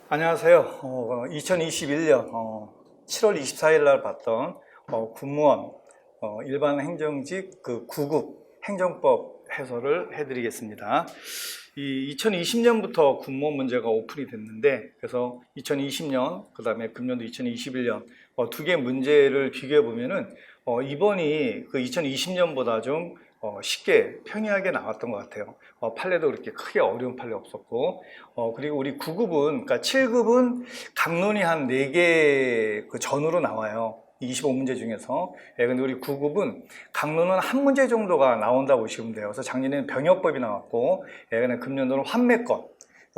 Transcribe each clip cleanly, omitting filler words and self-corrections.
안녕하세요. 2021년 7월 24일 날 봤던 군무원 일반 행정직 그 9급 행정법 해설을 해드리겠습니다. 이 2020년부터 군무원 문제가 오픈이 됐는데, 그래서 2020년 그 다음에 금년도 2021년 두 개 문제를 비교해 보면은 이번이 그 2020년보다 좀 쉽게 평이하게 나왔던 것 같아요. 판례도 그렇게 크게 어려운 판례 없었고, 그리고 우리 9급은, 그러니까 7급은 강론이 한 4개 그 전으로 나와요. 25문제 중에서. 예, 근데 우리 9급은 강론은 한 문제 정도가 나온다고 보시면 돼요. 그래서 작년에는 병역법이 나왔고, 예, 근데 금년도는 환매권.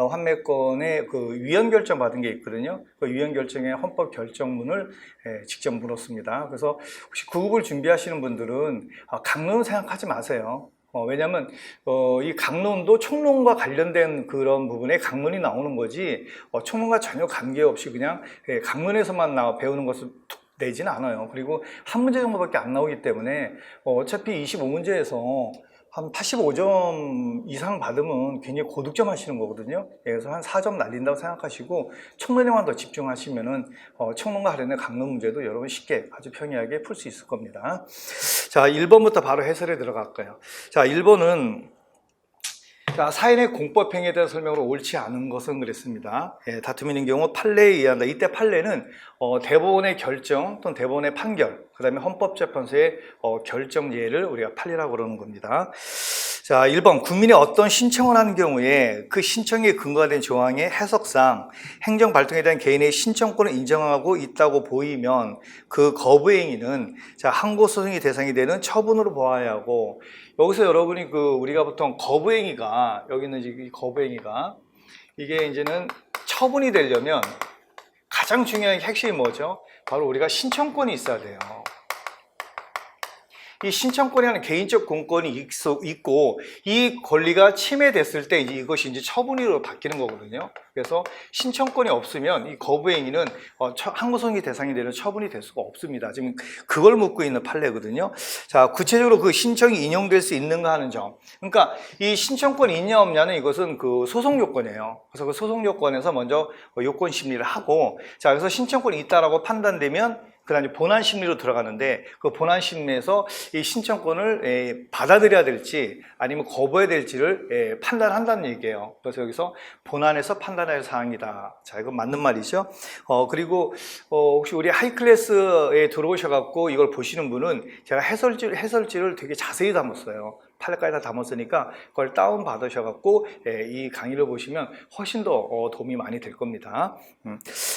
환매권에 그 위헌 결정 받은 게 있거든요. 그 위헌 결정의 헌법 결정문을 직접 물었습니다. 그래서 혹시 9급을 준비하시는 분들은 강론 생각하지 마세요. 왜냐하면 이 강론도 총론과 관련된 그런 부분에 강론이 나오는 거지, 총론과 전혀 관계없이 그냥 강론에서만 배우는 것을 툭 내지는 않아요. 그리고 한 문제 정도밖에 안 나오기 때문에 어차피 25문제에서 한 85점 이상 받으면 굉장히 고득점 하시는 거거든요. 그래서 한 4점 날린다고 생각하시고 총론에만 더 집중하시면은 총론과 관련된 강론 문제도 여러분 쉽게 아주 평이하게 풀 수 있을 겁니다. 자, 1번부터 바로 해설에 들어갈까요? 자, 1번은 사인의 공법행위에 대한 설명으로 옳지 않은 것은 그랬습니다. 다툼이 있는 경우 판례에 의한다. 이때 판례는 대법원의 결정 또는 대법원의 판결, 그 다음에 헌법재판소의 결정예를 우리가 판례라고 그러는 겁니다. 자, 1번 국민이 어떤 신청을 하는 경우에 그 신청에 근거가 된 조항의 해석상 행정 발동에 대한 개인의 신청권을 인정하고 있다고 보이면 그 거부 행위는 항고 소송의 대상이 되는 처분으로 보아야 하고, 여기서 여러분이 우리가 보통 거부 행위가, 여기 있는 이 거부 행위가 이게 이제는 처분이 되려면 가장 중요한 핵심이 뭐죠? 바로 우리가 신청권이 있어야 돼요. 이 신청권이라는 개인적 공권이 있고 이 권리가 침해됐을 때 이것이 이제 처분으로 바뀌는 거거든요. 그래서 신청권이 없으면 이 거부 행위는 항고소송의 대상이 되는 처분이 될 수가 없습니다. 지금 그걸 묻고 있는 판례거든요. 자, 구체적으로 그 신청이 인용될 수 있는가 하는 점. 그러니까 이 신청권이 있냐 없냐는 이것은 그 소송 요건이에요. 그래서 그 소송 요건에서 먼저 요건 심리를 하고, 자, 그래서 신청권이 있다라고 판단되면 그다음에 본안 심리로 들어가는데, 그 본안 심리에서 이 신청권을 받아들여야 될지 아니면 거부해야 될지를 판단한다는 얘기예요. 그래서 여기서 본안에서 판단할 사항이다. 자, 이건 맞는 말이죠. 그리고 혹시 우리 하이클래스에 들어오셔갖고 이걸 보시는 분은 제가 해설지를 되게 자세히 담았어요. 판례까지 다 담았으니까 그걸 다운 받으셔갖고 이 강의를 보시면 훨씬 더 도움이 많이 될 겁니다.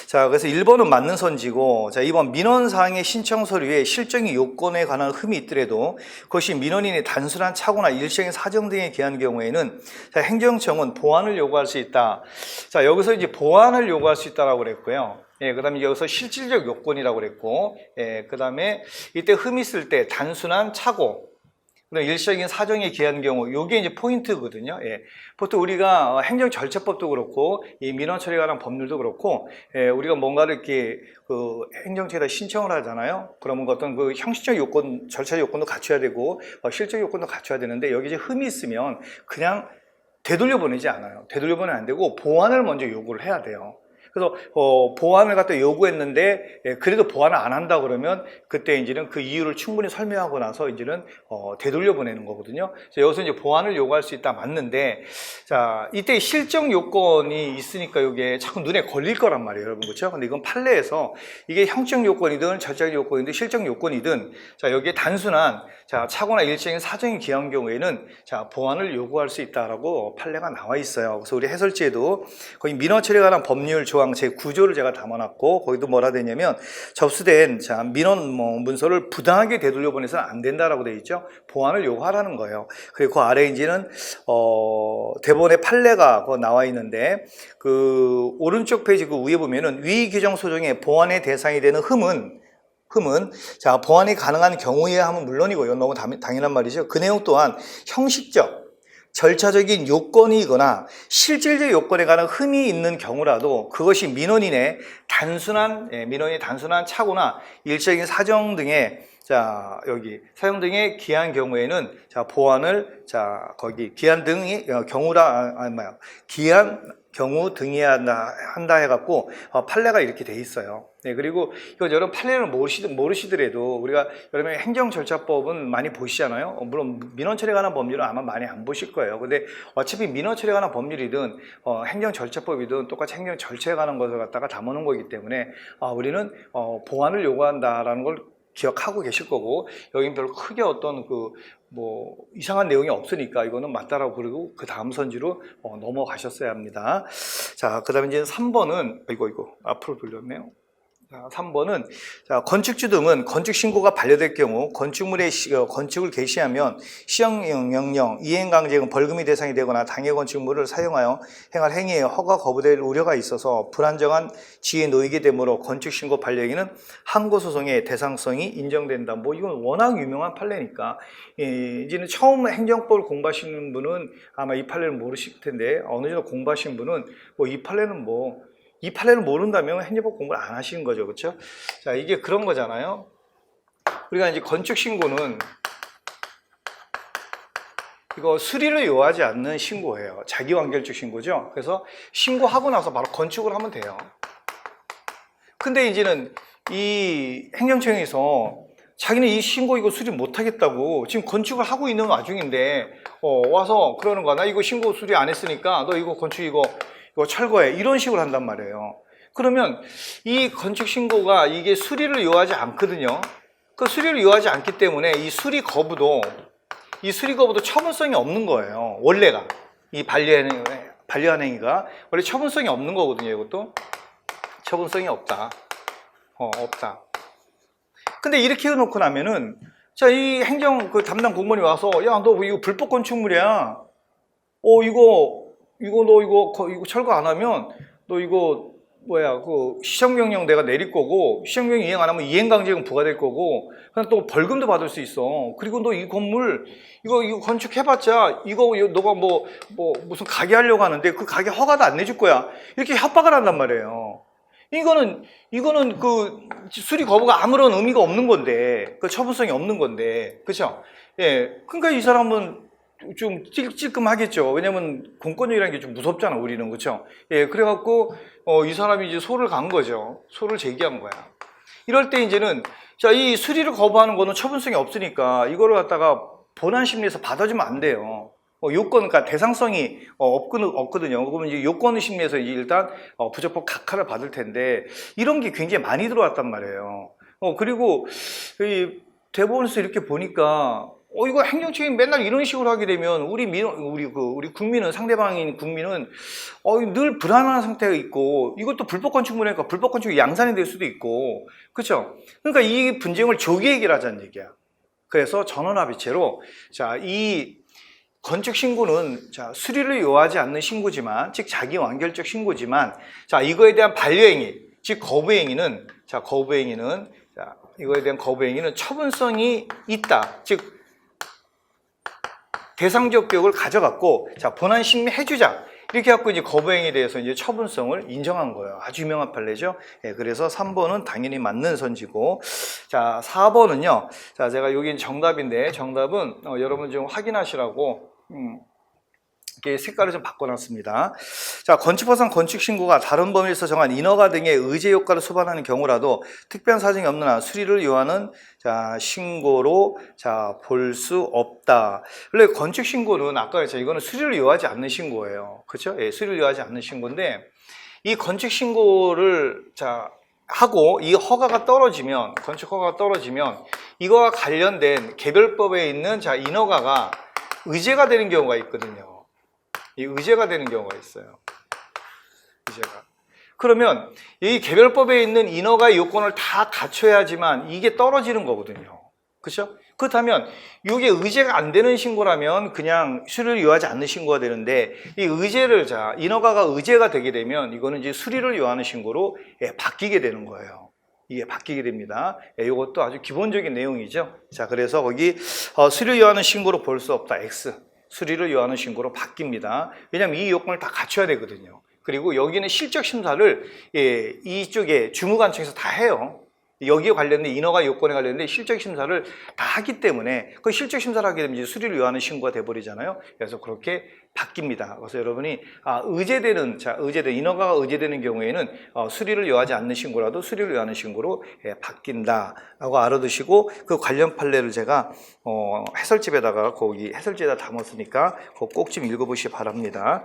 자, 그래서 1번은 맞는 선지고, 자, 2번 민원사항의 신청 서류에 실정의 요건에 관한 흠이 있더라도 그것이 민원인의 단순한 착오나 일시적인 사정 등에 기한 경우에는 행정청은 보완을 요구할 수 있다. 자, 여기서 이제 보완을 요구할 수 있다라고 그랬고요. 그 다음에 여기서 실질적 요건이라고 그랬고, 그 다음에 이때 흠이 있을 때 단순한 착오, 일시적인 사정에 기한 경우, 이게 이제 포인트거든요. 보통 우리가 행정절차법도 그렇고, 이 민원 처리에 관한 법률도 그렇고, 우리가 뭔가를 이렇게 행정처에다 신청을 하잖아요. 그러면 어떤 그 형식적 요건, 절차 요건도 갖춰야 되고, 실적 요건도 갖춰야 되는데, 여기 이제 흠이 있으면 그냥 되돌려 보내지 않아요. 되돌려 보내면 안 되고, 보완을 먼저 요구를 해야 돼요. 그래서 보완을 갖다 요구했는데 그래도 보완을 안 한다 그러면 그때 이제는 그 이유를 충분히 설명하고 나서 이제는 되돌려 보내는 거거든요. 여기서 이제 보완을 요구할 수 있다 맞는데, 자, 이때 실정 요건이 있으니까 이게 자꾸 눈에 걸릴 거란 말이에요, 여러분. 그렇죠? 근데 이건 판례에서 이게 형적 요건이든 절차적 요건이든 실정 요건이든, 자, 여기에 단순한 착오나 일시적인 사정이 기한 경우에는 보완을 요구할 수 있다라고 판례가 나와 있어요. 그래서 우리 해설지에도 거기 민원 처리에 관한 법률 조항 제9조를 제가 담아놨고, 거기도 뭐라 되냐면 접수된 민원 문서를 부당하게 되돌려 보내서는 안 된다라고 되어 있죠. 보완을 요구하라는 거예요. 그리고 그 아래에 이제는 대법원의 판례가 나와 있는데, 그 오른쪽 페이지 그 위에 보면은 위 규정 소정의 보완의 대상이 되는 흠은 자, 보완이 가능한 경우에야 하면 물론이고, 이건 너무 당연한 말이죠. 그 내용 또한 형식적, 절차적인 요건이거나 실질적 요건에 관한 흠이 있는 경우라도 그것이 민원인의 단순한 착오나 일시적인 사정 등의 여기 사용 등에 기한 경우에는 보완을 거기 기한 등의 경우라 기한 경우 등의해야 한다 해갖고 판례가 이렇게 돼 있어요. 네, 그리고 이거 여러분 판례를 모르시더라도 우리가 여러분 행정절차법은 많이 보시잖아요. 물론 민원처리에 관한 법률은 아마 많이 안 보실 거예요. 근데 어차피 민원처리에 관한 법률이든 행정절차법이든 똑같이 행정절차에 관한 것을 갖다가 담아놓은 거기 때문에 우리는 보완을 요구한다라는 걸 기억하고 계실 거고, 여긴 별로 크게 어떤 이상한 내용이 없으니까 이거는 맞다라고 그러고 그 다음 선지로 넘어가셨어야 합니다. 자, 그 다음에 이제 3번은 이거 앞으로 돌렸네요. 자, 3번은 건축주 등은 건축 신고가 반려될 경우 건축물의 건축을 개시하면 시행명령, 이행강제금, 벌금이 대상이 되거나 당해 건축물을 사용하여 행할 행위에 허가 거부될 우려가 있어서 불안정한 지위에 놓이게 되므로 건축 신고 반려행위는 항고소송의 대상성이 인정된다. 이건 워낙 유명한 판례니까 이제는 처음 행정법을 공부하시는 분은 아마 이 판례를 모르실 텐데 어느 정도 공부하신 분은 이 판례를 모른다면 행정법 공부를 안 하시는 거죠. 그렇죠? 자, 이게 그런 거잖아요. 우리가 이제 건축 신고는 이거 수리를 요하지 않는 신고예요. 자기완결적 신고죠. 그래서 신고하고 나서 바로 건축을 하면 돼요. 근데 이제는 이 행정청에서 자기는 이 신고 이거 수리 못 하겠다고 지금 건축을 하고 있는 와중인데 와서 그러는 거야. 나 이거 신고 수리 안 했으니까 너 이거 건축 이거 철거해. 이런 식으로 한단 말이에요. 그러면 이 건축 신고가 이게 수리를 요하지 않거든요. 그 수리를 요하지 않기 때문에 이 수리 거부도 처분성이 없는 거예요. 원래가 이 반려한 행위가 원래 처분성이 없는 거거든요. 이것도 처분성이 없다. 없다. 근데 이렇게 해놓고 나면은 자, 이 행정 담당 공무원이 와서 야, 너 이거 불법 건축물이야. 이거 철거 안 하면 너 이거 시정명령 내가 내릴 거고, 시정명령 이행 안 하면 이행강제금 부과될 거고, 그냥 또 벌금도 받을 수 있어. 그리고 너 이 건물 이거 건축해봤자 너가 무슨 가게 하려고 하는데 그 가게 허가도 안 내줄 거야. 이렇게 협박을 한단 말이에요. 이거는 수리 거부가 아무런 의미가 없는 건데, 그 처분성이 없는 건데, 그렇죠? 예, 그러니까 이 사람은 좀 찔끔하겠죠. 왜냐면 공권력이라는 게 좀 무섭잖아, 우리는. 그렇죠? 예, 그래갖고 이 사람이 이제 소를 간 거죠. 소를 제기한 거야. 이럴 때 이제는 자, 이 수리를 거부하는 거는 처분성이 없으니까 이거를 갖다가 본안심리에서 받아주면 안 돼요. 그러니까 대상성이 없거든요. 그러면 이제 요건심리에서 일단 부적법 각하를 받을 텐데 이런 게 굉장히 많이 들어왔단 말이에요. 그리고 대법원에서 이렇게 보니까 이거 행정처이 맨날 이런 식으로 하게 되면 우리 국민은, 상대방인 국민은 늘 불안한 상태가 있고, 이것도 불법 건축물이니까 불법 건축이 양산이 될 수도 있고, 그렇죠? 그러니까 이 분쟁을 조기 해결하자는 얘기야. 그래서 전원합의체로 자, 이 건축 신고는 수리를 요하지 않는 신고지만, 즉 자기 완결적 신고지만, 자, 이거에 대한 반려행위, 즉 거부행위는 이거에 대한 거부행위는 처분성이 있다. 즉 대상적 격을 가져갔고, 자, 본안 심리해주자. 이렇게 갖고 이제 거부행위에 대해서 이제 처분성을 인정한 거예요. 아주 유명한 판례죠. 예, 그래서 3번은 당연히 맞는 선지고, 자, 4번은요. 자, 제가 여기 정답인데, 정답은 여러분 좀 확인하시라고 이렇게 색깔을 좀 바꿔놨습니다. 자, 건축법상 건축신고가 다른 범위에서 정한 인허가 등의 의제 효과를 수반하는 경우라도 특별한 사정이 없는 한 수리를 요하는 신고로 볼 수 없다. 원래 건축신고는 아까 그랬죠. 이거는 수리를 요하지 않는 신고예요. 그렇죠? 예, 수리를 요하지 않는 신고인데 이 건축신고를 하고 이 허가가 떨어지면, 건축 허가가 떨어지면 이거와 관련된 개별법에 있는 인허가가 의제가 되는 경우가 있거든요. 이 의제가 되는 경우가 있어요. 의제가. 그러면 이 개별법에 있는 인허가 요건을 다 갖춰야지만 이게 떨어지는 거거든요. 그렇죠? 그렇다면 이게 의제가 안 되는 신고라면 그냥 수리를 요하지 않는 신고가 되는데, 이 의제를 인허가가 의제가 되게 되면 이거는 이제 수리를 요하는 신고로 바뀌게 되는 거예요. 이게 바뀌게 됩니다. 이것도 아주 기본적인 내용이죠. 자, 그래서 거기 수리를 요하는 신고로 볼 수 없다. X. 수리를 요하는 신고로 바뀝니다. 왜냐하면 이 요건을 다 갖춰야 되거든요. 그리고 여기는 실적 심사를 이쪽에 주무관청에서 다 해요. 여기에 관련된 인허가 요건에 관련된 실적 심사를 다 하기 때문에 그 실적 심사를 하게 되면 이제 수리를 요하는 신고가 돼버리잖아요. 그래서 그렇게 바뀝니다. 그래서 여러분이 의제되는 인허가가 의제되는 경우에는 수리를 요하지 않는 신고라도 수리를 요하는 신고로 바뀐다라고 알아두시고, 그 관련 판례를 제가 해설집에다가 거기 해설지에다 담았으니까 그거 꼭 좀 읽어보시기 바랍니다.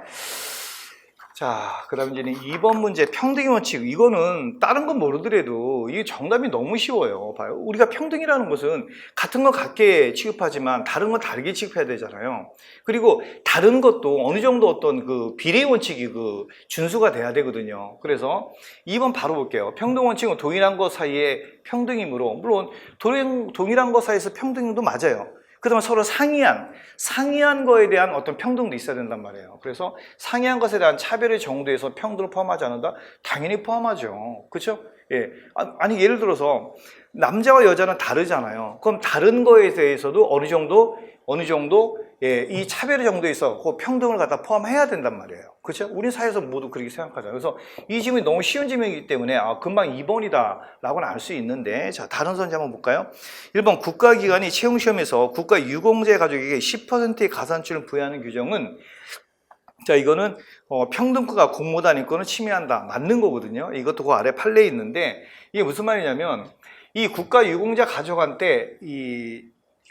자, 그 다음 이제 2번 문제 평등의 원칙. 이거는 다른 건 모르더라도 이 정답이 너무 쉬워요. 봐요. 우리가 평등이라는 것은 같은 건 같게 취급하지만 다른 건 다르게 취급해야 되잖아요. 그리고 다른 것도 어느 정도 어떤 그 비례 원칙이 그 준수가 돼야 되거든요. 그래서 2번 바로 볼게요. 평등 원칙은 동일한 것 사이에 평등이므로, 물론 동일한 것 사이에서 평등도 맞아요. 그 다음에 서로 상이한 거에 대한 어떤 평등도 있어야 된단 말이에요. 그래서 상이한 것에 대한 차별의 정도에서 평등을 포함하지 않는다? 당연히 포함하죠. 그렇죠? 예. 아니, 예를 들어서 남자와 여자는 다르잖아요. 그럼 다른 거에 대해서도 어느 정도 이 차별의 정도에 있어 그 평등을 갖다 포함해야 된단 말이에요. 그렇죠? 우리 사회에서 모두 그렇게 생각하잖아요. 그래서 이 질문이 너무 쉬운 질문이기 때문에 금방 2번이다 라고는 알 수 있는데, 자, 다른 선지 한번 볼까요? 1번 국가기관이 채용시험에서 국가 유공자 가족에게 10%의 가산점을 부여하는 규정은, 자, 이거는 평등권과 공모단위권을 침해한다. 맞는 거거든요. 이것도 그 아래 판례에 있는데, 이게 무슨 말이냐면 이 국가 유공자 가족한테 이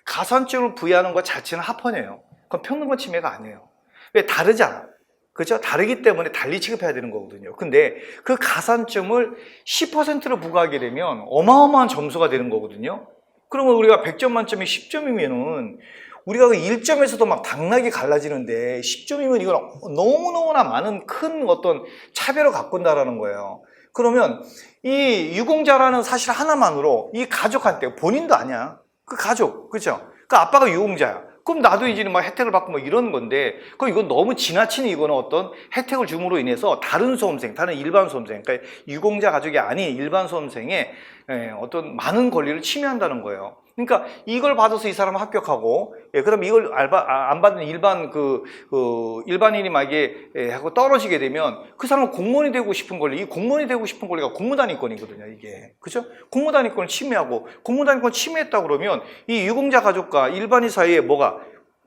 가산점을 부여하는 것 자체는 합헌이에요. 그건 평등권 침해가 아니에요. 왜? 다르잖아. 그렇죠? 다르기 때문에 달리 취급해야 되는 거거든요. 근데 그 가산점을 10%로 부과하게 되면 어마어마한 점수가 되는 거거든요. 그러면 우리가 100점 만점에 10점이면은 우리가 그 1점에서도 막 당락이 갈라지는데 10점이면 이건 너무너무나 많은 큰 어떤 차별을 갖고 온다라는 거예요. 그러면 이 유공자라는 사실 하나만으로 이 가족한테, 본인도 아니야. 그 가족, 그렇죠? 그 아빠가 유공자야. 그럼 나도 이제는 막 혜택을 받고 뭐 이런 건데, 그럼 이건 너무 지나치는, 이거는 어떤 혜택을 줌으로 인해서 다른 수험생, 다른 일반 수험생, 그러니까 유공자 가족이 아닌 일반 수험생의 어떤 많은 권리를 침해한다는 거예요. 그러니까 이걸 받아서 이 사람은 합격하고, 그다음에 이걸 안 받는 일반 일반인이 만약에 하고 떨어지게 되면 그 사람은 공무원이 되고 싶은 권리, 이 공무원이 되고 싶은 권리가 공무단위권이거든요, 이게. 그죠? 공무단위권을 침해하고, 공무단위권 침해했다 그러면 이 유공자 가족과 일반인 사이에 뭐가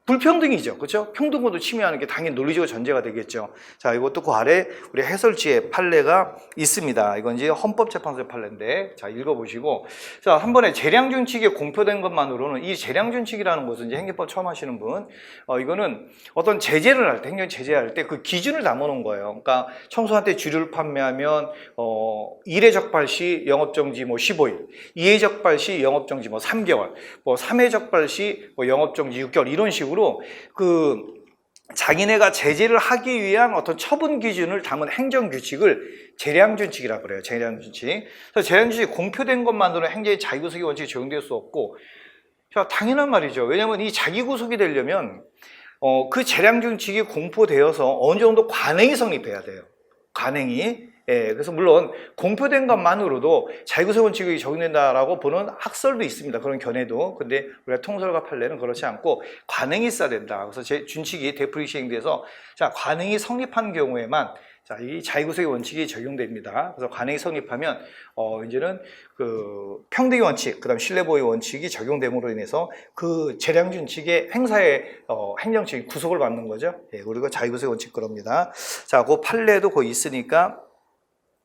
불평등이죠. 그렇죠? 평등권도 침해하는 게 당연히 논리적으로 전제가 되겠죠. 자, 이것도 그 아래 우리 해설지에 판례가 있습니다. 이건 이제 헌법재판소의 판례인데, 자, 읽어보시고. 자, 한 번에 재량준칙에 공표된 것만으로는, 이 재량준칙이라는 것은 이제 행정법 처음 하시는 분, 이거는 어떤 제재를 할 때, 행정 제재할 때 그 기준을 담아놓은 거예요. 그러니까 청소한테 주류를 판매하면 1회 적발 시 영업정지 15일, 2회 적발 시 영업정지 3개월, 3회 적발 시 영업정지 6개월, 이런 식으로 그 자기네가 제재를 하기 위한 어떤 처분 기준을 담은 행정규칙을 재량준칙이라고 그래요. 재량준칙. 그래서 재량준칙이 공표된 것만으로는 행정의 자기구속의 원칙이 적용될 수 없고, 자, 당연한 말이죠. 왜냐하면 이 자기구속이 되려면 그 재량준칙이 공포되어서 어느 정도 관행이 성립해야 돼요. 관행이. 그래서 물론 공표된 것만으로도 자기구속 원칙이 적용된다라고 보는 학설도 있습니다. 그런 견해도. 근데 우리가 통설과 판례는 그렇지 않고 관행이 있어야 된다. 그래서 제 준칙이 되풀이 시행돼서, 자, 관행이 성립한 경우에만, 자, 이 자기구속의 원칙이 적용됩니다. 그래서 관행이 성립하면 이제는 그 평등의 원칙, 그다음 신뢰보호의 원칙이 적용됨으로 인해서 그 재량준칙의 행사의 행정적인 구속을 받는 거죠. 우리가 자기구속의 원칙 그럽니다. 자, 그 판례도 거기 있으니까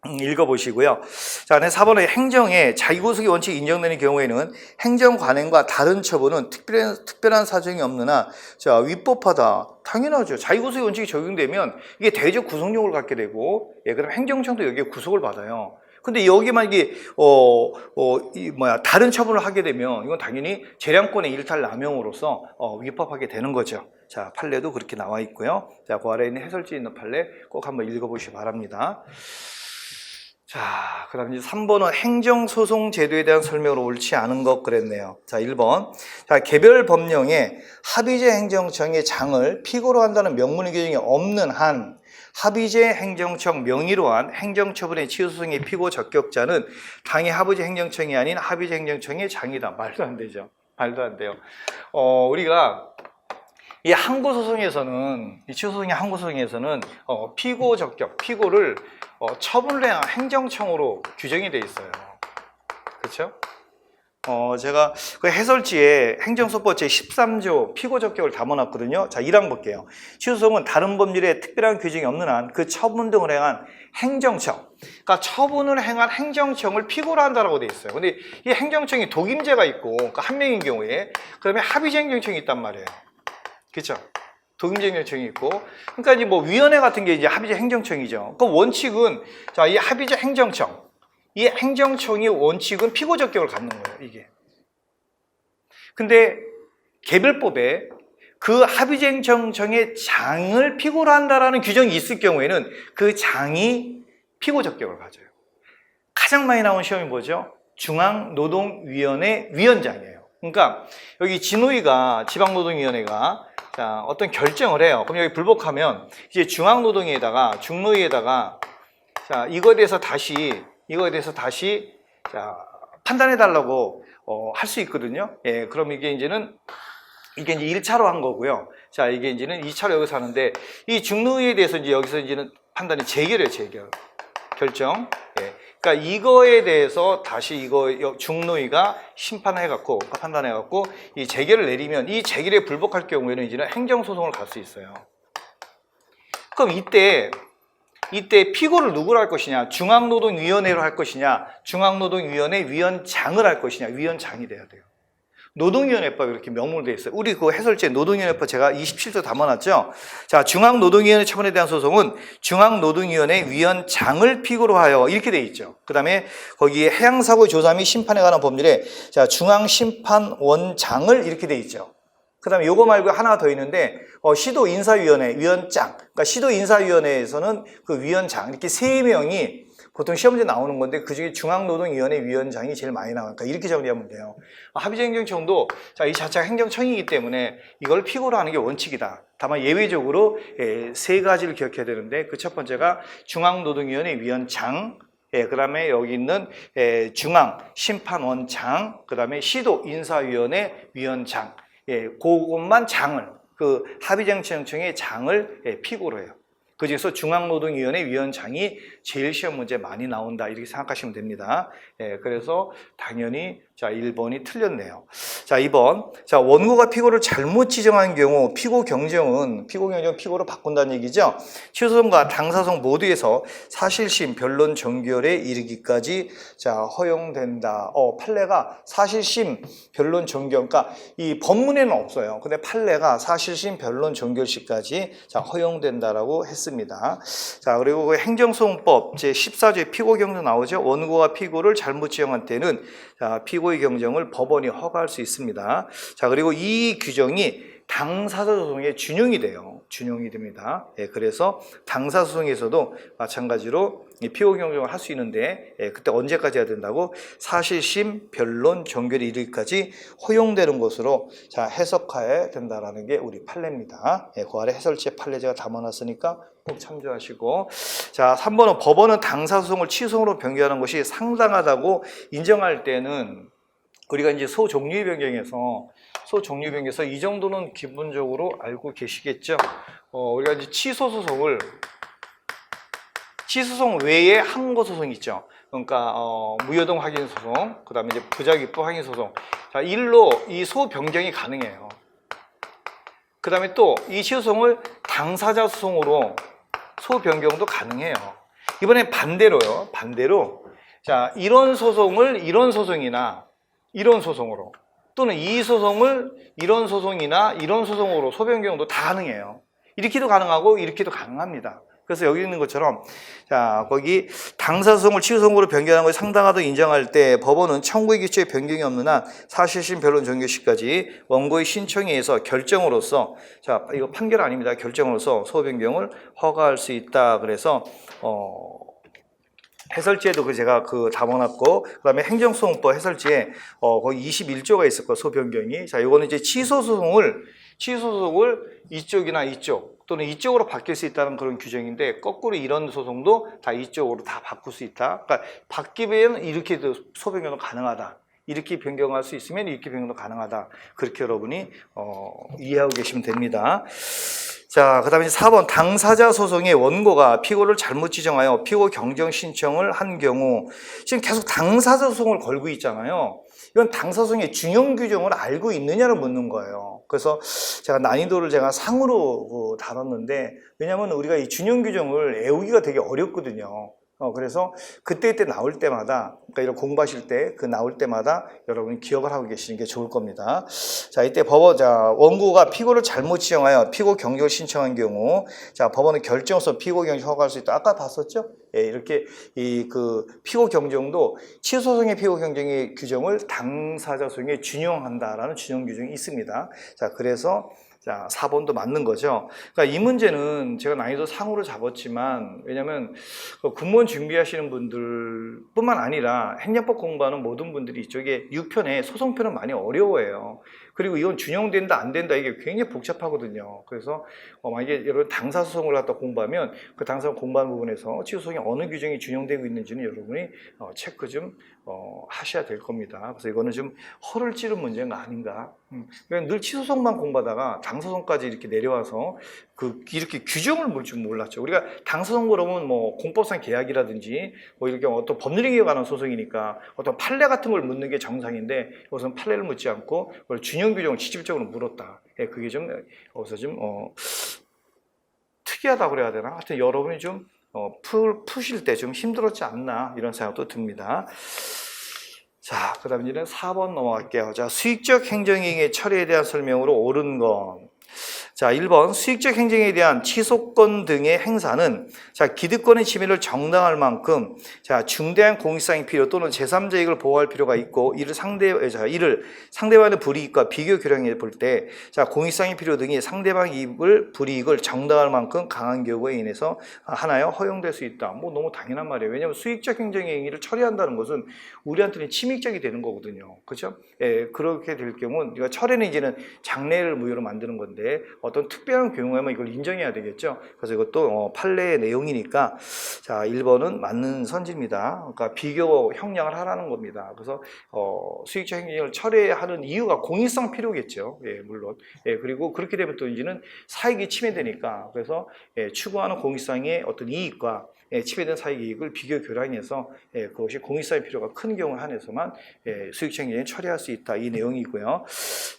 읽어보시고요. 자, 4번에 행정에 자기구속의 원칙이 인정되는 경우에는 행정 관행과 다른 처분은 특별한 사정이 없는 한, 자, 위법하다. 당연하죠. 자기구속의 원칙이 적용되면 이게 대적 구속력을 갖게 되고, 그다음 행정청도 여기에 구속을 받아요. 근데 여기 만약에 다른 처분을 하게 되면 이건 당연히 재량권의 일탈 남용으로서 위법하게 되는 거죠. 자, 판례도 그렇게 나와 있고요. 자, 그 아래에 있는 해설지 있는 판례 꼭 한번 읽어보시기 바랍니다. 자, 그 다음 이제 3번은 행정소송 제도에 대한 설명으로 옳지 않은 것 그랬네요. 자, 1번. 자, 개별 법령에 합의제 행정청의 장을 피고로 한다는 명문의 규정이 없는 한 합의제 행정청 명의로 한 행정처분의 치유소송의 피고 적격자는 당의 합의제 행정청이 아닌 합의제 행정청의 장이다. 말도 안 되죠. 말도 안 돼요. 우리가 이 항고소송에서는, 이 치유소송의 항고소송에서는 피고 적격, 피고를 처분을 해야 행정청으로 규정이 돼 있어요. 그렇죠? 제가 그 해설지에 행정소법 제13조 피고 적격을 담아놨거든요. 자, 1항 볼게요. 취소소송은 다른 법률에 특별한 규정이 없는 한 그 처분 등을 행한 행정청, 그러니까 처분을 행한 행정청을 피고로 한다라고 돼 있어요. 근데 이 행정청이 독임제가 있고, 그러니까 한 명인 경우에, 그다음에 합의제 행정청이 있단 말이에요. 그렇죠? 독임제 행정청이 있고, 그러니까 이제 뭐 위원회 같은 게 이제 합의제 행정청이죠. 그 원칙은 자, 이 합의제 행정청, 이 행정청의 원칙은 피고 적격을 갖는 거예요, 이게. 근데 개별법에 그 합의제 행정청의 장을 피고로 한다라는 규정이 있을 경우에는 그 장이 피고 적격을 가져요. 가장 많이 나온 시험이 뭐죠? 중앙노동위원회 위원장이에요. 그러니까 여기 진노위가, 지방노동위원회가 자, 어떤 결정을 해요. 그럼 여기 불복하면 이제 중앙노동위에다가, 중노위에다가 자, 이거에 대해서 다시 자, 판단해 달라고 할 수 있거든요. 예, 그럼 이게 이제 1차로 한 거고요. 자, 이게 이제는 2차로 여기서 하는데, 이 중노위에 대해서 이제 여기서 이제는 판단이 재결이에요, 재결. 결정. 예. 그러니까 이거에 대해서 다시 이거 중노위가 심판해갖고, 판단해갖고, 이 재결을 내리면 이 재결에 불복할 경우에는 이제는 행정소송을 갈 수 있어요. 그럼 이때 피고를 누구로 할 것이냐? 중앙노동위원회로 할 것이냐? 중앙노동위원회 위원장을 할 것이냐? 위원장이 돼야 돼요. 노동위원회법 이렇게 명물되어 있어요. 우리 그 해설제 노동위원회법 제가 27조 담아놨죠. 자, 중앙노동위원회 처분에 대한 소송은 중앙노동위원회 위원장을 피고로 하여 이렇게 돼 있죠. 그 다음에 거기에 해양사고 조사 및 심판에 관한 법률에 자, 중앙심판원장을 이렇게 돼 있죠. 그 다음에 요거 말고 하나 더 있는데 시도인사위원회 위원장, 그러니까 시도인사위원회에서는 그 위원장 이렇게 3명이 보통 시험지에 나오는 건데 그중에 중앙노동위원회 위원장이 제일 많이 나오니까 이렇게 정리하면 돼요. 합의제 행정청도 자, 이 자체가 행정청이기 때문에 이걸 피고로 하는 게 원칙이다. 다만 예외적으로 3가지를 기억해야 되는데 그 첫 번째가 중앙노동위원회 위원장, 그 다음에 여기 있는 중앙심판원장, 그 다음에 시도인사위원회 위원장, 그것만 장을, 그 합의제행청의 장을 피고로 해요. 그 중에서 중앙노동위원회 위원장이 제일 시험 문제 많이 나온다 이렇게 생각하시면 됩니다. 그래서 당연히 자 1번이 틀렸네요. 자 2번 자 원고가 피고를 잘못 지정한 경우 피고 경정은 피고로 바꾼다는 얘기죠. 취소송과 당사송 모두에서 사실심 변론 종결에 이르기까지 자 허용된다. 판례가 사실심 변론 종결, 그러니까 이 법문에는 없어요. 근데 판례가 사실심 변론 종결시까지 자 허용된다라고 했습니다. 자 그리고 그 행정소송법 제 14조에 피고 경정 나오죠. 원고가 피고를 잘못 지정한 때는 자 피고의 경정을 법원이 허가할 수 있습니다. 자 그리고 이 규정이 당사자소송에 준용이 돼요. 준용이 됩니다. 그래서 당사소송에서도 마찬가지로 피고 경정을 할 수 있는데 그때 언제까지 해야 된다고? 사실심 변론 종결에 이르기까지 허용되는 것으로 자 해석해야 된다라는 게 우리 판례입니다. 그 아래 해설지에 판례 제가 담아놨으니까 꼭 참조하시고 자 3번은 법원은 당사소송을 취소로 변경하는 것이 상당하다고 인정할 때는 우리가 이제 소종류의 변경에서 이 정도는 기본적으로 알고 계시겠죠. 우리가 이제 취소소송 외에 항고소송이 있죠. 그러니까 무효동 확인소송, 그 다음에 이제 부작위법 확인소송. 자, 일로 이 소변경이 가능해요. 그 다음에 또 이 취소소송을 당사자 소송으로 소변경도 가능해요. 이번에 반대로요. 자, 이런 소송을 이런 소송이나 이런 소송으로 또는 이 소송을 이런 소송이나 이런 소송으로 소변경도 다 가능해요. 이렇게도 가능하고 이렇게도 가능합니다. 그래서 여기 있는 것처럼 자 거기 당사소송을 취소소송으로 변경하는 것이 상당하다고 인정할 때 법원은 청구의 기초에 변경이 없는 한 사실심 변론 종결 시까지 원고의 신청에 의해서 결정으로서 자 이거 판결 아닙니다. 결정으로서 소변경을 허가할 수 있다. 그래서 해설지에도 제가 담아놨고, 그 다음에 행정소송법 해설지에 거기 21조가 있을 거예요, 소변경이. 자, 이거는 이제 취소소송을 이쪽이나 이쪽 또는 이쪽으로 바뀔 수 있다는 그런 규정인데, 거꾸로 이런 소송도 다 이쪽으로 다 바꿀 수 있다. 그러니까 바뀌면 이렇게도 소변경도 가능하다. 이렇게 변경할 수 있으면 이렇게 변경도 가능하다. 그렇게 여러분이 이해하고 계시면 됩니다. 자, 그 다음에 4번 당사자 소송의 원고가 피고를 잘못 지정하여 피고 경정 신청을 한 경우, 지금 계속 당사자 소송을 걸고 있잖아요. 이건 당사소송의 준용 규정을 알고 있느냐를 묻는 거예요. 그래서 제가 난이도를 제가 상으로 다뤘는데, 왜냐하면 우리가 이 준용 규정을 외우기가 되게 어렵거든요. 그래서 그때 나올 때마다, 그러니까 이런 공부하실 때 그 나올 때마다 여러분이 기억을 하고 계시는 게 좋을 겁니다. 자, 이때 원고가 피고를 잘못 지정하여 피고 경정을 신청한 경우, 자, 법원은 결정서 피고 경정 허가할 수 있다. 아까 봤었죠? 예, 이렇게 피고 경정도 취소소송의 피고 경정의 규정을 당사자 소송에 준용한다라는 준용 규정이 있습니다. 자, 그래서 자, 4번도 맞는 거죠. 그러니까 이 문제는 제가 난이도 상으로 잡았지만, 왜냐면 군무원 준비하시는 분들 뿐만 아니라 행정법 공부하는 모든 분들이 이쪽에 6편에 소송편은 많이 어려워해요. 그리고 이건 준용된다 안 된다 이게 굉장히 복잡하거든요. 그래서 만약에 여러분 당사소송을 갖다 공부하면 그 당사소송 공부하는 부분에서 취소소송이 어느 규정이 준용되고 있는지는 여러분이 체크 좀 하셔야 될 겁니다. 그래서 이거는 좀 허를 찌른 문제가 아닌가. 늘 취소소송만 공부하다가 당사소송까지 이렇게 내려와서 이렇게 규정을 물 줄 몰랐죠. 우리가 당사소송 그러면 뭐 공법상 계약이라든지 뭐 이렇게 어떤 법률행위에 관한 소송이니까 어떤 판례 같은 걸 묻는 게 정상인데, 이것은 판례를 묻지 않고 준용 규정을 직접적으로 물었다. 예, 그게 좀 여기서 좀 특이하다고 그래야 되나? 하여튼 여러분이 좀 푸실 때 좀 힘들었지 않나 이런 생각도 듭니다. 자, 그 다음 이제는 4번 넘어갈게요. 자, 수익적 행정행위의 처리에 대한 설명으로 옳은 건. 자, 1번 수익적 행정에 대한 취소권 등의 행사는 자, 기득권의 침해를 정당할 만큼 자, 중대한 공익상의 필요 또는 제3자 이익을 보호할 필요가 있고 이를 상대방의 불이익과 비교 교량해 볼 때 자, 공익상의 필요 등이 상대방 이익을 불이익을 정당할 만큼 강한 경우에 인해서 하나여 허용될 수 있다. 뭐 너무 당연한 말이에요. 왜냐하면 수익적 행정행위를 처리한다는 것은 우리한테는 침익적이 되는 거거든요. 그렇죠? 예, 그렇게 될 경우는 우리가 철회는 이제는 장래를 무효로 만드는 건데 어떤 특별한 경우에만 이걸 인정해야 되겠죠. 그래서 이것도 판례의 내용이니까 자, 1번은 맞는 선지입니다. 그러니까 비교 형량을 하라는 겁니다. 그래서 수익적 행위를 철회하는 이유가 공익성 필요겠죠. 예, 물론. 예, 그리고 그렇게 되면 또 이제는 사익이 침해되니까 그래서 추구하는 공익성의 어떤 이익과 침해된 사익 이익을 비교 교량해서 그것이 공익성의 필요가 큰 경우에 한해서만 수익적 행위를 처리할 수 있다. 이 내용이고요.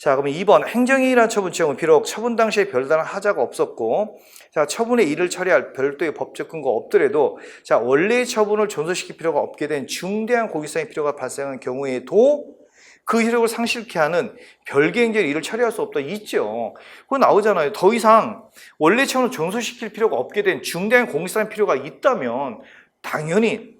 자, 그러면 2번 행정행위란 처분 지형은 비록 처분 당시에 별다른 하자가 없었고 자, 처분의 일을 처리할 별도의 법적 근거 없더라도 자, 원래의 처분을 존속시킬 필요가 없게 된 중대한 공익성의 필요가 발생한 경우에도 그 효력을 상실케 하는 별개 행정의 일을 처리할 수 없다. 있죠. 그거 나오잖아요. 더 이상 원래 처분을 존속시킬 필요가 없게 된 중대한 공익성의 필요가 있다면 당연히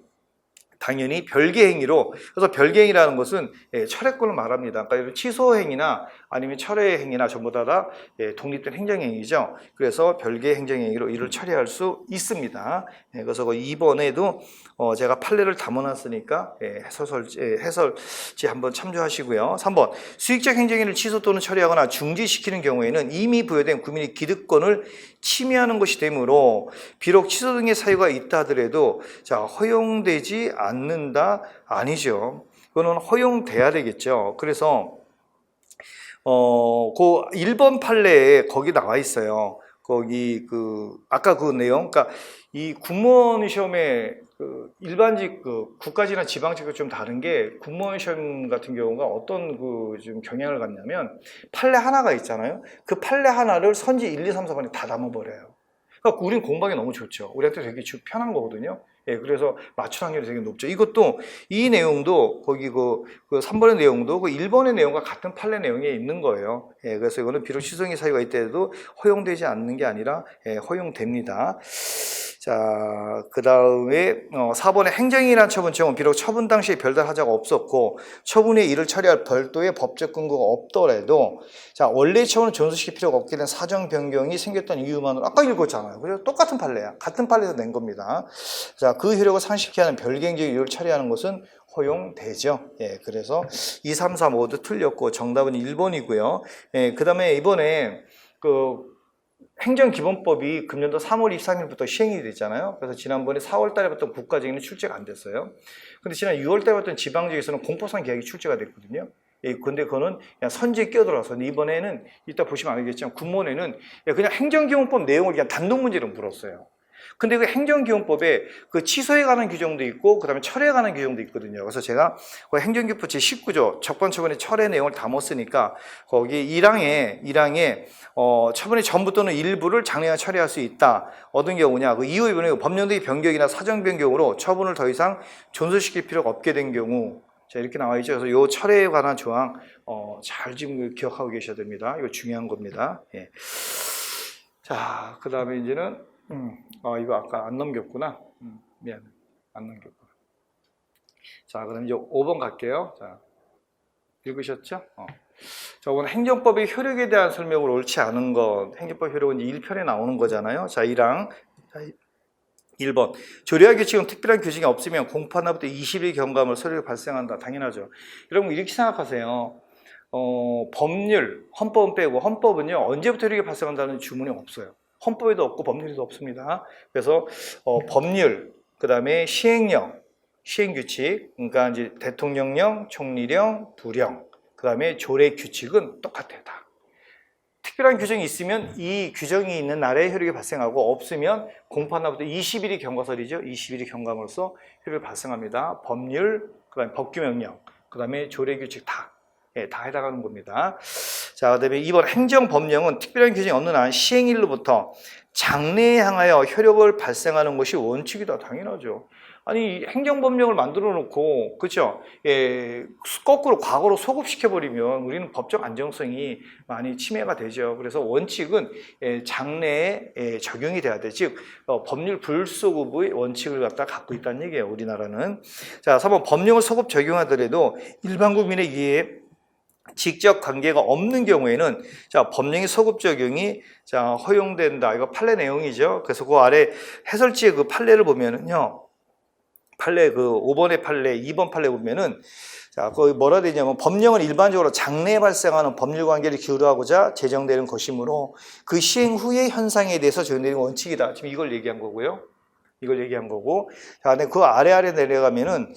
별개 행위로, 그래서 별개 행위라는 것은 철회권을 말합니다. 그러니까 취소 행위나 아니면 철회 행위나 전부 다 독립된 행정 행위죠. 그래서 별개 행정 행위로 이를 처리할 수 있습니다. 그래서 2번에도 제가 판례를 담아놨으니까 해설지 한번 참조하시고요. 3번 수익적 행정행위를 취소 또는 처리하거나 중지시키는 경우에는 이미 부여된 국민의 기득권을 침해하는 것이 되므로 비록 취소 등의 사유가 있다 하더라도 자, 허용되지 않는다 아니죠. 그거는 허용돼야 되겠죠. 그래서 그 1번 판례에 거기 나와 있어요. 거기 아까 그 내용, 그러니까 이 공무원 시험에 일반직 국가직이나 지방직과 좀 다른 게 공무원 시험 같은 경우가 어떤 좀 경향을 갖냐면 판례 하나가 있잖아요. 그 판례 하나를 선지 1, 2, 3, 4번에 다 담아버려요. 그러니까 우린 공부하기 너무 좋죠. 우리한테 되게 편한 거거든요. 예, 그래서 맞출 확률이 되게 높죠. 이것도 이 내용도 거기 그 3번의 내용도 그 1번의 내용과 같은 판례 내용에 있는 거예요. 예, 그래서 이거는 비록 취소행위 사유가 있더라도 허용되지 않는 게 아니라 허용됩니다. 자, 그 다음에 4번의 행정행위란 처분청은 비록 처분 당시에 별다른 하자가 없었고 처분의 일을 처리할 별도의 법적 근거가 없더라도 자, 원래의 처분을 존속시킬 필요가 없게 된 사정 변경이 생겼던 이유만으로 아까 읽었잖아요. 그래서 똑같은 판례야. 같은 판례에서 낸 겁니다. 자, 그 효력을 상실케 하는 별개 행정 이유를 처리하는 것은 허용되죠. 예, 그래서 2, 3, 4 모두 틀렸고 정답은 1번이고요. 예, 그 다음에 이번에 행정기본법이 금년도 3월 23일부터 시행이 됐잖아요. 그래서 지난번에 4월 달에 봤던 국가직에는 출제가 안 됐어요. 근데 지난 6월 달에 봤던 지방직에서는 공포상 계약이 출제가 됐거든요. 예, 근데 그거는 그냥 선지에 끼어들어서. 근데 이번에는 이따 보시면 알겠지만 군문에는 그냥 행정기본법 내용을 그냥 단독 문제로 물었어요. 근데 그 행정기본법에 그 취소에 관한 규정도 있고 그다음에 철회에 관한 규정도 있거든요. 그래서 제가 그 행정기본법 제19조 적반처분의 철회 내용을 담았으니까 거기 1항에 처분의 전부 또는 일부를 장래에 철회할 수 있다. 어떤 경우냐? 그 이후 이번에 법령의 변경이나 사정 변경으로 처분을 더 이상 존속시킬 필요가 없게 된 경우. 자, 이렇게 나와 있죠. 그래서 요 철회에 관한 조항 잘 지금 기억하고 계셔야 됩니다. 이거 중요한 겁니다. 예. 자, 그다음에 이제는 이거 아까 안 넘겼구나. 미안해. 안 넘겼구나. 자, 그럼 이제 5번 갈게요. 자, 읽으셨죠? 저번 행정법의 효력에 대한 설명을 옳지 않은 것. 행정법 효력은 1편에 나오는 거잖아요. 자, 1항. 자, 1번. 조례와 규칙은 특별한 규정이 없으면 공판화부터 20일 경과물 서류가 발생한다. 당연하죠. 여러분, 이렇게 생각하세요. 법률, 헌법은 빼고 헌법은요, 언제부터 효력이 발생한다는 주문이 없어요. 헌법에도 없고 법률에도 없습니다. 그래서 법률, 그 다음에 시행령, 시행규칙, 그러니까 이제 대통령령, 총리령, 부령, 그 다음에 조례 규칙은 똑같아요. 다. 특별한 규정이 있으면 이 규정이 있는 날에 효력이 발생하고 없으면 공판화부터 20일이 경과설이죠. 20일이 경과물로서 효력이 발생합니다. 법률, 그 다음에 법규명령, 그 다음에 조례 규칙 다. 예, 다 해당하는 겁니다. 자, 그 다음에 2번 행정법령은 특별한 규정이 없는 한 시행일로부터 장래에 향하여 효력을 발생하는 것이 원칙이다. 당연하죠. 아니, 행정법령을 만들어 놓고, 그렇죠? 예, 거꾸로 과거로 소급시켜버리면 우리는 법적 안정성이 많이 침해가 되죠. 그래서 원칙은 장래에 적용이 돼야 돼. 즉, 법률 불소급의 원칙을 갖고 있다는 얘기예요. 우리나라는. 자, 3번 법령을 소급 적용하더라도 일반 국민의 이해에 직접 관계가 없는 경우에는 자, 법령의 소급 적용이 자, 허용된다. 이거 판례 내용이죠. 그래서 그 아래 해설지의 그 판례를 보면은요. 판례 그 5번의 판례, 2번 판례 보면은 자, 거기 뭐라 되냐면 법령은 일반적으로 장래에 발생하는 법률 관계를 기울여하고자 제정되는 것이므로 그 시행 후의 현상에 대해서 적용되는 원칙이다. 지금 이걸 얘기한 거고요. 이걸 얘기한 거고. 자, 근데 그 아래 내려가면은,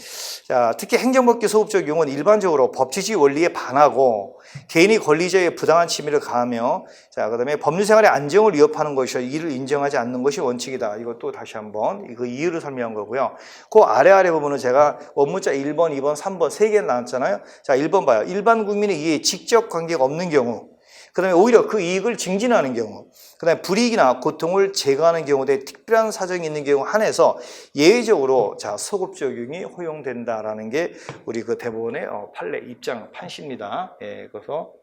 자, 특히 행정법규 소급 적용은 일반적으로 법치주의 원리에 반하고 개인의 권리자의 부당한 침해를 가하며, 자, 그 다음에 법률 생활의 안정을 위협하는 것이어 이를 인정하지 않는 것이 원칙이다. 이것도 다시 한번 그 이유를 설명한 거고요. 그 아래 보면은 제가 원문자 1번, 2번, 3번 3개 나왔잖아요. 자, 1번 봐요. 일반 국민의 이해에 직접 관계가 없는 경우. 그 다음에 오히려 그 이익을 증진하는 경우, 그 다음에 불이익이나 고통을 제거하는 경우 등 특별한 사정이 있는 경우 한해서 예외적으로 자, 소급 적용이 허용된다라는 게 우리 그 대법원의 판례 입장 판시입니다. 예, 그래서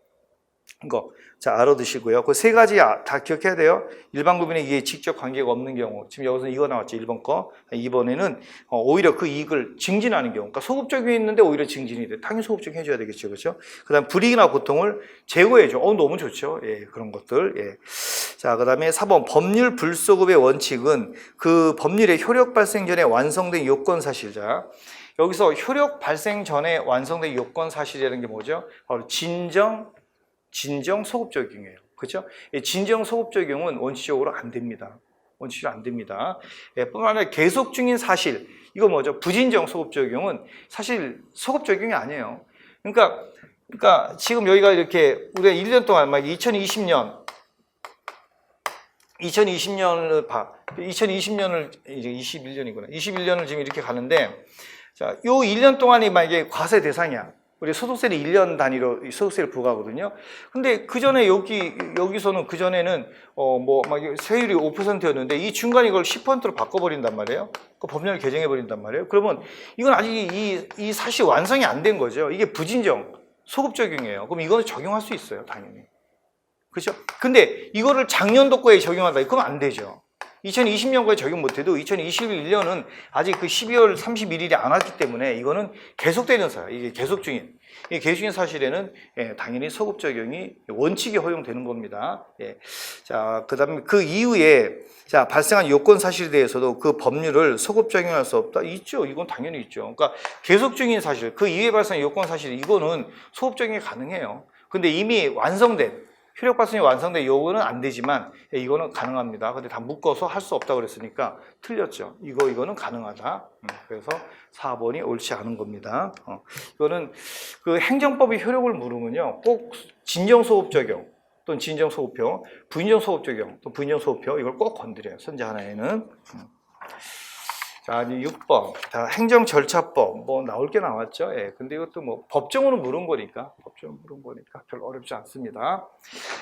이거 자 알아두시고요. 그 세 가지 다 기억해야 돼요. 일반 국민의 이해에 직접 관계가 없는 경우, 지금 여기서 이거 나왔죠. 1번 거. 2번에는 오히려 그 이익을 증진하는 경우, 그러니까 소급 적용이 있는데 오히려 증진이 돼. 당연히 소급 적용 해줘야 되겠죠, 그렇죠? 그다음 불이익이나 고통을 제거해줘. 너무 좋죠. 예, 그런 것들. 예. 자, 그다음에 4번 법률 불소급의 원칙은 그 법률의 효력 발생 전에 완성된 요건 사실자. 여기서 효력 발생 전에 완성된 요건 사실이라는 게 뭐죠? 바로 진정 소급 적용이에요. 그렇죠? 진정 소급 적용은 원칙적으로 안 됩니다. 원칙적으로 안 됩니다. 뿐만 아니라 계속 중인 사실, 이거 뭐죠? 부진정 소급 적용은 사실 소급 적용이 아니에요. 그러니까 지금 여기가 이렇게 우리가 1년 동안 막 2020년을 봐. 2020년을 이제 21년이구나. 21년을 지금 이렇게 가는데, 자, 요 1년 동안이 만약에 과세 대상이야. 우리 소득세는 1년 단위로 소득세를 부과하거든요. 근데 그 전에 여기서는 그 전에는 막 세율이 5%였는데 이 중간 이걸 10%로 바꿔버린단 말이에요. 그 법령을 개정해버린단 말이에요. 그러면 이건 아직 이 사실 완성이 안 된 거죠. 이게 부진정 소급 적용이에요. 그럼 이거는 적용할 수 있어요, 당연히. 그렇죠? 근데 이거를 작년도 거에 적용한다. 그건 안 되죠. 2020년까지 적용 못해도 2021년은 아직 그 12월 31일이 안 왔기 때문에 이거는 계속되는 사실, 이게 계속 중인. 이 계속 중인 사실에는 당연히 소급 적용이 원칙이 허용되는 겁니다. 예. 자, 그다음에 그 이후에 자, 발생한 요건 사실에 대해서도 그 법률을 소급 적용할 수 없다. 있죠. 이건 당연히 있죠. 그러니까 계속 중인 사실, 그 이후에 발생한 요건 사실 이거는 소급 적용이 가능해요. 근데 이미 완성된 효력 발생이 완성돼 이거는 안 되지만 이거는 가능합니다. 근데 다 묶어서 할 수 없다고 그랬으니까 틀렸죠. 이거는 가능하다. 그래서 4번이 옳지 않은 겁니다. 이거는 그 행정법의 효력을 물으면요, 꼭 진정소급 적용 또는 진정소급표, 부인정소급 적용 또 부인정소급표 이걸 꼭 건드려요. 선제 하나에는. 자, 이제 6번. 자, 행정절차법. 뭐, 나올 게 나왔죠. 예. 근데 이것도 뭐, 법정으로 물은 거니까 별로 어렵지 않습니다.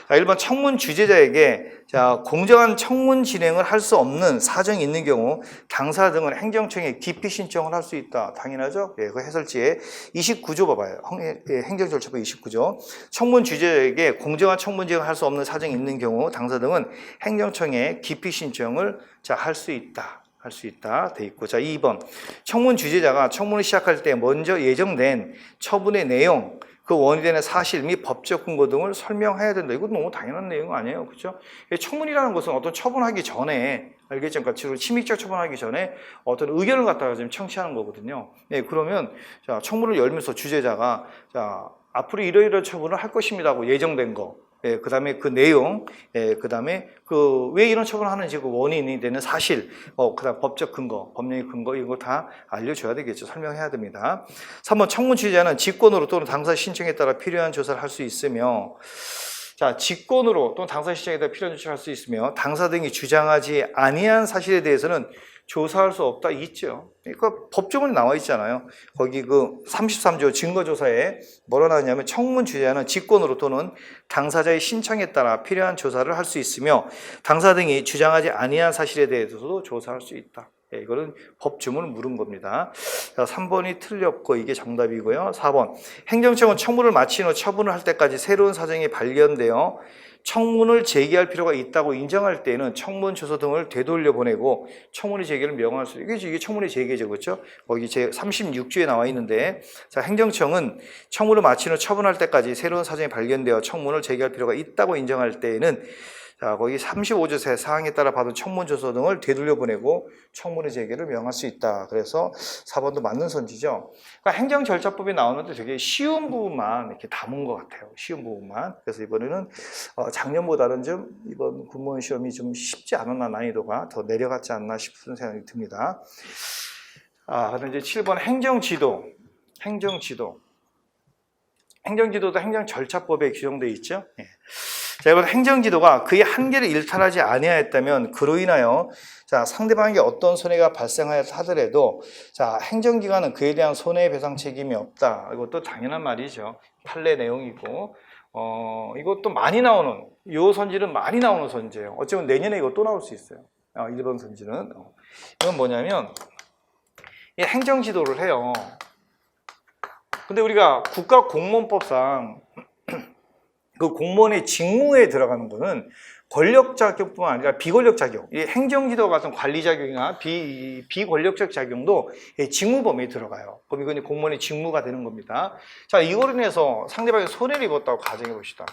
자, 1번 청문 주재자에게, 자, 공정한 청문 진행을 할 수 없는 사정이 있는 경우, 당사 등은 행정청에 기피 신청을 할 수 있다. 당연하죠. 예, 그 해설지에 29조 봐봐요. 행정절차법 29조. 청문 주재자에게 공정한 청문 진행을 할 수 없는 사정이 있는 경우, 당사 등은 행정청에 기피 신청을 할 수 있다 돼 있고. 자, 2번 청문 주재자가 청문을 시작할 때 먼저 예정된 처분의 내용, 그 원인이 되는 사실 및 법적 근거 등을 설명해야 된다. 이건 너무 당연한 내용 아니에요, 그렇죠? 청문이라는 것은 어떤 처분하기 전에, 알겠죠? 그러니까 주로 침입적 처분하기 전에 어떤 의견을 갖다가 지금 청취하는 거거든요. 네, 그러면 자, 청문을 열면서 주재자가 자, 앞으로 이러이러한 처분을 할 것입니다고 예정된 거. 예, 그 다음에 그 내용, 예, 그 다음에 왜 이런 처분을 하는지 그 원인이 되는 사실, 그 다음 법적 근거, 법령의 근거, 이거 다 알려줘야 되겠죠. 설명해야 됩니다. 3번 청문 주재자는 직권으로 또는 당사 신청에 따라 필요한 조사를 할 수 있으며, 자, 직권으로 또는 당사 신청에 따라 필요한 조사를 할 수 있으며, 당사 등이 주장하지 아니한 사실에 대해서는 조사할 수 없다 있죠. 그러니까 법조문에 나와 있잖아요. 거기 그 33조 증거조사에 뭐라 나왔냐면 청문 주재자는 직권으로 또는 당사자의 신청에 따라 필요한 조사를 할 수 있으며 당사 등이 주장하지 아니한 사실에 대해서도 조사할 수 있다. 예, 이거는 법조문을 물은 겁니다. 자, 3번이 틀렸고 이게 정답이고요. 4번 행정청은 청문을 마친 후 처분을 할 때까지 새로운 사정이 발견되어 청문을 제기할 필요가 있다고 인정할 때에는 청문 조서 등을 되돌려 보내고 청문의 제기를 명할 수 있게. 이게 청문의 제기죠, 그렇죠? 거기 제 36조에 나와 있는데, 자, 행정청은 청문을 마친 후 처분할 때까지 새로운 사정이 발견되어 청문을 제기할 필요가 있다고 인정할 때에는 자, 거기 35조 세 사항에 따라 받은 청문 조서 등을 되돌려 보내고 청문의 제기를 명할 수 있다. 그래서 4번도 맞는 선지죠. 그러니까 행정절차법이 나오는데 되게 쉬운 부분만 이렇게 담은 것 같아요. 쉬운 부분만. 그래서 이번에는 작년보다는 좀 이번 군무원 시험이 좀 쉽지 않았나, 난이도가 더 내려갔지 않나 싶은 생각이 듭니다. 그다음 이제 7번 행정지도. 행정지도도 행정절차법에 규정되어 있죠. 예. 자, 이번 행정지도가 그의 한계를 일탈하지 아니하였다면 그로 인하여 자, 상대방에게 어떤 손해가 발생하였다 하더라도 자, 행정기관은 그에 대한 손해배상 책임이 없다. 이것도 당연한 말이죠. 판례 내용이고 이것도 많이 나오는, 이 선지는 많이 나오는 선지예요. 어쩌면 내년에 이거 또 나올 수 있어요. 1번 선지는 이건 뭐냐면 이 행정지도를 해요. 근데 우리가 국가공무원법상 그 공무원의 직무에 들어가는 거는 권력작용뿐만 아니라 비권력작용, 행정지도 같은 관리작용이나 비권력적 작용도 직무 범위에 들어가요. 그럼 이건 공무원의 직무가 되는 겁니다. 자, 이거로 인해서 상대방이 손해를 입었다고 가정해 봅시다.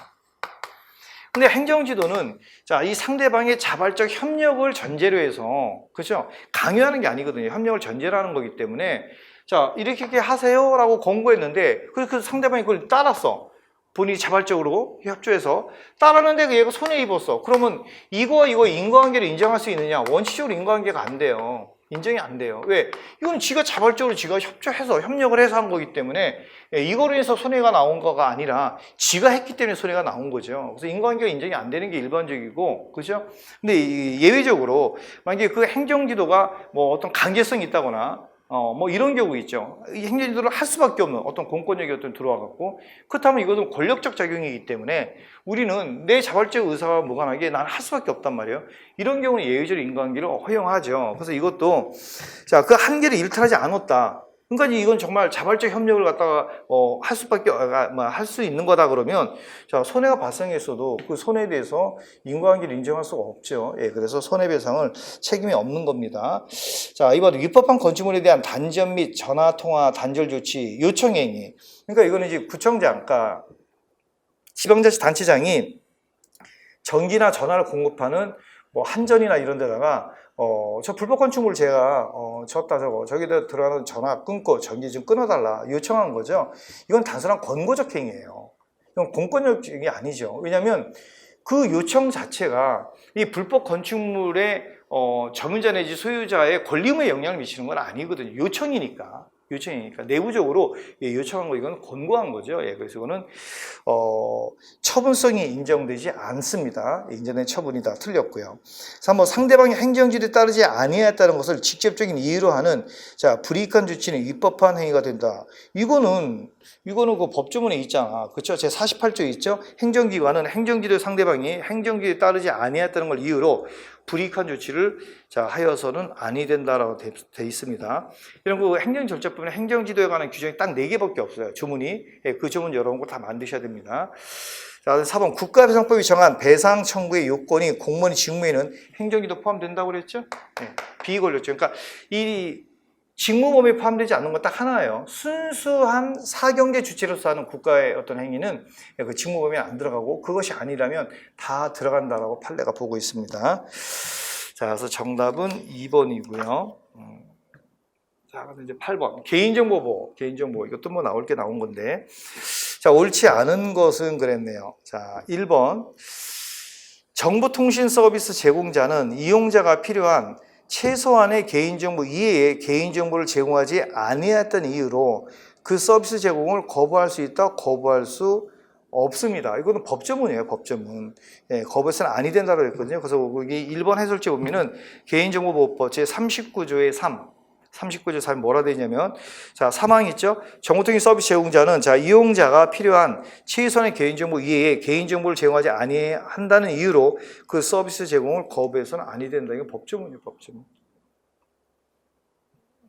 근데 행정지도는 자, 이 상대방의 자발적 협력을 전제로 해서, 그렇죠? 강요하는 게 아니거든요. 협력을 전제로 하는 거기 때문에 자, 이렇게 하세요라고 권고했는데 그 상대방이 그걸 따랐어. 본인이 자발적으로 협조해서 따랐는데 얘가 손해 입었어. 그러면 이거 인과관계를 인정할 수 있느냐? 원칙적으로 인과관계가 안 돼요. 인정이 안 돼요. 왜? 이건 지가 자발적으로 지가 협력을 해서 한 거기 때문에 이거로 인해서 손해가 나온 거가 아니라 지가 했기 때문에 손해가 나온 거죠. 그래서 인과관계가 인정이 안 되는 게 일반적이고, 그죠? 근데 예외적으로 만약에 그 행정지도가 뭐 어떤 강제성이 있다거나 뭐 이런 경우 있죠. 이 행정지도를 할 수밖에 없는 어떤 공권력이 들어와갖고, 그렇다면 이것은 권력적 작용이기 때문에 우리는 내 자발적 의사와 무관하게 난 할 수밖에 없단 말이에요. 이런 경우는 예외적으로 인과관계를 허용하죠. 그래서 이것도 자, 그 한계를 일탈하지 않았다. 그러니까 이건 정말 자발적 협력을 갖다가 할 수밖에 할 수 있는 거다 그러면 자, 손해가 발생했어도 그 손해에 대해서 인과관계를 인정할 수가 없죠. 예, 그래서 손해배상을 책임이 없는 겁니다. 자, 이번 위법한 건축물에 대한 단전 및 전화통화 단절 조치 요청행위. 그러니까 이거는 이제 구청장, 그러니까 지방자치단체장이 전기나 전화를 공급하는 뭐 한전이나 이런 데다가 저 불법 건축물 제가 저기다 들어가는 전화 끊고 전기 좀 끊어달라 요청한 거죠. 이건 단순한 권고적 행위예요. 이건 공권력이 아니죠. 왜냐하면 그 요청 자체가 이 불법 건축물의 점유자 내지 소유자의 권리의무에 영향을 미치는 건 아니거든요. 요청이니까. 내부적으로 요청한 거 이건 권고한 거죠. 그래서 이거는 처분성이 인정되지 않습니다. 인정된 처분이 다 틀렸고요. 3번 상대방의 행정지에 따르지 아니했다는 것을 직접적인 이유로 하는 불이익한 조치는 위법한 행위가 된다. 이거는 그 법조문에 있잖아. 그렇죠? 제 48조에 있죠. 행정기관은 행정지도 상대방이 행정지에 따르지 아니했다는 걸 이유로 불이익한 조치를 하여서는 아니 된다라고 돼 있습니다. 이런 그 행정 절차 부분에 행정지도에 관한 규정이 딱 4개밖에 없어요. 조문이. 그 조문 여러분 다 만드셔야 됩니다. 자, 4번 국가배상법이 정한 배상 청구의 요건이 공무원의 직무에는 행정지도 포함된다고 그랬죠? 비 걸렸죠. 그러니까 이 직무범위에 포함되지 않는 건 딱 하나예요. 순수한 사경제 주체로서 하는 국가의 어떤 행위는 그 직무범위에 안 들어가고 그것이 아니라면 다 들어간다라고 판례가 보고 있습니다. 자, 그래서 정답은 2번이고요. 자, 그래서 이제 8번 개인정보 이것도 뭐 나올 게 나온 건데, 자, 옳지 않은 것은 그랬네요. 자, 1번 정보통신 서비스 제공자는 이용자가 필요한 최소한의 개인정보 이외에 개인정보를 제공하지 아니했던 이유로 그 서비스 제공을 거부할 수 있다, 거부할 수 없습니다. 이거는 법조문이에요, 법조문. 거부해서는 아니 된다고 했거든요. 그래서 여기 1번 해설지에 보면은 개인정보보호법 제39조의 39조 3이 뭐라 되어 있냐면, 자, 3항 있죠? 정보통신 서비스 제공자는 이용자가 필요한 최소한의 개인정보 이외에 개인정보를 제공하지 아니한다는 이유로 그 서비스 제공을 거부해서는 아니 된다. 이건 법조문이에요, 법조문.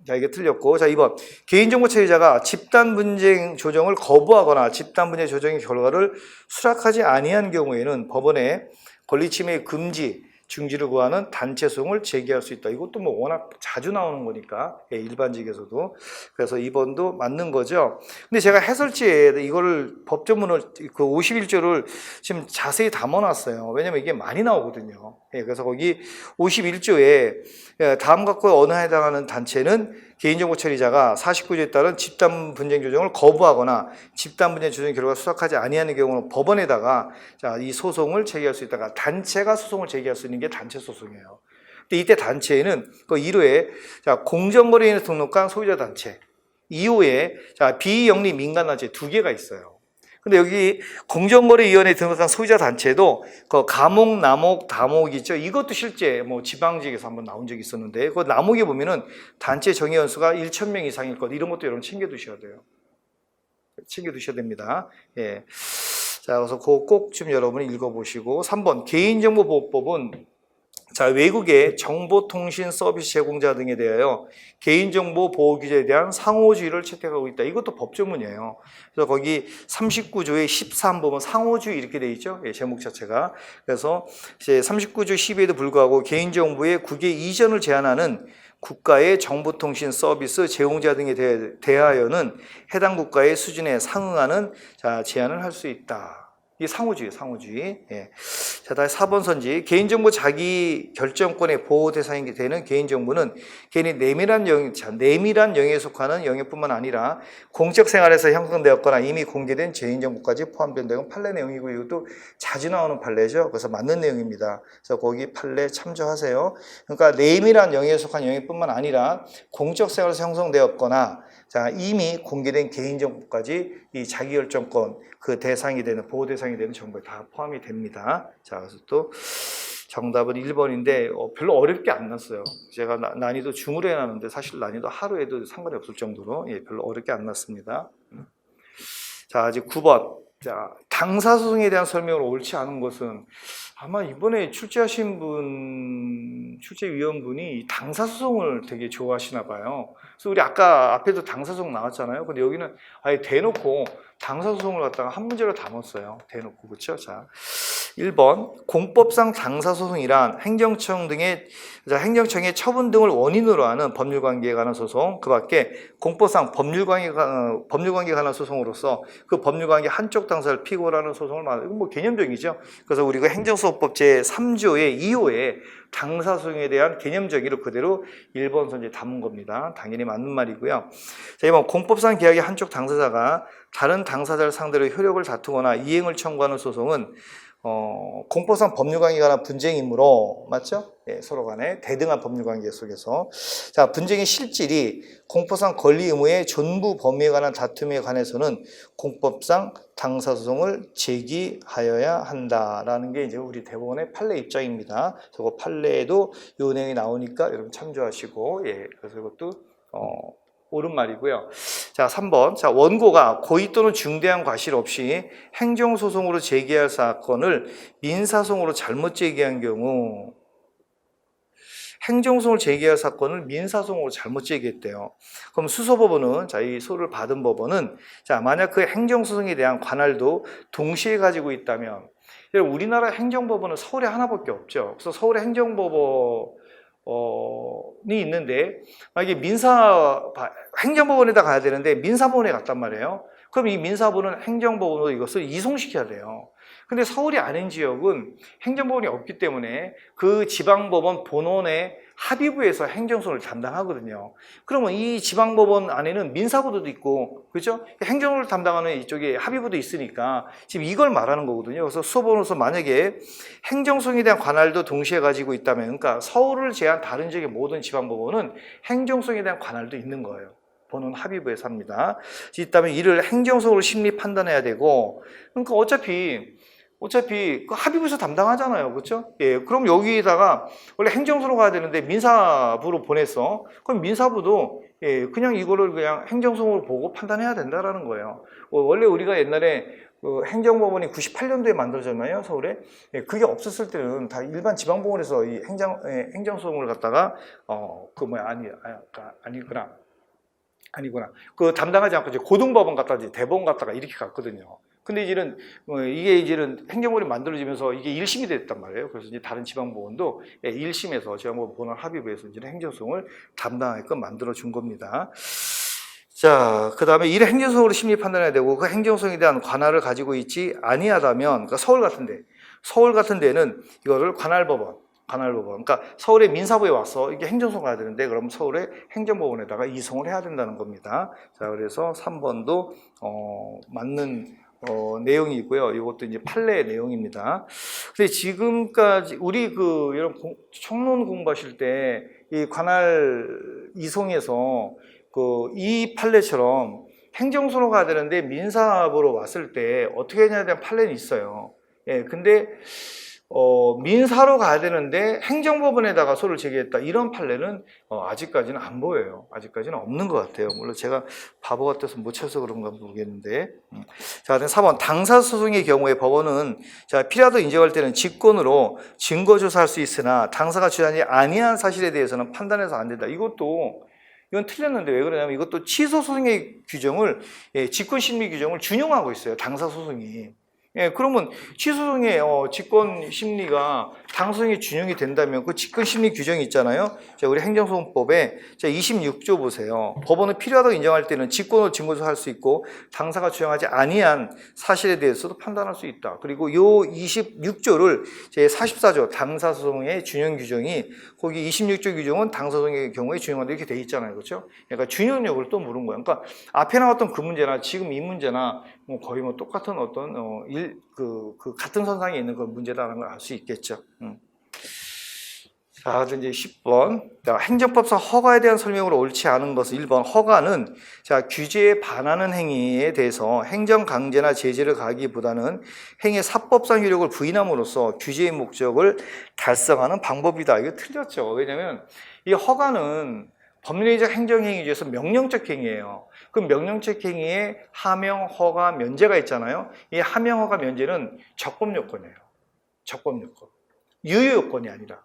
자, 이게 틀렸고. 자, 2번. 개인정보 처리자가 집단 분쟁 조정을 거부하거나 집단 분쟁 조정의 결과를 수락하지 아니한 경우에는 법원에 권리침해 금지, 중지를 구하는 단체 소송을 제기할 수 있다. 이것도 뭐 워낙 자주 나오는 거니까, 일반직에서도. 그래서 2번도 맞는 거죠. 근데 제가 해설지에 이거를 법조문을 그 51조를 지금 자세히 담아놨어요. 왜냐면 이게 많이 나오거든요. 그래서 거기 51조에 다음 각호의 어느 해당하는 단체는 개인정보 처리자가 49조에 따른 집단 분쟁 조정을 거부하거나 집단 분쟁 조정 결과 수락하지 아니하는 경우는 법원에다가 이 소송을 제기할 수 있다가 단체가 소송을 제기할 수 있는 게 단체 소송이에요. 근데 이때 단체에는 그 1호에 공정거래인에 등록한 소유자 단체, 2호에 비영리 민간단체 2개가 있어요. 근데 여기 공정거래위원회에 등록한 소유자 단체도 그 가목, 남목, 다목 있죠. 이것도 실제 뭐 지방직에서 한번 나온 적이 있었는데, 그 남목에 보면은 단체 정의 연수가 1,000명 이상일 것, 이런 것도 여러분 챙겨두셔야 돼요. 챙겨두셔야 됩니다. 자, 그래서 그거 꼭 좀 여러분이 읽어보시고. 3번 개인정보보호법은 외국의 정보통신 서비스 제공자 등에 대하여 개인정보 보호 규제에 대한 상호주의를 채택하고 있다. 이것도 법조문이에요. 그래서 거기 39조의 13 보면 상호주의 이렇게 돼 있죠. 제목 자체가. 그래서 이제 39조 12에도 불구하고 개인정보의 국외 이전을 제한하는 국가의 정보통신 서비스 제공자 등에 대하여는 해당 국가의 수준에 상응하는 제한을 할 수 있다. 이게 상호주의. 자, 다시 4번 선지. 개인정보 자기 결정권의 보호 대상이 되는 개인정보는 개인의 내밀한 영역에 속하는 영역뿐만 아니라 공적 생활에서 형성되었거나 이미 공개된 개인정보까지 포함된다는 판례 내용이고, 이것도 자주 나오는 판례죠. 그래서 맞는 내용입니다. 그래서 거기 판례 참조하세요. 그러니까 내밀한 영역에 속한 영역뿐만 아니라 공적 생활에서 형성되었거나 이미 공개된 개인정보까지 이 자기결정권 그 대상이 되는, 보호 대상이 되는 정보에 다 포함이 됩니다. 자, 그래서 또 정답은 1번인데 별로 어렵게 안 났어요. 제가 난이도 중으로 해놨는데 사실 난이도 하루에도 상관이 없을 정도로 별로 어렵게 안 났습니다. 자, 이제 9번. 자, 당사소송에 대한 설명을 옳지 않은 것은 아마 이번에 출제위원분이 당사소송을 되게 좋아하시나 봐요. 그래서 우리 아까 앞에도 당사소송 나왔잖아요. 근데 여기는 아예 대놓고 당사소송을 갖다가 한 문제로 담았어요. 대놓고. 그렇죠? 자, 1번. 공법상 당사소송이란 행정청의 처분 등을 원인으로 하는 법률관계에 관한 소송, 그 밖에 공법상 법률관계에 관한 소송으로서 그 법률관계 한쪽 당사를 피고나 처벌하는 소송을 말하는, 이건 뭐 개념적이죠. 그래서 우리가 행정소송법 제3조의 2호에 당사소송에 대한 개념정의를 그대로 1번 선지에 담은 겁니다. 당연히 맞는 말이고요. 자, 이번 공법상 계약의 한쪽 당사자가 다른 당사자를 상대로 효력을 다투거나 이행을 청구하는 소송은 공법상 법률관계에 관한 분쟁이므로, 맞죠? 예, 서로 간에 대등한 법률관계 속에서. 자, 분쟁의 실질이 공법상 권리 의무의 존부 범위에 관한 다툼에 관해서는 공법상 당사소송을 제기하여야 한다라는 게 이제 우리 대법원의 판례 입장입니다. 저거 판례에도 요 내용이 나오니까 여러분 참조하시고, 예, 그래서 이것도, 옳은 말이고요. 자, 3번. 자, 원고가 고의 또는 중대한 과실 없이 행정소송으로 제기할 사건을 민사소송으로 잘못 제기한 경우, 행정소송을 제기할 사건을 민사소송으로 잘못 제기했대요. 그럼 수소법원은, 자, 이 소를 받은 법원은, 자, 만약 그 행정소송에 대한 관할도 동시에 가지고 있다면, 우리나라 행정법원은 서울에 하나밖에 없죠. 그래서 서울의 행정법원, 이 있는데, 만약에 행정법원에다 가야 되는데 민사법원에 갔단 말이에요. 그럼 이 민사법원은 행정법원으로 이것을 이송시켜야 돼요. 근데 서울이 아닌 지역은 행정법원이 없기 때문에 그 지방법원 본원의 합의부에서 행정소송을 담당하거든요. 그러면 이 지방법원 안에는 민사부도 있고, 그렇죠? 행정을 담당하는 이쪽에 합의부도 있으니까 지금 이걸 말하는 거거든요. 그래서 수법원으로서 만약에 행정소송에 대한 관할도 동시에 가지고 있다면, 그러니까 서울을 제한 다른 지역의 모든 지방법원은 행정소송에 대한 관할도 있는 거예요. 본원 합의부에서 합니다. 있다면 이를 행정소송으로 심리 판단해야 되고, 그러니까 어차피 그 합의부에서 담당하잖아요. 그렇죠? 예, 그럼 여기다가 원래 행정소로 가야 되는데 민사부로 보냈어. 그럼 민사부도 예, 그냥 이거를 그냥 행정소송으로 보고 판단해야 된다라는 거예요. 원래 우리가 옛날에 그 행정법원이 98년도에 만들어졌나요? 서울에? 예, 그게 없었을 때는 다 일반 지방법원에서 이 행정소송을 갖다가 아니구나. 그 담당하지 않고 이제 고등법원 갔다가 이제 대법원 갔다가 이렇게 갔거든요. 근데 이제는 이제는 행정법원이 만들어지면서 이게 1심이 됐단 말이에요. 그래서 이제 다른 지방법원도 1심에서 지방법원 본원 합의부에서 이제 행정소송을 담당하게끔 만들어 준 겁니다. 자, 그 다음에 이를 행정소송으로 심리 판단해야 되고, 그 행정소송에 대한 관할을 가지고 있지 아니하다면, 그러니까 서울 같은 데는 이거를 관할법원, 그러니까 서울의 민사부에 와서 이게 행정소송 가야 되는데, 그럼 서울의 행정법원에다가 이송을 해야 된다는 겁니다. 자, 그래서 3번도 맞는 내용이 있고요. 이것도 이제 판례의 내용입니다. 근데 지금까지 우리 여러분 총론 공부하실 때 이 관할 이송에서 이 판례처럼 행정소로 가야 되는데 민사부로 왔을 때 어떻게 해야 되는 판례는 있어요. 예, 근데 민사로 가야 되는데 행정법원에다가 소를 제기했다, 이런 판례는 아직까지는 안 보여요. 아직까지는 없는 것 같아요. 물론 제가 바보 같아서 못 찾아서 그런가 모르겠는데. 자, 4번. 당사소송의 경우에 법원은, 자, 필요하다고 인정할 때는 직권으로 증거조사할 수 있으나 당사가 주장하지 아니한 사실에 대해서는 판단해서 안 된다. 이건 틀렸는데 왜 그러냐면 이것도 취소소송의 규정을, 직권심리 규정을 준용하고 있어요. 당사소송이. 예, 그러면 취소소송의 직권 심리가 당소송에 준용이 된다면 그 직권 심리 규정이 있잖아요. 자, 우리 행정소송법에 26조 보세요. 법원은 필요하다고 인정할 때는 직권으로 증거조사할 수 있고 당사가 주장하지 아니한 사실에 대해서도 판단할 수 있다. 그리고 요 26조를 제 44조 당사소송의 준용 규정이, 거기 26조 규정은 당사소송의 경우에 준용한다 이렇게 돼 있잖아요. 그렇죠? 그러니까 준용력을 또 물은 거예요. 그러니까 앞에 나왔던 그 문제나 지금 이 문제나 거의 똑같은 어떤 같은 선상에 있는 그 문제다라는 걸 알 수 있겠죠. 자, 이제 10번. 자, 행정법상 허가에 대한 설명으로 옳지 않은 것은 1번. 허가는, 자, 규제에 반하는 행위에 대해서 행정 강제나 제재를 가하기보다는 행위의 사법상 효력을 부인함으로써 규제의 목적을 달성하는 방법이다. 이거 틀렸죠. 왜냐면 이 허가는 법률적 행정행위 중에서 명령적 행위예요. 그 명령적 행위에 하명, 허가, 면제가 있잖아요. 이 하명, 허가, 면제는 적법요건이에요. 적법요건. 유효요건이 아니라.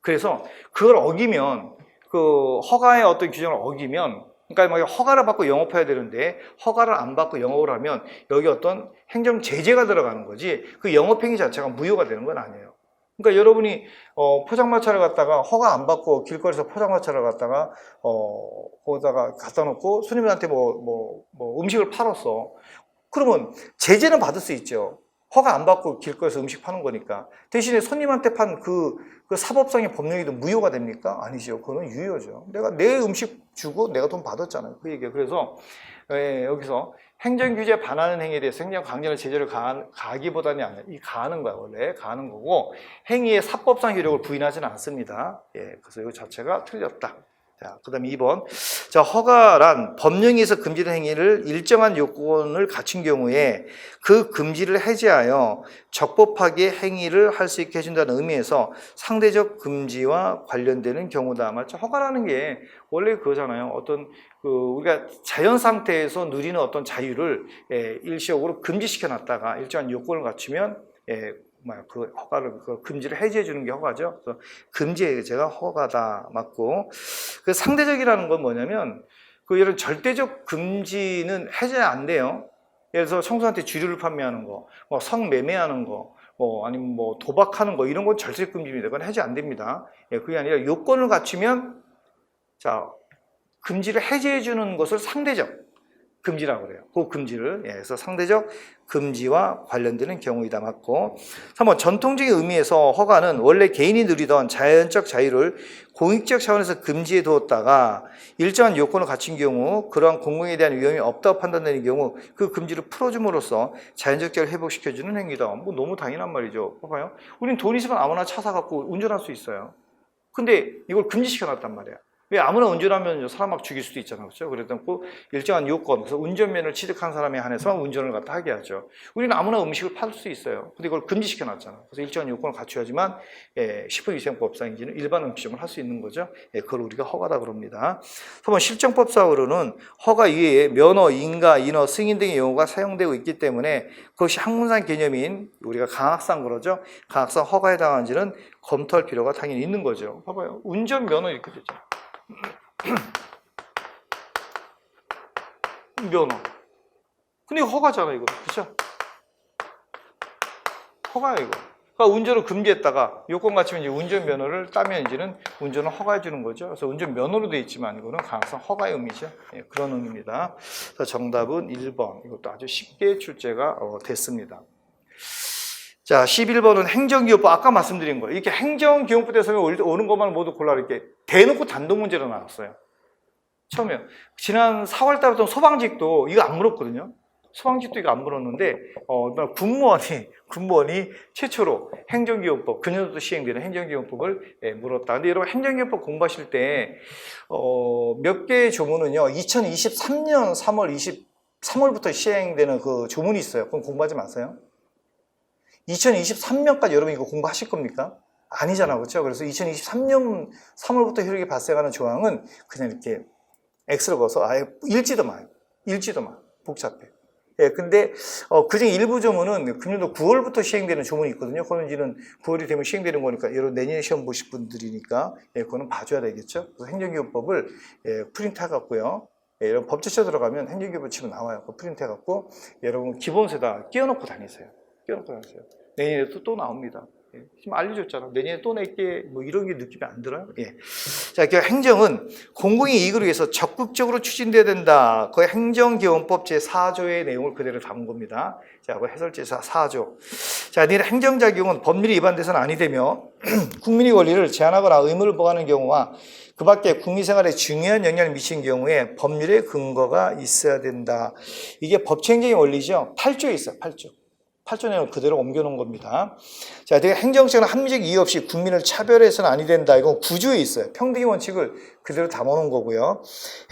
그래서 그걸 어기면, 그 허가의 어떤 규정을 어기면, 그러니까 뭐 허가를 받고 영업해야 되는데 허가를 안 받고 영업을 하면 여기 어떤 행정 제재가 들어가는 거지, 그 영업행위 자체가 무효가 되는 건 아니에요. 그러니까 여러분이 포장마차를 갖다가 허가 안 받고 길거리에서 포장마차를 갖다가 거기다가 갖다 놓고 손님들한테 음식을 팔았어. 그러면 제재는 받을 수 있죠. 허가 안 받고 길거리에서 음식 파는 거니까. 대신에 손님한테 판 그 사법상의 법령에도 무효가 됩니까? 아니죠. 그거는 유효죠. 내가 내 음식 주고 내가 돈 받았잖아요. 그 얘기예요. 그래서 여기서 행정규제 반하는 행위에 대해서 행정강제나 제재를 가하기보다는 아니라 이 가하는 거야. 원래 가하는 거고 행위의 사법상 효력을 부인하지는 않습니다. 그래서 이거 자체가 틀렸다. 자, 그 다음에 2번. 자, 허가란 법령에서 금지된 행위를 일정한 요건을 갖춘 경우에 그 금지를 해제하여 적법하게 행위를 할 수 있게 해준다는 의미에서 상대적 금지와 관련되는 경우다. 맞죠? 허가라는 게 원래 그거잖아요. 어떤 우리가 자연 상태에서 누리는 어떤 자유를 일시적으로 금지시켜 놨다가 일정한 요건을 갖추면 그 허가를, 그 금지를 해제해 주는 게 허가죠. 그래서 금지의 의제가 허가다. 맞고. 그 상대적이라는 건 뭐냐면, 이런 절대적 금지는 해제 안 돼요. 예를 들어서 청소한테 주류를 판매하는 거, 성매매하는 거, 아니면 도박하는 거, 이런 건 절대적 금지입니다. 그건 해제 안 됩니다. 그게 아니라 요건을 갖추면, 자, 금지를 해제해 주는 것을 상대적 금지라고 그래요. 그 금지를. 그래서 상대적 금지와 관련되는 경우이다. 맞고. 3번 전통적인 의미에서 허가는 원래 개인이 누리던 자연적 자유를 공익적 차원에서 금지해 두었다가 일정한 요건을 갖춘 경우 그러한 공공에 대한 위험이 없다고 판단되는 경우 그 금지를 풀어줌으로써 자연적 자유를 회복시켜주는 행위다. 너무 당연한 말이죠. 봐봐요. 우린 돈 있으면 아무나 차 사갖고 운전할 수 있어요. 근데 이걸 금지시켜놨단 말이야. 왜 아무나 운전하면 사람 막 죽일 수도 있잖아요. 그렇죠? 그래서 일정한 요건, 그래서 운전면허를 취득한 사람에 한해서 운전을 갖다 하게 하죠. 우리는 아무나 음식을 팔 수 있어요. 근데 이걸 금지시켜 놨잖아요. 그래서 일정한 요건을 갖춰야지만 식품위생법상인지는 일반 음식점을 할 수 있는 거죠. 그걸 우리가 허가다 그럽니다. 3번 실정법상으로는 허가 이외에 면허, 인가, 인허, 승인 등의 용어가 사용되고 있기 때문에 그것이 학문상 개념인 우리가 강학상 그러죠. 강학상 허가에 해당하는지는 검토할 필요가 당연히 있는 거죠. 봐봐요. 운전면허 이렇게 되죠. 면허. 근데 이거 허가잖아, 이거. 그쵸? 허가야, 이거. 그러니까 운전을 금지했다가 요건 갖추면 이제 운전면허를 따면 이제는 운전을 허가해 주는 거죠. 그래서 운전면허로 되어 있지만 이거는 강성 허가의 의미죠. 그런 의미입니다. 그래서 정답은 1번. 이것도 아주 쉽게 출제가 됐습니다. 자, 11번은 행정기업법. 아까 말씀드린 거예요. 이렇게 행정기업법 대해서 오는 것만 모두 골라 이렇게 대놓고 단독 문제로 나왔어요. 처음에 지난 4월 달부터 소방직도 이거 안 물었거든요. 소방직도 이거 안 물었는데 군무원이 최초로 행정기업법, 그년도 시행되는 행정기업법을 물었다. 근데 여러분 행정기업법 공부하실 때 몇 개의 조문은요 2023년 3월부터 시행되는 그 조문이 있어요. 그건 공부하지 마세요. 2023년까지 여러분 이거 공부하실 겁니까? 아니잖아, 그렇죠? 그래서 2023년 3월부터 효력이 발생하는 조항은 그냥 이렇게 X를 그어서 아예 읽지도 마요. 복잡해. 근데 그중에 일부 조문은 금년도 9월부터 시행되는 조문이 있거든요. 그거는 이제는 9월이 되면 시행되는 거니까 여러분 내년에 시험 보실 분들이니까 그거는 봐줘야 되겠죠. 그래서 행정기업법을 프린트 해갖고요. 여러분 법제처 들어가면 행정기업법 치면 나와요. 프린트 해갖고 여러분 기본서에다 끼워놓고 다니세요. 내년에 또 나옵니다. 지금 알려줬잖아. 내년에 또 낼게 이런 게 느낌이 안 들어요? 자, 행정은 공공의 이익을 위해서 적극적으로 추진돼야 된다. 그 행정기원법 제4조의 내용을 그대로 담은 겁니다. 자, 그 해설제 4조. 자, 니네 행정작용은 법률이 위반돼서는 아니 되며 국민의 권리를 제한하거나 의무를 부과하는 경우와 그 밖에 국민생활에 중요한 영향을 미치는 경우에 법률의 근거가 있어야 된다. 이게 법체행정의 원리죠. 8조에 있어요. 8조 내용을 그대로 옮겨놓은 겁니다. 자, 행정적인 합리적 이유 없이 국민을 차별해서는 아니 된다. 이건 9조에 있어요. 평등의 원칙을 그대로 담아놓은 거고요.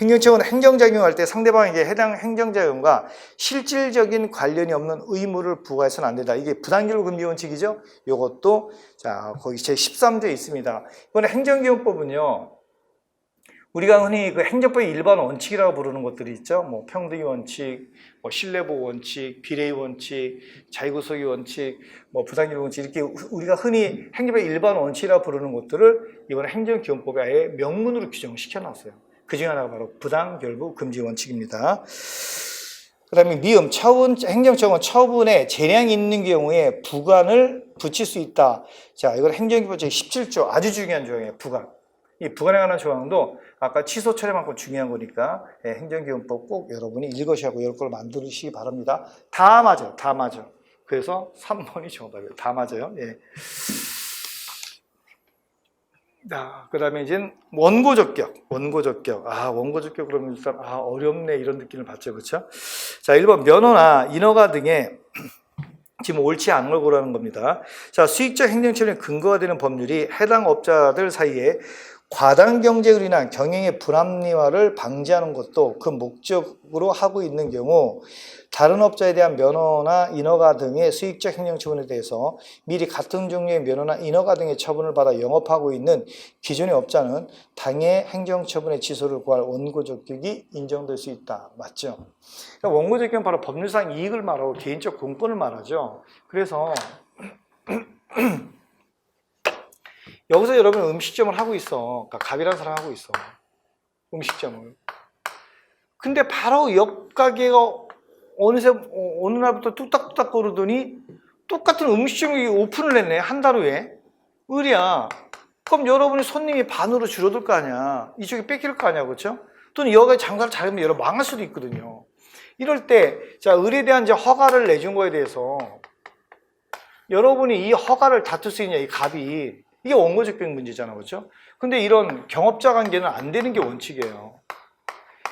행정청은 행정작용할 때 상대방에게 해당 행정작용과 실질적인 관련이 없는 의무를 부과해서는 안 된다. 이게 부당결 금지 원칙이죠. 이것도 자 거기 제 13조에 있습니다. 이번에 행정기본법은요. 우리가 흔히 그 행정법의 일반 원칙이라고 부르는 것들이 있죠. 평등의 원칙, 신뢰보호 원칙, 비례의 원칙, 자유구속의 원칙, 부당결 원칙 이렇게 우리가 흔히 행정법의 일반 원칙이라고 부르는 것들을 이번에 행정기본법에 아예 명문으로 규정시켜놨어요. 그 중에 하나가 바로 부당결부 금지 원칙입니다. 그 다음에 미음, 행정청은 처분에 재량이 있는 경우에 부관을 붙일 수 있다. 자, 이건 행정기본법 제17조 아주 중요한 조항이에요. 부관. 이 부관에 관한 조항도 아까 취소 처리만큼 중요한 거니까 행정기본법 꼭 여러분이 읽으셔야 하고 이걸 만드시기 바랍니다. 다 맞아. 그래서 3번이 정답이에요. 다 맞아요. 예. 자, 그 다음에 이제 원고적격. 원고적격 그러면 일단, 어렵네. 이런 느낌을 받죠. 그렇죠? 자, 1번 면허나 인허가 등의 지금 옳지 않은 걸 고르는 겁니다. 자, 수익적 행정처분의 근거가 되는 법률이 해당 업자들 사이에 과당 경쟁을 인한 경영의 불합리화를 방지하는 것도 그 목적으로 하고 있는 경우 다른 업자에 대한 면허나 인허가 등의 수익적 행정처분에 대해서 미리 같은 종류의 면허나 인허가 등의 처분을 받아 영업하고 있는 기존의 업자는 당해 행정처분의 취소를 구할 원고적격이 인정될 수 있다. 맞죠? 그러니까 원고적격은 바로 법률상 이익을 말하고 개인적 공권을 말하죠. 그래서 여기서 여러분 음식점을 하고 있어. 그러니까 갑이라는 사람 하고 있어. 음식점을. 근데 바로 옆 가게가 어느새 어느 날부터 뚝딱뚝딱 거르더니 똑같은 음식점이 오픈을 했네. 한 달 후에. 의리야. 그럼 여러분의 손님이 반으로 줄어들 거 아니야. 이쪽이 뺏길 거 아니야. 그렇죠? 또는 여기가 장사를 잘하면 여러분 망할 수도 있거든요. 이럴 때 자, 의리에 대한 이제 허가를 내준 거에 대해서 여러분이 이 허가를 다툴 수 있냐. 이 갑이. 이게 원고적격 문제잖아. 그렇죠? 근데 이런 경업자 관계는 안 되는 게 원칙이에요.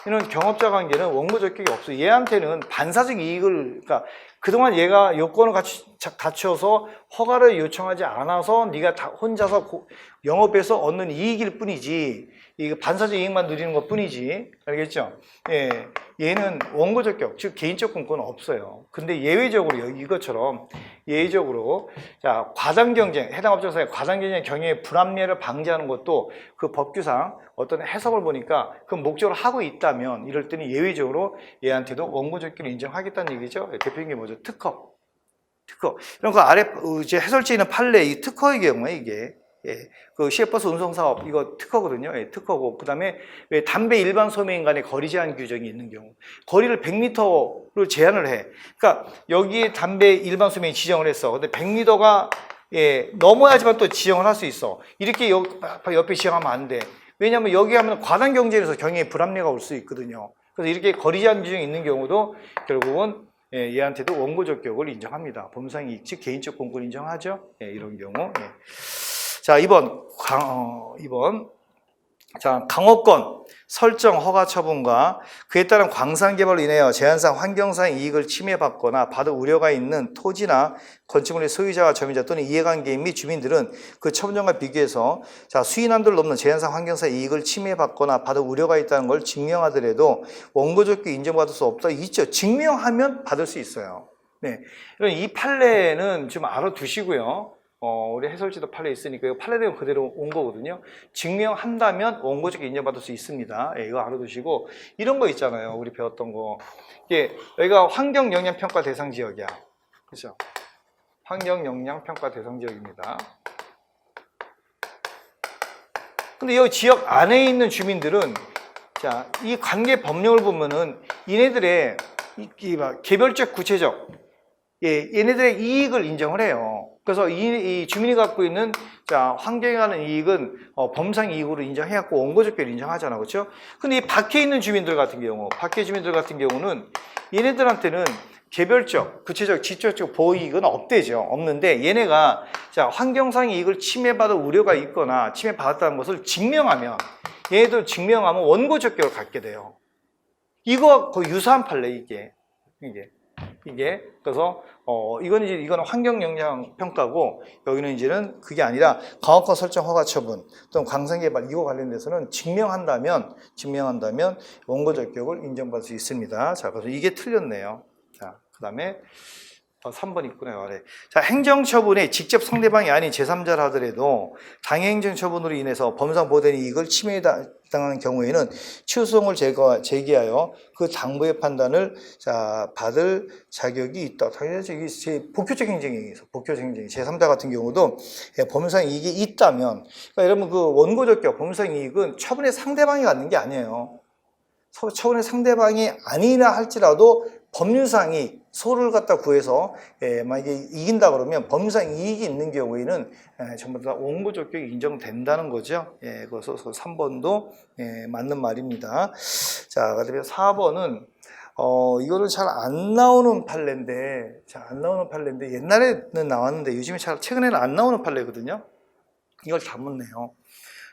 이런 경업자 관계는 원고적격이 없어요. 얘한테는 반사적 이익을, 그러니까 그동안 얘가 요건을 갖춰서 허가를 요청하지 않아서 네가 다 혼자서 영업해서 얻는 이익일 뿐이지, 이 반사적 이익만 누리는 것 뿐이지. 알겠죠? 예. 얘는 원고적격, 즉 개인적 공권은 없어요. 근데 예외적으로 이것처럼 예외적으로 자, 과당 경쟁, 해당 업종사의 과당 경쟁 경영의 불합리화를 방지하는 것도 그 법규상 어떤 해석을 보니까 그 목적으로 하고 있다면 이럴 때는 예외적으로 얘한테도 원고적격을 인정하겠다는 얘기죠. 대표적인 게 뭐죠? 특허. 이런 거 아래 이제 해설지에 있는 판례, 이 특허의 경우에 이게 그 시외버스 운송사업 이거 특허거든요. 특허고, 그 다음에 왜 담배 일반 소매인 간의 거리 제한 규정이 있는 경우 거리를 100m를 제한을 해. 그러니까 여기에 담배 일반 소매인 지정을 했어. 근데 100m가 넘어야지만 또 지정을 할 수 있어. 이렇게 옆에 지정하면 안 돼. 왜냐하면 여기 하면 과당 경쟁에서 경영에 불합리화가 올 수 있거든요. 그래서 이렇게 거리 제한 규정이 있는 경우도 결국은 얘한테도 원고적격을 인정합니다. 법률상 이익, 즉 개인적 공권 인정하죠. 이런 경우. 자, 2번. 자, 강업권 설정 허가 처분과 그에 따른 광산 개발로 인하여 제한상 환경상 이익을 침해받거나 받을 우려가 있는 토지나 건축물의 소유자와 점유자 또는 이해관계인 및 주민들은 그 처분정과 비교해서 자, 수인한도를 넘는 제한상 환경상 이익을 침해받거나 받을 우려가 있다는 걸 증명하더라도 원고적격 인정받을 수 없다. 있죠. 증명하면 받을 수 있어요. 네. 이 판례는 좀 알아두시고요. 우리 해설지도 판례 있으니까 이거 판례대로 그대로 온 거거든요. 증명한다면 원고적 인정받을 수 있습니다. 이거 알아두시고, 이런 거 있잖아요. 우리 배웠던 거. 이게 여기가 환경영향평가 대상 지역이야. 그렇죠? 환경영향평가 대상 지역입니다. 근데 여기 지역 안에 있는 주민들은 자, 이 관계 법령을 보면은 얘네들의 개별적 구체적 얘네들의 이익을 인정을 해요. 그래서 이 주민이 갖고 있는 자, 환경에 관한 이익은 범상 이익으로 인정해갖고 원고적격을 인정하잖아. 그렇죠? 근데 이 밖에 있는 주민들 같은 경우는 얘네들한테는 개별적, 구체적, 직접적 보호이익은 없는데 얘네가 자, 환경상 이익을 침해받을 우려가 있거나 침해받았다는 것을 증명하면 얘네들 증명하면 원고적격을 갖게 돼요. 이거 거의 유사한 판례 이게. 그래서 이거는 환경 영향 평가고, 여기는 이제는 그게 아니라 강업권 설정 허가 처분 또는 광산 개발 이거 관련돼서는 증명한다면 원고적격을 인정받을 수 있습니다. 자, 그래서 이게 틀렸네요. 자, 그다음에 3번 있구나. 아래. 자, 행정처분에 직접 상대방이 아닌 제3자라 하더라도 당해행정처분으로 인해서 법상 보호되는 이익을 침해당하는 경우에는 취소송을 제기하여 그 당부의 판단을 자, 받을 자격이 있다. 당연히 복효적 행정이 있어. 복효적 행정. 제3자 같은 경우도 법상 이익이 있다면, 그러니까 여러분 그 원고적격 법상 이익은 처분의 상대방이 갖는 게 아니에요. 처분의 상대방이 아니라 할지라도 법률상이 소를 갖다 구해서 만약에 이긴다 그러면 법률상 이익이 있는 경우에는 전부 다 원고적격이 인정된다는 거죠. 그래서 3번도 맞는 말입니다. 자, 그다음에 4번은 이거는 잘 안 나오는 판례인데, 옛날에는 나왔는데 요즘에 최근에는 안 나오는 판례거든요. 이걸 다 묻네요.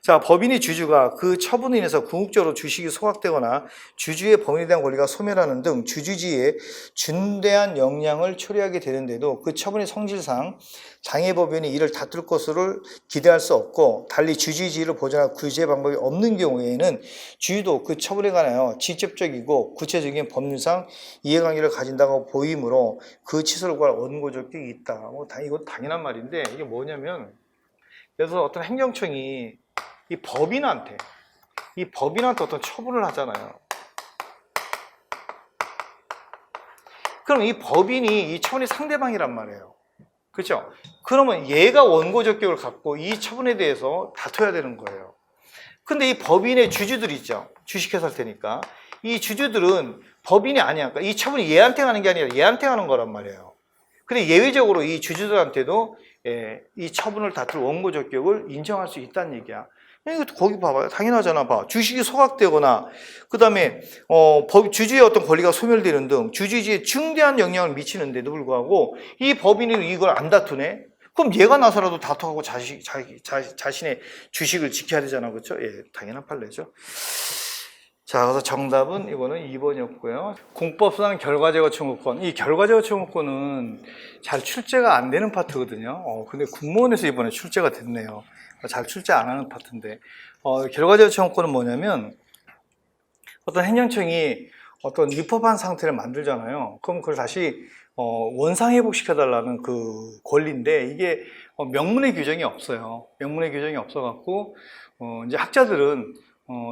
자, 법인이 주주가 그 처분으로 인해서 궁극적으로 주식이 소각되거나 주주의 법인에 대한 권리가 소멸하는 등 주주지에 중대한 영향을 초래하게 되는데도 그 처분의 성질상 장애법인이 이를 다툴 것으로 기대할 수 없고, 달리 주주의 지위를 보존할 구제 방법이 없는 경우에는 주주도 그 처분에 관하여 직접적이고 구체적인 법률상 이해관계를 가진다고 보이므로 그 취소를 구할 원고적격이 있다. 이거 당연한 말인데, 이게 뭐냐면, 그래서 어떤 행정청이 이 법인한테 어떤 처분을 하잖아요. 그럼 이 법인이 이 처분의 상대방이란 말이에요. 그렇죠? 그러면 얘가 원고적격을 갖고 이 처분에 대해서 다퉈야 되는 거예요. 근데 이 법인의 주주들 있죠. 주식회사일 테니까. 이 주주들은 법인이 아니야. 그러니까 이 처분이 얘한테 가는 게 아니라 얘한테 가는 거란 말이에요. 근데 예외적으로 이 주주들한테도 이 처분을 다툴 원고적격을 인정할 수 있다는 얘기야. 거기 봐봐요. 당연하잖아. 봐. 주식이 소각되거나, 그 다음에, 주주의 어떤 권리가 소멸되는 등 주주지에 중대한 영향을 미치는데도 불구하고 이 법인이 이걸 안 다투네? 그럼 얘가 나서라도 다투고 자신의 주식을 지켜야 되잖아. 그렇죠? 예, 당연한 판례죠. 자, 그래서 정답은 이거는 2번이었고요. 공법상 결과제거 청구권. 이 결과제거 청구권은 잘 출제가 안 되는 파트거든요. 근데 국무원에서 이번에 출제가 됐네요. 잘 출제 안 하는 파트인데, 결과제거 청구권은 뭐냐면, 어떤 행정청이 어떤 위법한 상태를 만들잖아요. 그럼 그걸 다시 원상회복시켜달라는 그 권리인데, 이게 명문의 규정이 없어요. 명문의 규정이 없어갖고, 이제 학자들은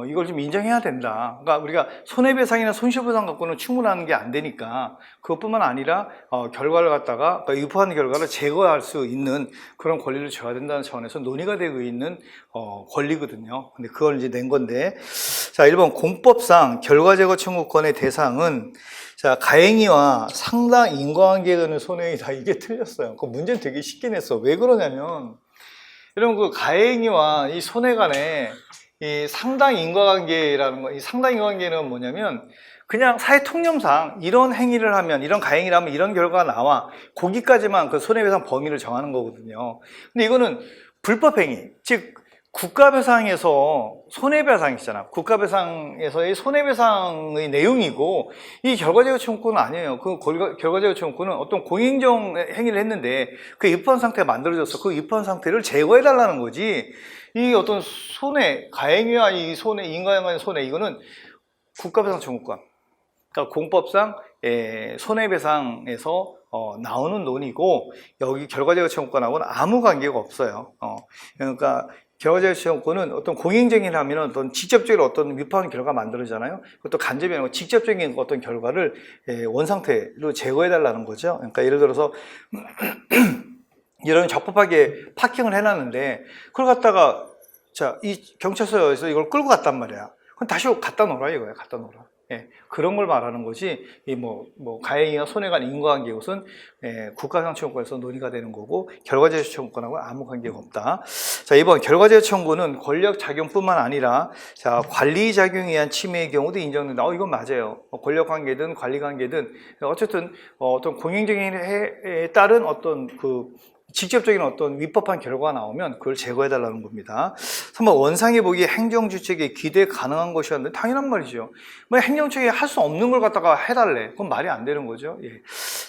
이걸 좀 인정해야 된다. 그러니까 우리가 손해배상이나 손실보상 갖고는 충분한 게 안 되니까, 그것뿐만 아니라 결과를 갖다가, 그러니까 위법한 결과를 제거할 수 있는 그런 권리를 줘야 된다는 차원에서 논의가 되고 있는 권리거든요. 근데 그걸 이제 낸 건데, 자, 1번 공법상 결과 제거 청구권의 대상은, 자, 가행위와 상당 인과관계에 의한 손해이다. 이게 틀렸어요. 그 문제는 되게 쉽게 냈어. 왜 그러냐면, 여러분 그 가행위와 이 손해 간에 이 상당 인과관계라는 거, 이 상당 인과관계는 뭐냐면, 그냥 사회 통념상 이런 행위를 하면, 이런 가행위를 하면 이런 결과가 나와. 거기까지만 그 손해배상 범위를 정하는 거거든요. 근데 이거는 불법행위, 즉 국가배상에서 손해배상이잖아. 국가배상에서의 손해배상의 내용이고, 이 결과제거 청구권은 아니에요. 그 결과제거 청구권은 어떤 공인정 행위를 했는데 그 위법한 상태가 만들어져서 그 위법한 상태를 제거해달라는 거지. 이 어떤 손해, 가행위와 이 손해, 인과관계 손해, 이거는 국가배상 청구권. 그러니까 공법상 손해배상에서 나오는 논의고, 여기 결과제거 청구권하고는 아무 관계가 없어요. 그러니까 결과제거 청구권은 어떤 공익적인 하면 어떤 직접적으로 어떤 위법한 결과가 만들어지잖아요. 그것도 간접이 아니고 직접적인 어떤 결과를 원상태로 제거해달라는 거죠. 그러니까 예를 들어서 이런 적법하게 파킹을 해놨는데 그걸 갖다가 자, 이 경찰서에서 이걸 끌고 갔단 말이야. 그럼 다시 갖다 놓으라 이거야. 갖다 놓으라. 예, 그런 걸 말하는 거지. 이 가해행위와 손해간 인과관계 것은 국가상 청구권에서 논의가 되는 거고, 결과제거 청구권하고 아무 관계가 없다. 자, 이번 결과제거 청구는 권력 작용뿐만 아니라 자, 관리 작용에 의한 침해의 경우도 인정된다. 이건 맞아요. 권력 관계든 관리 관계든 어쨌든 어떤 공익적인 행위에 따른 어떤 그 직접적인 어떤 위법한 결과가 나오면 그걸 제거해달라는 겁니다. 3번 원상회복이 행정주체에게 기대 가능한 것이었는데 당연한 말이죠. 행정청이 할 수 없는 걸 갖다가 해달래. 그건 말이 안 되는 거죠. 예.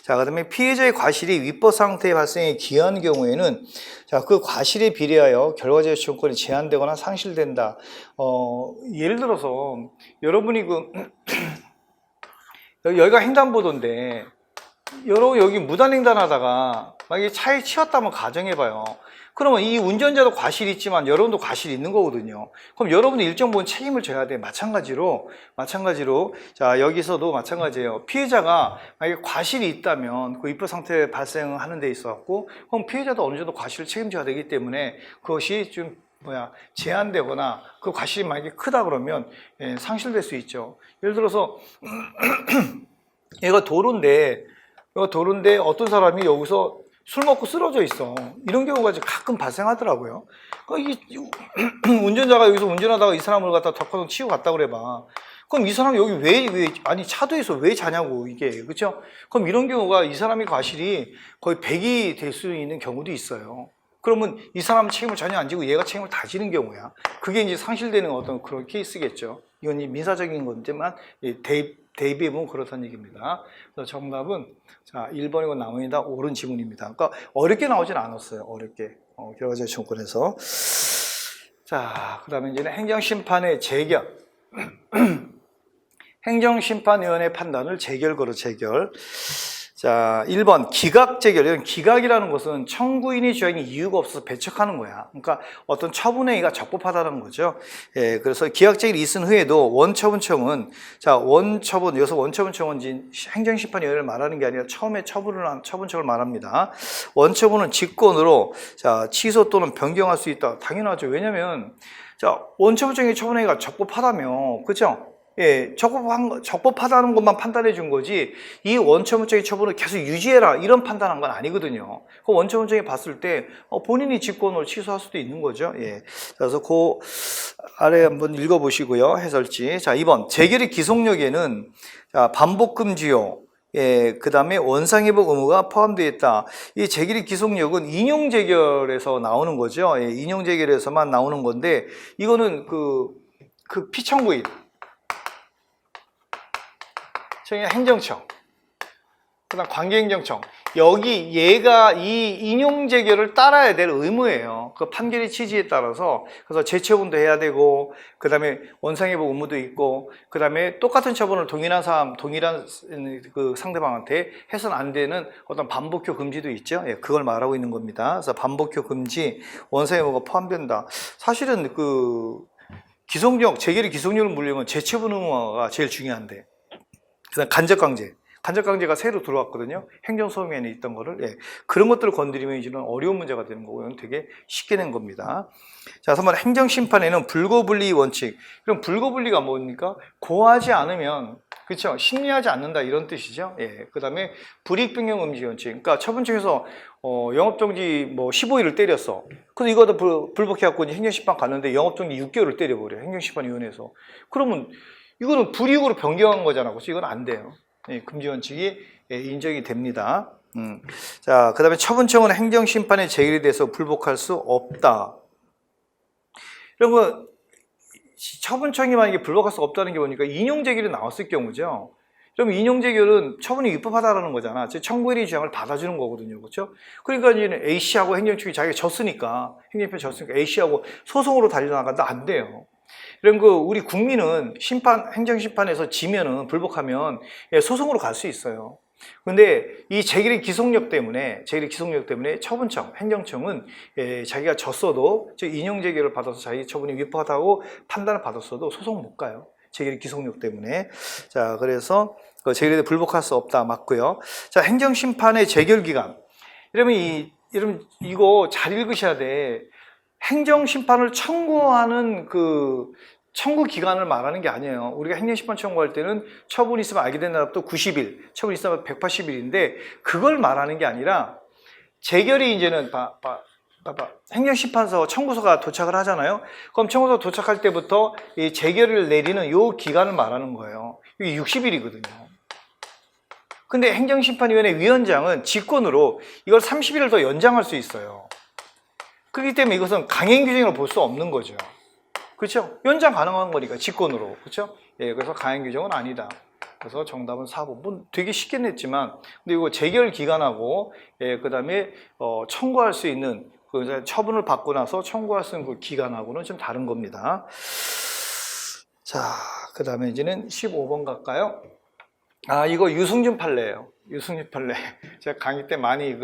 자, 그 다음에 피해자의 과실이 위법 상태의 발생에 기여한 경우에는 자, 그 과실에 비례하여 결과제거 청구권이 제한되거나 상실된다. 예를 들어서 여러분이 여기가 횡단보도인데 여기 무단횡단하다가 만약에 차에 치였다면 가정해봐요. 그러면 이 운전자도 과실이 있지만 여러분도 과실이 있는 거거든요. 그럼 여러분도 일정 부분 책임을 져야 돼. 마찬가지로 자, 여기서도 마찬가지예요. 피해자가 만약에 과실이 있다면 그 위법 상태 발생하는 데 있어갖고 그럼 피해자도 어느 정도 과실을 책임져야 되기 때문에 그것이 좀 제한되거나 그 과실이 만약에 크다 그러면 상실될 수 있죠. 예를 들어서 얘가 도로인데 어떤 사람이 여기서 술 먹고 쓰러져 있어. 이런 경우가 가끔 발생하더라고요. 이 운전자가 여기서 운전하다가 이 사람을 갖다 덕화동 치고 갔다 그래봐. 그럼 이 사람 여기 아니 차도에서 왜 자냐고 이게 그렇죠? 그럼 이런 경우가 이 사람의 과실이 거의 100이 될 수 있는 경우도 있어요. 그러면 이 사람 책임을 전혀 안 지고 얘가 책임을 다 지는 경우야. 그게 이제 상실되는 어떤 그런 케이스겠죠. 이건 민사적인 건데만 대비해보면 그렇다는 얘기입니다. 그래서 정답은 자 1번이고 나머지 다 옳은 지문입니다. 그러니까 어렵게 나오진 않았어요. 어렵게 결과적 청구에서. 자 그다음에 이제는 행정심판의 재결. 행정심판위원회 판단을 재결. 자, 1번 기각재결. 이건 기각이라는 것은 청구인이 주장이 이유가 없어서 배척하는 거야. 그러니까 어떤 처분행위가 적법하다는 거죠. 예, 그래서 기각재결이 있은 후에도 원처분청은 여기서 원처분청은 행정심판위원회를 말하는 게 아니라 처음에 처분을 한 처분청을 말합니다. 원처분은 직권으로 취소 또는 변경할 수 있다. 당연하죠. 왜냐면 원처분청의 처분행위가 적법하다며, 그렇죠? 예, 적법하다는 것만 판단해 준 거지, 이 원처분청의 처분을 계속 유지해라, 이런 판단한 건 아니거든요. 그 원처분청이 봤을 때, 본인이 직권으로 취소할 수도 있는 거죠. 예. 그래서 그 아래 한번 읽어보시고요. 해설지. 자, 2번. 재결의 기속력에는, 반복금지요. 예, 그 다음에 원상회복 의무가 포함되어 있다. 이 재결의 기속력은 인용재결에서 나오는 거죠. 예, 인용재결에서만 나오는 건데, 이거는 그 피청구인. 행정청, 그 다음 관계행정청, 여기 얘가 이 인용재결을 따라야 될 의무예요. 그 판결의 취지에 따라서. 그래서 재처분도 해야 되고, 그 다음에 원상회복 의무도 있고, 그 다음에 똑같은 처분을 동일한 그 상대방한테 해서는 안 되는 어떤 반복효 금지도 있죠. 예, 그걸 말하고 있는 겁니다. 그래서 반복효 금지, 원상회복가 포함된다. 사실은 재결의 기속력을 물리면 재처분 의무가 제일 중요한데, 그다음 간접강제가 새로 들어왔거든요. 행정소명에 있던 거를. 예. 그런 것들을 건드리면 이제는 어려운 문제가 되는 거고, 이건 되게 쉽게 낸 겁니다. 자, 3번 행정심판에는 불고불리 원칙. 그럼 불고불리가 뭡니까? 고하지 않으면, 그렇죠? 심리하지 않는다, 이런 뜻이죠. 예. 그 다음에 불이익변경 금지 원칙. 그러니까 처분청에서 영업정지 15일을 때렸어. 그래서 이거다 불복해갖고 행정심판 갔는데 영업정지 6개월을 때려버려. 행정심판위원회에서. 그러면 이거는 불이익으로 변경한 거잖아. 그래서 이건 안 돼요. 예, 금지 원칙이 인정이 됩니다. 자, 그 다음에 처분청은 행정심판의 재결에 대해서 불복할 수 없다. 이런 거, 처분청이 만약에 불복할 수 없다는 게 뭐니까 인용재결이 나왔을 경우죠. 그러면 인용재결은 처분이 위법하다는 거잖아. 즉, 청구인의 주장을 받아주는 거거든요. 그렇죠? 그러니까 이제 A씨하고 행정청이 자기가 졌으니까, 행정심판이 졌으니까 A씨하고 소송으로 달려나간다. 안 돼요. 이런 우리 국민은 행정심판에서 지면은, 불복하면 소송으로 갈 수 있어요. 근데 이 재결의 기속력 때문에 처분청, 행정청은 자기가 졌어도, 즉 인용재결을 받아서 자기 처분이 위법하다고 판단을 받았어도 소송 못 가요. 재결의 기속력 때문에. 자, 그래서 재결에 불복할 수 없다. 맞고요. 자, 행정심판의 재결기간. 이러면 이거 잘 읽으셔야 돼. 행정심판을 청구하는 청구 기간을 말하는 게 아니에요. 우리가 행정심판 청구할 때는 처분이 있으면 알게 된 날부터 90일, 처분이 있으면 180일인데 그걸 말하는 게 아니라, 재결이 이제는 행정심판서 청구서가 도착을 하잖아요. 그럼 청구서 도착할 때부터 이 재결을 내리는 요 기간을 말하는 거예요. 이게 60일이거든요. 근데 행정심판위원회 위원장은 직권으로 이걸 30일을 더 연장할 수 있어요. 그렇기 때문에 이것은 강행규정으로 볼 수 없는 거죠. 그렇죠? 연장 가능한 거니까, 직권으로. 그렇죠? 예, 그래서 강행규정은 아니다. 그래서 정답은 4번. 되게 쉽게 냈지만, 근데 이거 재결 기간하고, 그 다음에, 청구할 수 있는, 처분을 받고 나서 청구할 수 있는 그 기간하고는 좀 다른 겁니다. 자, 그 다음에 이제는 15번 갈까요? 이거 유승준 판례예요. 유승준 판례. 제가 강의 때 많이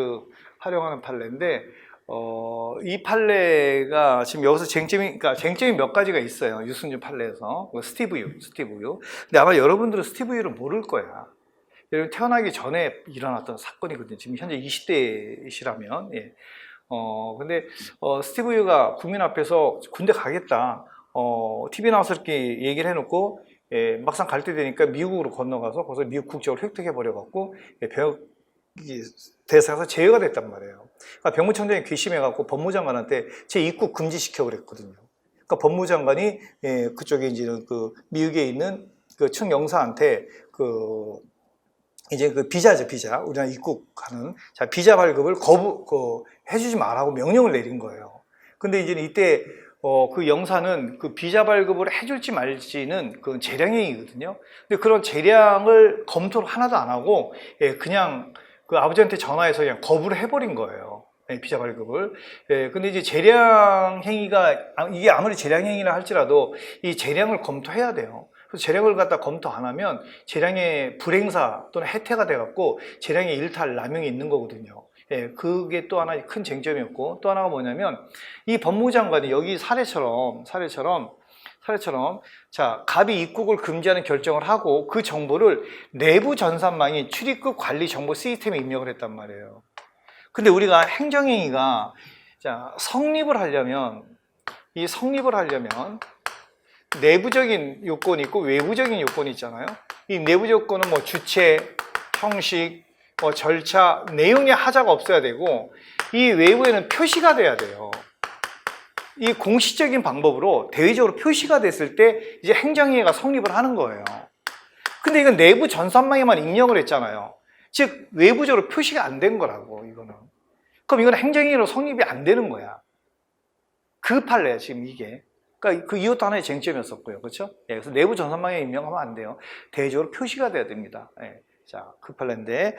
활용하는 판례인데, 이 판례가 지금 여기서 쟁점이 몇 가지가 있어요. 유승준 판례에서. 스티브 유. 근데 아마 여러분들은 스티브 유를 모를 거야. 여러분 태어나기 전에 일어났던 사건이거든요. 지금 현재 20대이시라면. 예. 근데, 스티브 유가 국민 앞에서 군대 가겠다. TV 나와서 이렇게 얘기를 해놓고, 예, 막상 갈 때 되니까 미국으로 건너가서 거기서 미국 국적을 획득해버려갖고, 대사에서 제외가 됐단 말이에요. 그러니까 병무청장이 괘씸해갖고 법무장관한테 제 입국 금지시켜 그랬거든요. 그러니까 법무장관이 그쪽에 이제 미국에 있는 그 충영사한테 이제 그 비자죠, 비자. 우리나라 입국하는. 자, 비자 발급을 해주지 말라고 명령을 내린 거예요. 근데 이제 이때, 그 영사는 그 비자 발급을 해줄지 말지는 그 재량행위거든요. 근데 그런 재량을 검토를 하나도 안 하고, 예, 그냥 그 아버지한테 전화해서 그냥 거부를 해버린 거예요. 예, 비자 발급을. 예, 근데 이제 재량행위가, 이게 아무리 재량행위라 할지라도 이 재량을 검토해야 돼요. 그래서 재량을 갖다 검토 안 하면 재량의 불행사 또는 해태가 돼갖고 재량의 일탈, 남용이 있는 거거든요. 예, 그게 또 하나의 큰 쟁점이었고, 또 하나가 뭐냐면 이 법무부 장관이 여기 사례처럼 자, 갑이 입국을 금지하는 결정을 하고 그 정보를 내부 전산망인 출입국 관리 정보 시스템에 입력을 했단 말이에요. 근데 우리가 행정행위가 자, 성립을 하려면 내부적인 요건이 있고 외부적인 요건이 있잖아요. 이 내부 요건은 뭐 주체, 형식, 뭐 절차, 내용에 하자가 없어야 되고, 이 외부에는 표시가 돼야 돼요. 이 공식적인 방법으로 대외적으로 표시가 됐을 때 이제 행정행위가 성립을 하는 거예요. 근데 이건 내부 전산망에만 입력을 했잖아요. 즉 외부적으로 표시가 안 된 거라고, 이거는. 그럼 이건 행정행위로 성립이 안 되는 거야. 그 판례야, 지금 이게. 그러니까 이것도 하나의 쟁점이었었고요. 그렇죠? 예, 그래서 내부 전산망에 입력하면 안 돼요. 대외적으로 표시가 돼야 됩니다. 예, 자, 그 판례인데.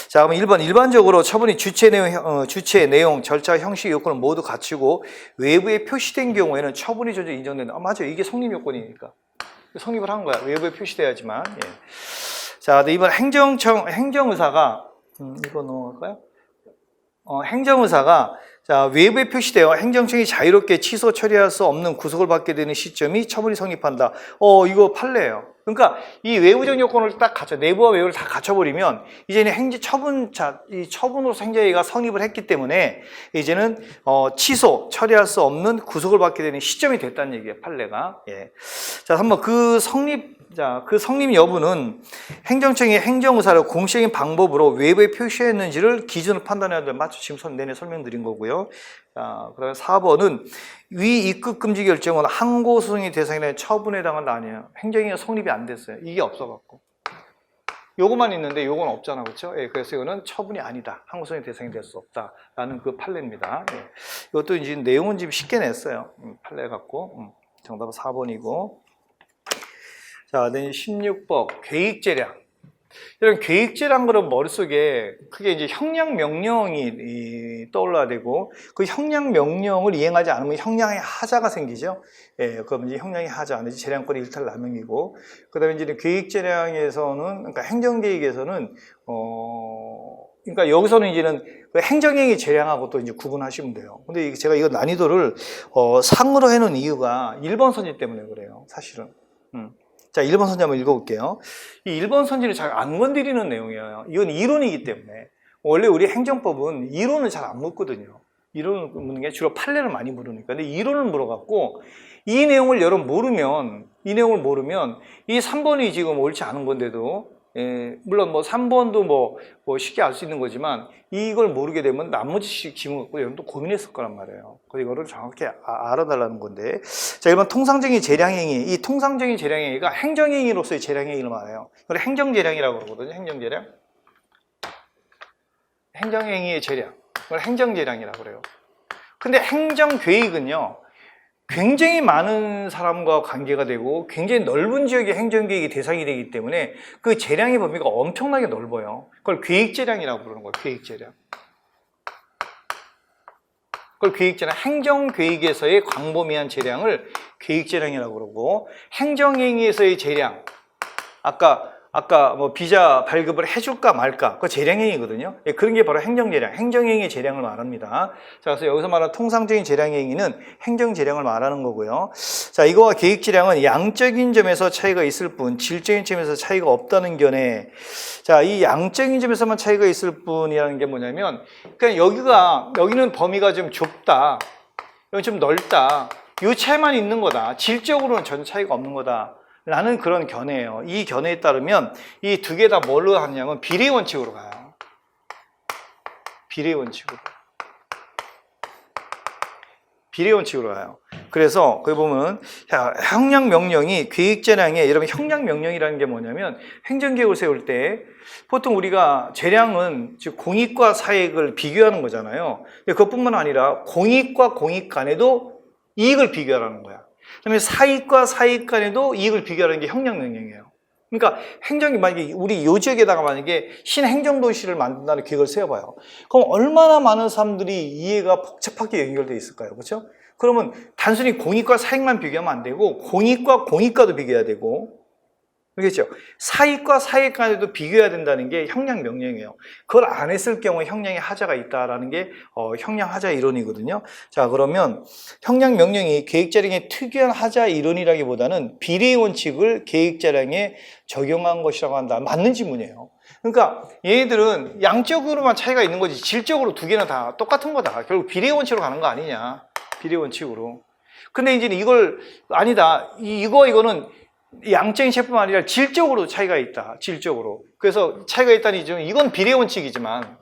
자, 그럼 1번. 일반적으로 처분이 주체 내용, 절차, 형식 요건을 모두 갖추고 외부에 표시된 경우에는 처분이 존재 인정된다. 맞아요. 이게 성립 요건이니까. 성립을 한 거야. 외부에 표시돼야지만. 예. 자, 2번. 행정의사가, 이거 넘어갈까요? 행정의사가 자, 외부에 표시되어 행정청이 자유롭게 취소 처리할 수 없는 구속을 받게 되는 시점이 처분이 성립한다. 이거 판례예요. 그러니까 이 외부적 요건을 딱 갖춰, 내부와 외부를 다 갖춰버리면 이제는 이 처분으로서 행정행위가 성립을 했기 때문에 이제는 취소 처리할 수 없는 구속을 받게 되는 시점이 됐다는 얘기예요. 판례가. 예. 자, 한번 그 성립 여부는 행정청이 행정의사를 공식적인 방법으로 외부에 표시했는지를 기준으로 판단해야 돼. 맞죠? 지금 내내 설명드린 거고요. 자, 그다음에 4번은 위 입국 금지 결정은 항고소송의 대상이나 처분에 해당한다 아니에요. 행정행위가 성립이 안 됐어요. 이게 없어갖고. 요거만 있는데 요건 없잖아, 그렇죠? 예, 그래서 이거는 처분이 아니다. 항고소송의 대상이 될 수 없다라는 그 판례입니다. 예. 이것도 이제 내용은 지금 쉽게 냈어요. 판례 갖고 정답은 4번이고. 자, 16법 계획재량. 이런 계획재량 그런 머릿속에 크게 이제 형량 명령이 떠올라야 되고 그 형량 명령을 이행하지 않으면 형량의 하자가 생기죠. 예, 그럼 이제 형량의 하자, 이제 재량권의 일탈 남용이고, 그다음에 이제 계획재량에서는, 그러니까 행정계획에서는 그러니까 여기서는 이제는 행정행위 재량하고 또 이제 구분하시면 돼요. 근데 제가 이거 난이도를 상으로 해놓은 이유가 1번 선지 때문에 그래요, 사실은. 자, 1번 선지 한번 읽어볼게요. 이 1번 선지는 잘 안 건드리는 내용이에요. 이건 이론이기 때문에. 원래 우리 행정법은 이론을 잘 안 묻거든요. 이론을 묻는 게 주로 판례를 많이 물으니까. 근데 이론을 물어갖고 이 내용을 여러분 모르면 이 3번이 지금 옳지 않은 건데도, 예, 물론 뭐 3번도 뭐 쉽게 알 수 있는 거지만 이걸 모르게 되면 나머지 지문 갖고 여러분도 고민했을 거란 말이에요. 그래서 이거를 정확히 알아달라는 건데. 자, 1번 통상적인 재량행위. 이 통상적인 재량행위가 행정행위로서의 재량행위를 말해요. 이걸 행정재량이라고 그러거든요. 행정재량. 행정행위의 재량. 이걸 행정재량이라고 그래요. 근데 행정계획은요, 굉장히 많은 사람과 관계가 되고 굉장히 넓은 지역의 행정계획이 대상이 되기 때문에 그 재량의 범위가 엄청나게 넓어요. 그걸 계획재량이라고 부르는 거예요. 계획재량. 그걸 계획재량, 행정계획에서의 광범위한 재량을 계획재량이라고 그러고, 행정행위에서의 재량, 아까 뭐 비자 발급을 해줄까 말까, 그거 재량행위거든요. 예, 그런 게 바로 행정재량, 행정행위의 재량을 말합니다. 자, 그래서 여기서 말하는 통상적인 재량행위는 행정재량을 말하는 거고요. 자, 이거와 계획재량은 양적인 점에서 차이가 있을 뿐 질적인 점에서 차이가 없다는 견해. 자, 이 양적인 점에서만 차이가 있을 뿐이라는 게 뭐냐면, 그러니까 여기는 범위가 좀 좁다, 여기 좀 넓다, 이 차이만 있는 거다. 질적으로는 전혀 차이가 없는 거다 라는 그런 견해예요. 이 견해에 따르면 이 두 개 다 뭘로 하냐면 비례 원칙으로 가요. 비례 원칙으로 가요. 그래서 거기 보면 형량명령이 계획재량에, 여러분 형량명령이라는 게 뭐냐면 행정계획을 세울 때 보통 우리가 재량은 즉 공익과 사익을 비교하는 거잖아요. 그것뿐만 아니라 공익과 공익 간에도 이익을 비교하라는 거야. 그다음에 사익과 사익 간에도 이익을 비교하는 게 형량명령이에요. 그러니까 행정이 만약에 우리 요 지역에다가 만약에 신행정도시를 만든다는 계획을 세워봐요. 그럼 얼마나 많은 사람들이 이해가 복잡하게 연결되어 있을까요? 그렇죠? 그러면 단순히 공익과 사익만 비교하면 안 되고 공익과 공익과도 비교해야 되고, 그렇겠죠? 사익과 사익 간에도 비교해야 된다는 게 형량명령이에요. 그걸 안 했을 경우에 형량의 하자가 있다라는 게 형량하자 이론이거든요. 자, 그러면 형량명령이 계획재량의 특이한 하자 이론이라기보다는 비례의 원칙을 계획재량에 적용한 것이라고 한다. 맞는 지문이에요. 그러니까 얘네들은 양적으로만 차이가 있는 거지 질적으로 두 개는 다 똑같은 거다. 결국 비례의 원칙으로 가는 거 아니냐. 비례의 원칙으로. 근데 이제 이걸 아니다. 이거는 양적인 셰프뿐만 아니라 질적으로 차이가 있다. 질적으로. 그래서 차이가 있다니 이건 비례 원칙이지만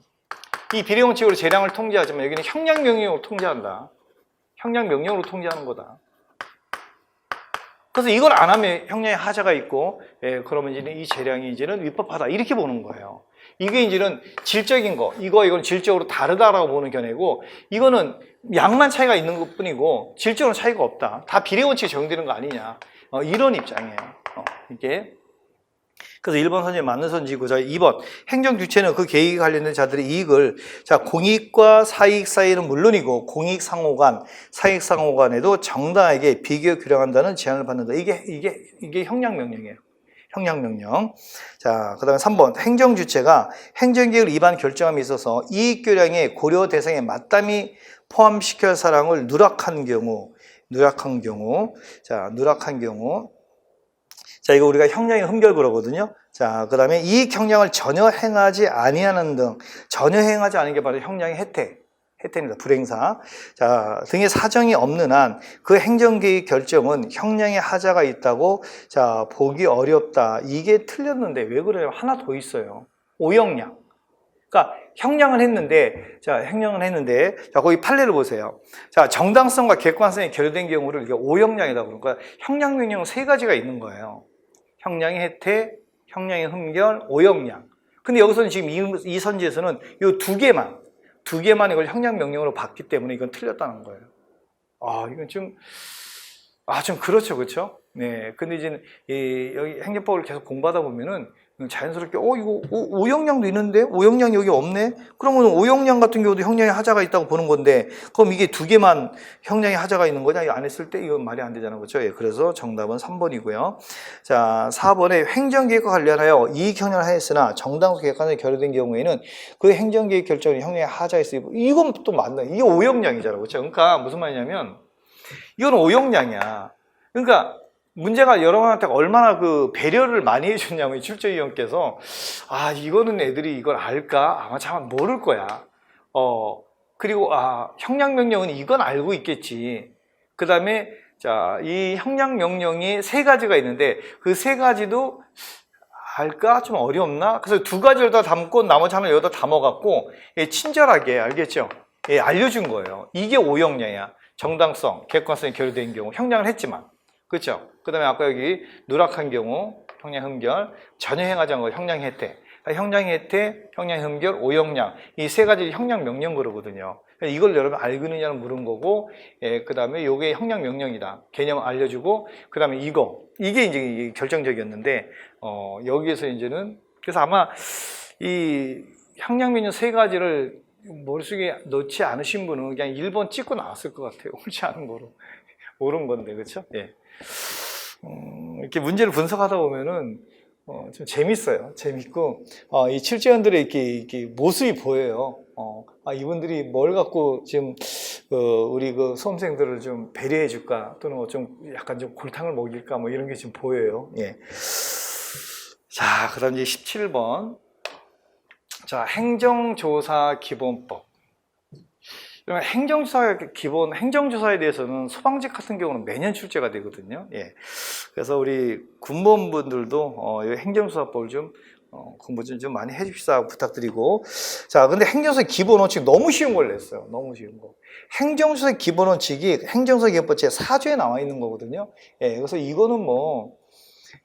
이 비례 원칙으로 재량을 통제하지만 여기는 형량명령으로 통제한다. 형량명령으로 통제하는 거다. 그래서 이걸 안 하면 형량의 하자가 있고, 그러면 이제는 이 재량이 이제는 위법하다. 이렇게 보는 거예요. 이게 이제는 질적인 거, 이건 질적으로 다르다라고 보는 견해고, 이거는 양만 차이가 있는 것 뿐이고 질적으로 차이가 없다. 다 비례 원칙에 적용되는 거 아니냐. 이런 입장이에요. 이게. 그래서 1번 선지 맞는 선지고, 자, 2번 행정주체는 그 계획에 관련된 자들의 이익을, 자, 공익과 사익 사이는 물론이고 공익 상호간, 사익 상호간에도 정당하게 비교 규량한다는 제한을 받는다. 이게 형량명령이에요. 형량명령. 자, 그 다음에 3번 행정주체가 행정계획을 위반 결정함에 있어서 이익교량의 고려 대상에 마땅히 포함시킬 사항을 누락한 경우, 자, 누락한 경우. 자, 이거 우리가 형량의 흠결 그러거든요. 자, 그 다음에 이익 형량을 전혀 행하지 아니하는 등, 전혀 행하지 않은 게 바로 형량의 혜택입니다. 불행사. 자, 등의 사정이 없는 한 그 행정계획 결정은 형량의 하자가 있다고, 자, 보기 어렵다. 이게 틀렸는데 왜 그래요? 하나 더 있어요. 오형량. 그러니까 형량을 했는데, 자, 거기 판례를 보세요. 자, 정당성과 객관성이 결여된 경우를 이게 오형량이라고 그러니까 형량명령은 세 가지가 있는 거예요. 형량의 혜택, 형량의 흠결, 오형량. 근데 여기서는 지금 이 선지에서는 이 두 개만 이걸 형량명령으로 봤기 때문에 이건 틀렸다는 거예요. 이건 좀 그렇죠, 그렇죠? 네. 근데 이제 여기 행정법을 계속 공부하다 보면은 자연스럽게 이거 오형량도 있는데 오형량이 여기 없네. 그러면 오형량 같은 경우도 형량의 하자가 있다고 보는 건데, 그럼 이게 두 개만 형량의 하자가 있는 거냐? 이거 안 했을 때 이건 말이 안 되잖아요, 그렇죠? 예, 그래서 정답은 3번이고요. 자, 4번에 행정계획과 관련하여 이익 형량을 하였으나 정당성 객관성이 결여된 경우에는 그 행정계획 결정은 형량의 하자에 쓰이고, 이건 또 맞나? 이게 오형량이잖아요, 그렇죠? 그러니까 무슨 말이냐면 이건 오형량이야. 그러니까 문제가 여러분한테 얼마나 그 배려를 많이 해줬냐면 출제위원께서 이거는 애들이 이걸 알까? 아마 잘 모를 거야. 그리고 형량명령은 이건 알고 있겠지. 그 다음에 자, 이 형량명령이 세 가지가 있는데 그 세 가지도 알까? 좀 어렵나? 그래서 두 가지를 다 담고 나머지 하나 여기다 담아갖고 친절하게, 알겠죠? 알려준 거예요. 이게 오형량이야. 정당성, 객관성이 결여된 경우 형량을 했지만, 그렇죠? 그 다음에 아까 여기 누락한 경우 형량 흠결, 전혀 행하지 않은 거 형량 혜택, 형량 혜택, 형량 흠결, 오형량, 이 세 가지 형량 명령 그러거든요. 이걸 여러분 알고 있느냐는 물은 거고, 그 다음에 요게 형량 명령이다 개념을 알려주고, 그 다음에 이게 이제 결정적이었는데, 여기에서 이제는 그래서 아마 이 형량 명령 세 가지를 머릿속에 넣지 않으신 분은 그냥 1번 찍고 나왔을 것 같아요. 옳지 않은 거로. 옳은 건데, 그렇죠? 예. 이렇게 문제를 분석하다 보면은 좀 재밌어요. 재밌고, 이 출제원들의 이렇게 모습이 보여요. 이분들이 뭘 갖고 지금 우리 그 수험생들을 좀 배려해 줄까, 또는 좀 약간 좀 골탕을 먹일까, 뭐 이런 게 지금 보여요. 예. 자, 그다음 이제 17번. 자, 행정조사 기본법. 행정조사에 대해서는 소방직 같은 경우는 매년 출제가 되거든요. 예. 그래서 우리 군무원분들도 행정조사법을 좀 공부 좀 많이 해줍시다 부탁드리고. 자, 근데 행정서의 기본 원칙 너무 쉬운 걸 냈어요. 너무 쉬운 거. 행정서의 기본 원칙이 행정서 기본법 제4조에 나와 있는 거거든요. 예, 그래서 이거는 뭐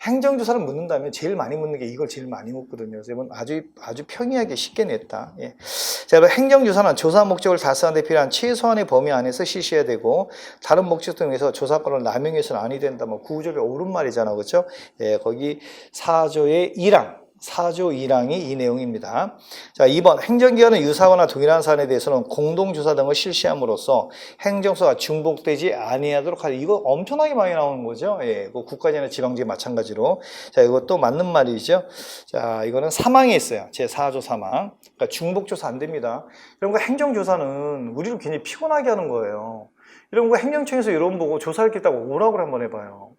행정조사를 묻는다면 제일 많이 묻는 게 이걸 제일 많이 묻거든요. 그래서 이건 아주 평이하게 쉽게 냈다. 예. 자, 행정조사는 조사 목적을 달성하는 데 필요한 최소한의 범위 안에서 실시해야 되고 다른 목적 등에서 조사권을 남용해서는 아니 된다. 뭐 구조를 옳은 말이잖아, 그렇죠? 예, 거기 4조의 1항. 4조 1항이 이 내용입니다. 자, 2번 행정기관은 유사하거나 동일한 사안에 대해서는 공동조사 등을 실시함으로써 행정서가 중복되지 아니하도록 하다. 이거 엄청나게 많이 나오는 거죠. 예, 그 국가지나 지방지 마찬가지로. 자, 이것도 맞는 말이죠. 자, 이거는 3항에 있어요. 제 4조 3항. 그러니까 중복조사 안 됩니다. 이런 거 행정조사는 우리를 굉장히 피곤하게 하는 거예요. 이런 거 행정청에서 이런 보고 조사할 게 있다고 오라고 한번 해봐요.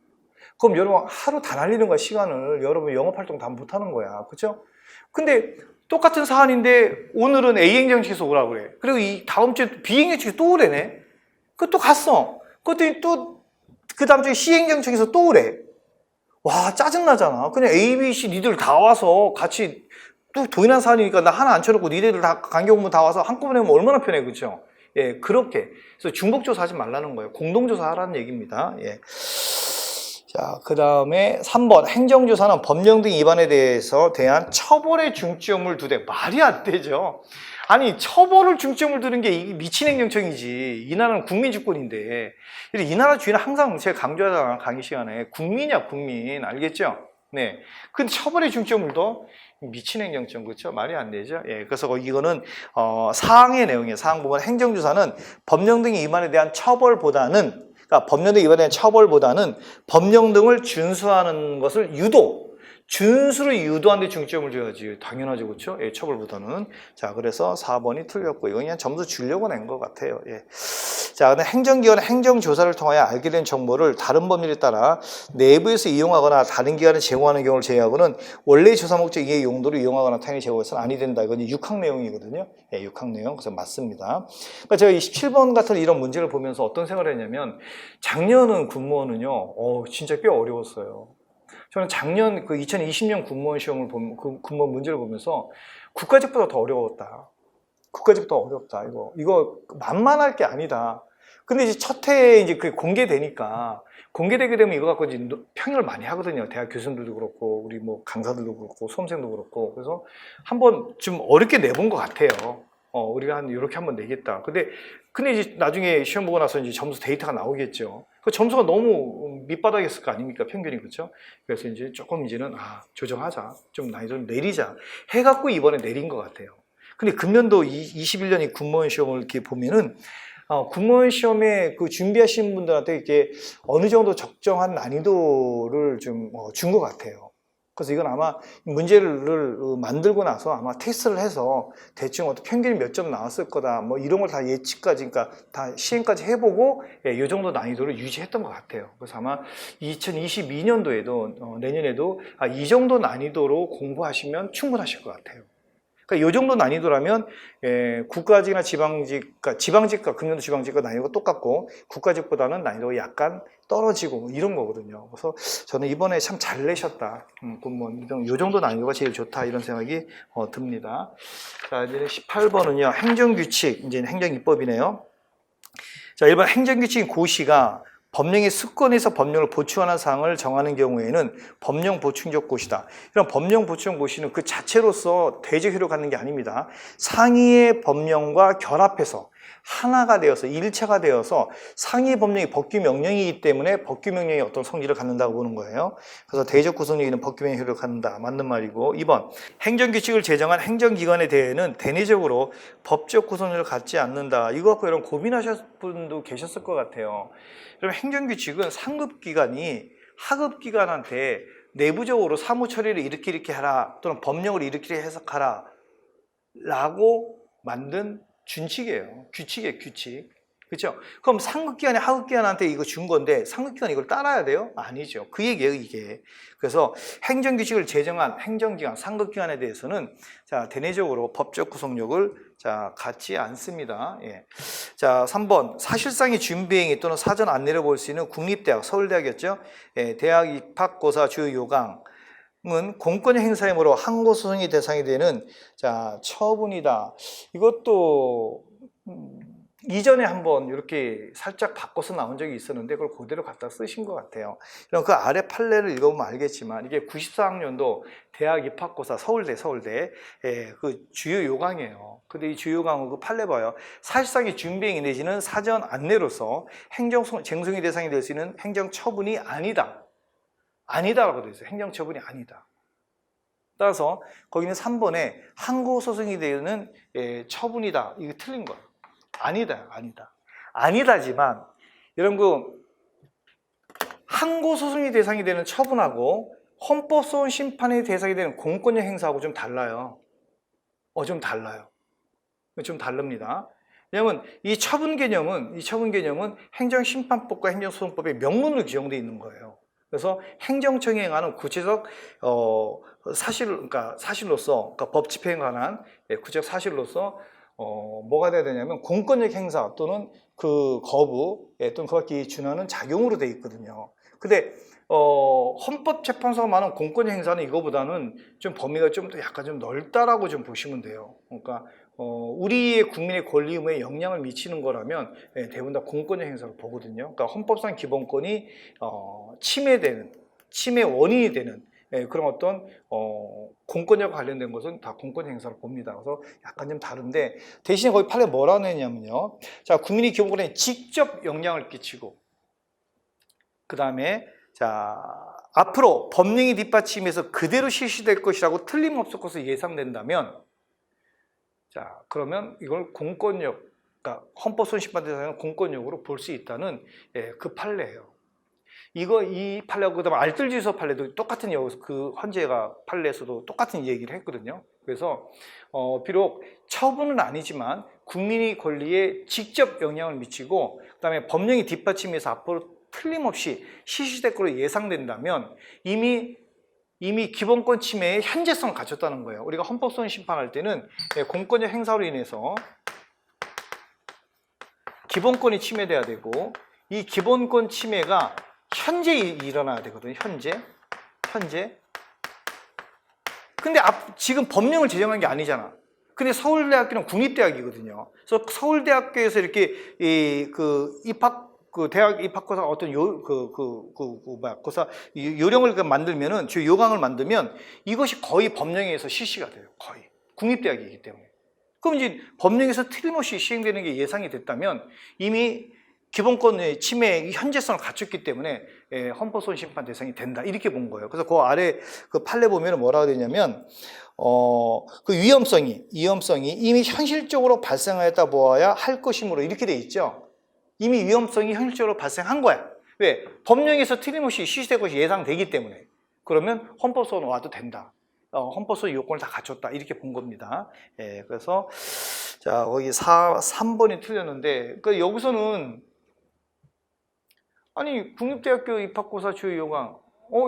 그럼 여러분 하루 다 날리는 거야, 시간을. 여러분 영업활동 다 못하는 거야, 그렇죠? 근데 똑같은 사안인데 오늘은 A 행정청에서 오라고 그래. 그리고 이 다음 주에 B 행정청에서 또 오래네. 그 또 갔어. 그것도 또 그 다음 주에 C 행정청에서 또 오래. 와, 짜증나잖아. 그냥 A, B, C 니들 다 와서 같이 또 동일한 사안이니까 나 하나 앉혀놓고 니들 다 간격업무 다 와서 한꺼번에 하면 얼마나 편해, 그렇죠? 예, 그렇게. 그래서 중복조사 하지 말라는 거예요. 공동조사 하라는 얘기입니다. 예. 자, 그 다음에 3번 행정조사는 법령 등 위반에 대한 처벌에 중점을 두되. 말이 안 되죠. 아니, 처벌을 중점을 두는 게 미친 행정청이지. 이 나라는 국민주권인데. 이 나라 주의는 항상 제가 강조하잖아, 강의 시간에. 국민이야, 국민. 알겠죠? 네. 근데 처벌에 중점을 둬? 미친 행정청, 그렇죠? 말이 안 되죠. 예, 그래서 이거는 사항의 내용이에요. 사항 보면 행정조사는 법령 등의 위반에 대한 처벌보다는, 그러니까 법령 등 위반에 대한 처벌보다는 법령 등을 준수하는 것을 준수를 유도하는 데 중점을 줘야지. 당연하죠, 그렇죠? 예, 처벌보다는. 자, 그래서 4번이 틀렸고 이건 그냥 점수 주려고 낸 것 같아요. 예. 자, 근데 행정기관은 행정조사를 통하여 알게 된 정보를 다른 법률에 따라 내부에서 이용하거나 다른 기관에 제공하는 경우를 제외하고는 원래 조사 목적 이외의 용도로 이용하거나 타인에 제공해서는 아니 된다. 이건 6항 내용이거든요. 예, 6항 내용. 그래서 맞습니다. 그러니까 제가 27번 같은 이런 문제를 보면서 어떤 생각을 했냐면 작년은 군무원은요, 진짜 꽤 어려웠어요. 저는 작년 그 2020년 군무원 시험을 그 군무원 문제를 보면서 국가직보다 더 어려웠다. 국가직보다 어렵다. 이거 만만할 게 아니다. 근데 이제 첫 해에 이제 그게 공개되게 되면 이거 갖고 이제 평을 많이 하거든요. 대학 교수님들도 그렇고, 우리 뭐 강사들도 그렇고, 수험생도 그렇고. 그래서 한번 좀 어렵게 내본 것 같아요. 우리가 이렇게 한번 내겠다. 근데 이제 나중에 시험 보고 나서 이제 점수 데이터가 나오겠죠. 그 점수가 너무 밑바닥이었을 거 아닙니까? 평균이, 그렇죠? 그래서 이제 조금 이제는 조정하자. 좀 난이도를 내리자. 해갖고 이번에 내린 것 같아요. 근데 금년도 21년 이 군무원 시험을 이렇게 보면은, 군무원 시험에 그 준비하시는 분들한테 이렇게 어느 정도 적정한 난이도를 좀 준 것 같아요. 그래서 이건 아마 문제를 만들고 나서 아마 테스트를 해서 대충 어떤 평균이 몇 점 나왔을 거다. 뭐 이런 걸 다 예측까지, 그러니까 다 시행까지 해보고, 예, 이 정도 난이도를 유지했던 것 같아요. 그래서 아마 2022년도에도, 내년에도 이 정도 난이도로 공부하시면 충분하실 것 같아요. 그러니까 이 정도 난이도라면 국가직이나 지방직과 금년도 지방직과 난이도가 똑같고 국가직보다는 난이도가 약간 떨어지고 이런 거거든요. 그래서 저는 이번에 참 잘 내셨다. 군무원 이 정도 난이도가 제일 좋다 이런 생각이 듭니다. 자, 이제 18번은요. 행정규칙, 이제 행정입법이네요. 자, 일반 행정규칙인 고시가 법령의 습권에서 법령을 보충하는 사항을 정하는 경우에는 법령 보충적 고시다. 이런 법령 보충 고시는 그 자체로서 대적 효력을 갖는 게 아닙니다. 상위의 법령과 결합해서 하나가 되어서 일체가 되어서 상위 법령이 법규 명령이기 때문에 법규 명령이 어떤 성질을 갖는다고 보는 거예요. 그래서 대적 구성력이 있는 법규 명령의 효력을 갖는다. 맞는 말이고. 2번 행정규칙을 제정한 행정기관에 대해는 대내적으로 법적 구성력을 갖지 않는다. 이거 갖고 여러분 고민하셨을 분도 계셨을 것 같아요. 여러분 행정규칙은 상급기관이 하급기관한테 내부적으로 사무처리를 이렇게 하라 또는 법령을 이렇게 해석하라 라고 만든 준칙이에요. 규칙이에요, 규칙. 그렇죠? 그럼 상급기관이 하급기관한테 이거 준 건데 상급기관이 이걸 따라야 돼요? 아니죠. 그 얘기예요, 이게. 그래서 행정규칙을 제정한 행정기관, 상급기관에 대해서는 자, 대내적으로 법적 구성력을 갖지 않습니다. 예. 자, 3번 사실상의 준비행위 또는 사전 안내를 볼 수 있는 국립대학, 서울대학이었죠. 예, 대학 입학고사 주요 요강 공권력 행사이므로 항고소송이 대상이 되는 자 처분이다. 이것도 이전에 한번 이렇게 살짝 바꿔서 나온 적이 있었는데 그걸 그대로 갖다 쓰신 것 같아요. 그럼 그 아래 판례를 읽어보면 알겠지만 이게 94학년도 대학 입학고사 서울대 그 주요 요강이에요. 근데 이 주요 요강은 그 판례 봐요. 사실상의 준비행위 내지는 사전 안내로서 쟁송의 대상이 될 수 있는 행정처분이 아니다라고 되어 있어요. 행정처분이 아니다. 따라서 거기는 3번에 항고소송이 되는 처분이다. 이거 틀린 거예요. 아니다지만 여러분 항고소송이 대상이 되는 처분하고 헌법소원 심판의 대상이 되는 공권력 행사하고 좀 달라요. 좀 다릅니다. 왜냐하면 이 처분 개념은 행정심판법과 행정소송법의 명문으로 규정되어 있는 거예요. 그래서 행정청에 행하는 구체적 사실로서 법 집행에 관한 구체적 사실로서 뭐가 돼야 되냐면 공권력 행사 또는 그 거부 또는 그밖에 준하는 작용으로 되어 있거든요. 근데 헌법재판소가 말하는 공권력 행사는 이거보다는 좀 범위가 좀 더 약간 좀 넓다라고 좀 보시면 돼요. 그러니까 우리의 국민의 권리 의무에 영향을 미치는 거라면 대부분 다 공권력 행사로 보거든요. 그러니까 헌법상 기본권이 침해 원인이 되는 그런 어떤 공권력과 관련된 것은 다 공권 행사로 봅니다. 그래서 약간 좀 다른데 대신에 거기 판례 뭐라고 했냐면요. 자, 국민이 기본권에 직접 영향을 끼치고 그 다음에 자 앞으로 법령이 뒷받침해서 그대로 실시될 것이라고 틀림없을 것으로 예상된다면 자 그러면 이걸 공권력, 그러니까 헌법소원심판대상은 공권력으로 볼 수 있다는 그 판례예요. 이 판례하고 그다음에 알뜰지서 판례도 똑같은 그 헌재가 판례에서도 똑같은 얘기를 했거든요. 그래서 비록 처분은 아니지만 국민의 권리에 직접 영향을 미치고 그다음에 법령이 뒷받침해서 앞으로 틀림없이 실시될 것으로 예상된다면 이미 기본권 침해의 현재성을 갖췄다는 거예요. 우리가 헌법소원 심판할 때는 공권력 행사로 인해서 기본권이 침해돼야 되고 이 기본권 침해가 현재 일어나야 되거든요. 현재. 근데 지금 법령을 제정한 게 아니잖아. 근데 서울대학교는 국립대학이거든요. 그래서 서울대학교에서 이렇게 대학 입학고사 어떤 고사 요령을 만들면은 요강을 만들면 이것이 거의 법령에서 실시가 돼요. 거의 국립대학이기 때문에. 그럼 이제 법령에서 틀림없이 시행되는 게 예상이 됐다면 이미 기본권의 침해의 현재성을 갖췄기 때문에 헌법소원 심판 대상이 된다 이렇게 본 거예요. 그래서 그 아래 그 판례 보면 뭐라고 되냐면 그 위험성이 이미 현실적으로 발생하였다 보아야 할 것이므로 이렇게 돼 있죠. 이미 위험성이 현실적으로 발생한 거야. 왜? 법령에서 틀림없이 실시될 것이 예상되기 때문에. 그러면 헌법소원 와도 된다. 헌법소원 요건을 다 갖췄다. 이렇게 본 겁니다. 그래서 자 거기 3번이 틀렸는데 그 여기서는 아니 국립대학교 입학고사 주요 요강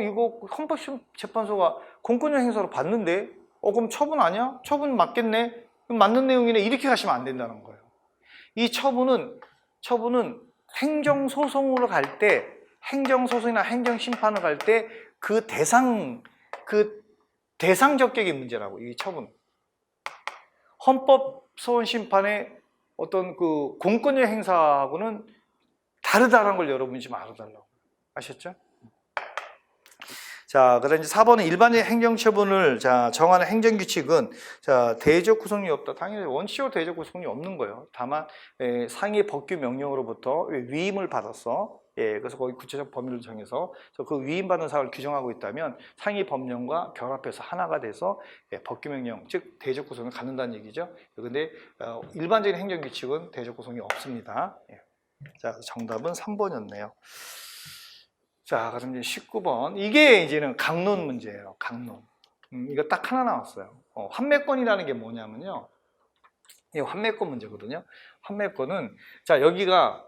이거 헌법재판소가 공권력 행사로 봤는데 그럼 처분 아니야? 처분 맞겠네? 맞는 내용이네. 이렇게 가시면 안 된다는 거예요. 이 처분은 행정소송으로 갈 때, 행정소송이나 행정심판을 갈 때 그 대상 적격의 문제라고, 이 처분. 헌법소원심판의 어떤 그 공권력 행사하고는 다르다는 걸 여러분이 좀 알아달라고. 아셨죠? 자, 그다음 이제 4번은 일반적 행정처분을 정하는 행정규칙은 대적 구성이 없다. 당연히 원칙적으로 대적 구성이 없는 거예요. 다만 상위 법규 명령으로부터 위임을 받았어. 그래서 거기 구체적 범위를 정해서 그 위임받은 사항을 규정하고 있다면 상위 법령과 결합해서 하나가 돼서 법규 명령, 즉 대적 구성을 갖는다는 얘기죠. 그런데 일반적인 행정규칙은 대적 구성이 없습니다. 자, 정답은 3번이었네요. 자, 그럼 이제 19번. 이게 이제는 강론 문제예요. 강론. 이거 딱 하나 나왔어요. 환매권이라는 게 뭐냐면요. 이게 환매권 문제거든요. 환매권은, 자, 여기가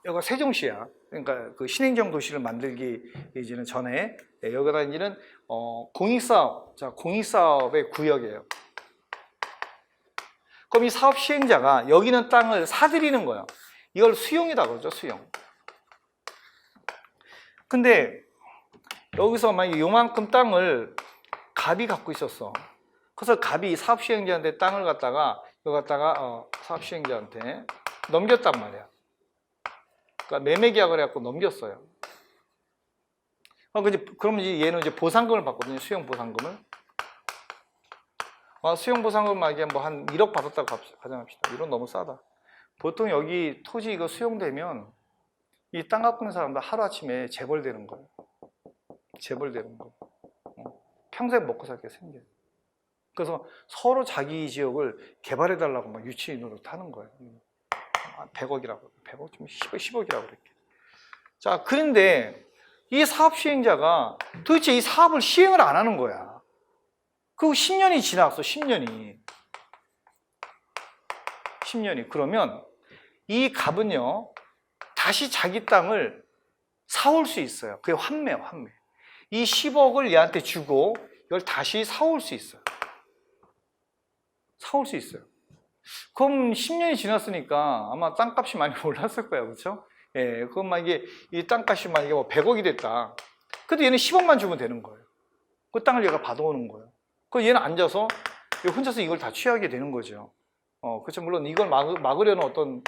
여기가 세종시야. 그러니까 그 신행정 도시를 만들기 이제는 전에, 여기다 이제는, 공익사업. 자, 공익사업의 구역이에요. 그럼 이 사업 시행자가 여기 있는 땅을 사들이는 거예요. 이걸 수용이다 그러죠, 수용. 근데 여기서 만약에 요만큼 땅을 갑이 갖고 있었어. 그래서 갑이 사업시행자한테 땅을 갖다가 사업시행자한테 넘겼단 말이야. 그러니까 매매계약을 해갖고 넘겼어요. 그러면 이제 얘는 이제 보상금을 받거든요. 수용 보상금을. 수용 보상금 만약에 뭐 한 1억 받았다고 가정합시다. 1억 너무 싸다. 보통 여기 토지 이거 수용되면 이 땅 갖고 있는 사람들 하루아침에 재벌되는 거예요. 재벌되는 거. 평생 먹고 살게 생겨요. 그래서 서로 자기 지역을 개발해달라고 막 유치인으로 타는 거예요. 100억이라고. 100억 좀 10억이라고 그랬게. 자, 그런데 이 사업 시행자가 도대체 이 사업을 시행을 안 하는 거야. 그리고 10년이 지났어, 10년이. 그러면 이 갑은요, 다시 자기 땅을 사올 수 있어요. 그게 환매예요, 환매. 이 10억을 얘한테 주고 이걸 다시 사올 수 있어요. 사올 수 있어요. 그럼 10년이 지났으니까 아마 땅값이 많이 올랐을 거예요, 그렇죠? 예, 그럼 만약에 이 땅값이 만약에 뭐 100억이 됐다. 근데 얘는 10억만 주면 되는 거예요. 그 땅을 얘가 받아오는 거예요. 그 얘는 앉아서 혼자서 이걸 다 취하게 되는 거죠. 그렇죠. 물론 이걸 막으려는 어떤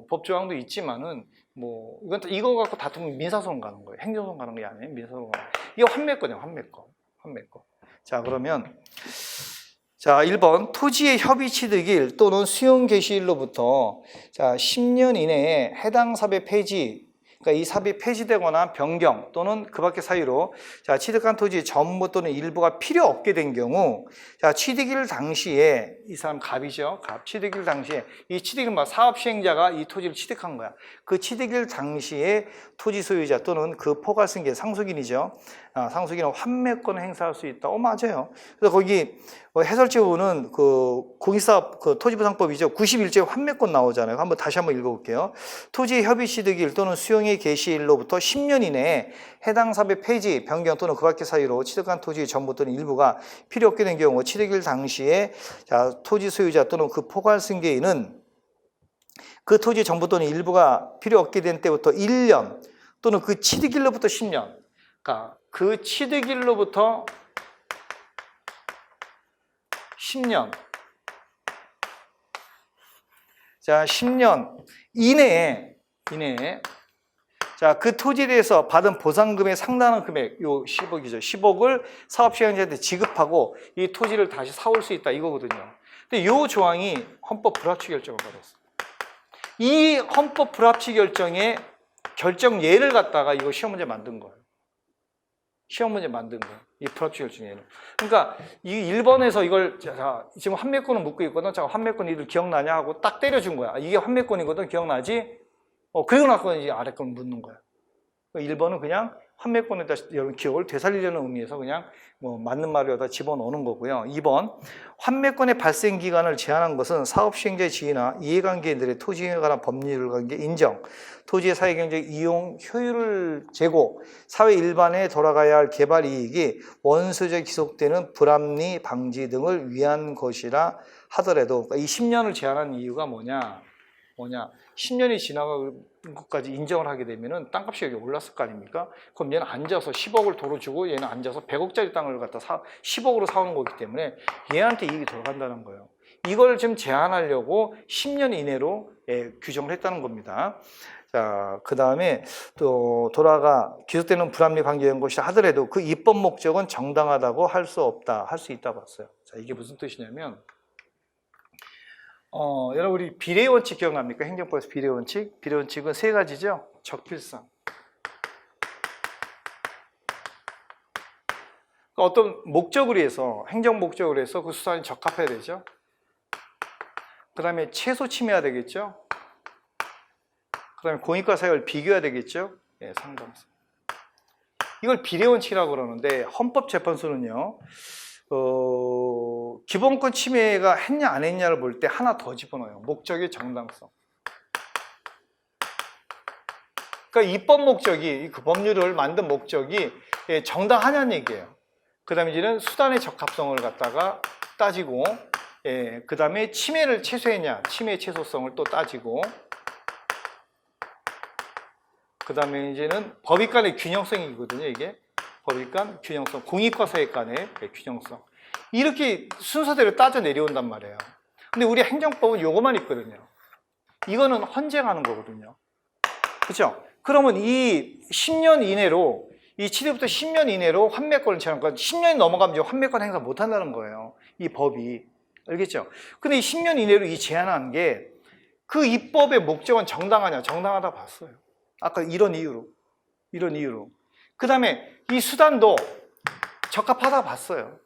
법 조항도 있지만은 뭐 이거 갖고 다투면 민사소송 가는 거예요. 행정소송 가는 게 아니에요. 민사소송 가는 거예요. 이거 환매권이에요. 환매권. 자, 그러면 자, 1번 토지의 협의 취득일 또는 수용 개시일로부터 자, 10년 이내에 해당 사배 폐지, 그러니까 이 사업이 폐지되거나 변경 또는 그 밖의 사유로 자, 취득한 토지 전부 또는 일부가 필요 없게 된 경우 자, 취득일 당시에 이 사람 갑이죠. 갑. 취득일 당시에 이 취득일 사업 시행자가 이 토지를 취득한 거야. 그 취득일 당시에 토지 소유자 또는 그 포괄승계 상속인이죠. 상속인은 환매권을 행사할 수 있다. 맞아요. 그래서 거기 해설지 부분은 그 공익사업 그 토지부상법이죠. 91조에 환매권 나오잖아요. 다시 한번 읽어볼게요. 토지 협의 취득일 또는 수용의 개시일로부터 10년 이내에 해당 사업의 폐지, 변경 또는 그 밖의 사유로 취득한 토지 전부 또는 일부가 필요 없게 된 경우 취득일 당시에 자, 토지 소유자 또는 그 포괄승계인은 그 토지 전부 또는 일부가 필요 없게 된 때부터 1년 또는 그 취득일로부터 10년, 그러니까 그 취득일로부터 10년, 자, 10년 이내에 자, 그 토지에 대해서 받은 보상금의 상당한 금액, 요 10억이죠. 10억을 사업시행자한테 지급하고 이 토지를 다시 사올 수 있다 이거거든요. 근데 요 조항이 헌법 불합치 결정을 받았어. 이 헌법 불합치 결정의 결정 예를 갖다가 이거 시험 문제 만든 거예요. 이 불합치 결정 예를. 그러니까 이 1번에서 이걸 자, 지금 환매권을 묻고 있거든. 자, 환매권 니들 기억나냐 하고 딱 때려준 거야. 이게 환매권이거든. 기억나지? 그리고 나서 이제 아래 건 묻는 거야. 1번은 그냥 환매권에다 여러분 기억을 되살리려는 의미에서 그냥 뭐 맞는 말을 여기다 집어넣는 거고요. 2번, 환매권의 발생 기간을 제한한 것은 사업 시행자의 지위나 이해관계인들의 토지에 관한 법률 관계 인정, 토지의 사회경제적 이용 효율을 제고, 사회 일반에 돌아가야 할 개발 이익이 원소적으로 지속되는 불합리 방지 등을 위한 것이라 하더라도 이 10년을 제한한 이유가 뭐냐? 10년이 지나간 것까지 인정을 하게 되면은 땅값이 여기 올랐을 거 아닙니까? 그럼 얘는 앉아서 10억을 도로 주고 얘는 앉아서 100억짜리 땅을 갖다 10억으로 사오는 거기 때문에 얘한테 이익이 돌아간다는 거예요. 이걸 지금 제한하려고 10년 이내로 규정을 했다는 겁니다. 자, 그 다음에 또 기속되는 불합리 방지된 것이라 하더라도 그 입법 목적은 정당하다고 할 수 있다고 봤어요. 자, 이게 무슨 뜻이냐면 여러분 우리 비례 원칙 기억납니까? 행정법에서 비례 원칙? 비례 원칙은 세 가지죠. 적필성. 그러니까 어떤 목적으로 해서 행정 목적으로 해서 그 수단이 적합해야 되죠. 그 다음에 최소 침해해야 되겠죠. 그 다음에 공익과 사익을 비교해야 되겠죠. 예, 상관성. 이걸 비례 원칙이라고 그러는데 헌법재판소는요. 기본권 침해가 했냐 안 했냐를 볼 때 하나 더 집어넣어요. 목적의 정당성. 그러니까 입법 목적이 그 법률을 만든 목적이 정당하냐는 얘기예요. 그 다음에 이제는 수단의 적합성을 갖다가 따지고 그 다음에 침해를 최소했냐 침해 최소성을 또 따지고 그 다음에 이제는 법익 간의 균형성이거든요. 이게 법익간, 균형성, 공익과 사익간의 균형성. 이렇게 순서대로 따져 내려온단 말이에요. 근데 우리 행정법은 요거만 있거든요. 이거는 헌재가 하는 거거든요. 그렇죠? 그러면 이 10년 이내로 이 7회부터 10년 이내로 환매권을 제한한 건 10년이 넘어가면 이제 환매권 행사 못 한다는 거예요. 이 법이. 알겠죠? 근데 이 10년 이내로 이 제한한 게 그 입법의 목적은 정당하냐? 정당하다 봤어요. 아까 이런 이유로. 그 다음에 이 수단도 적합하다 봤어요.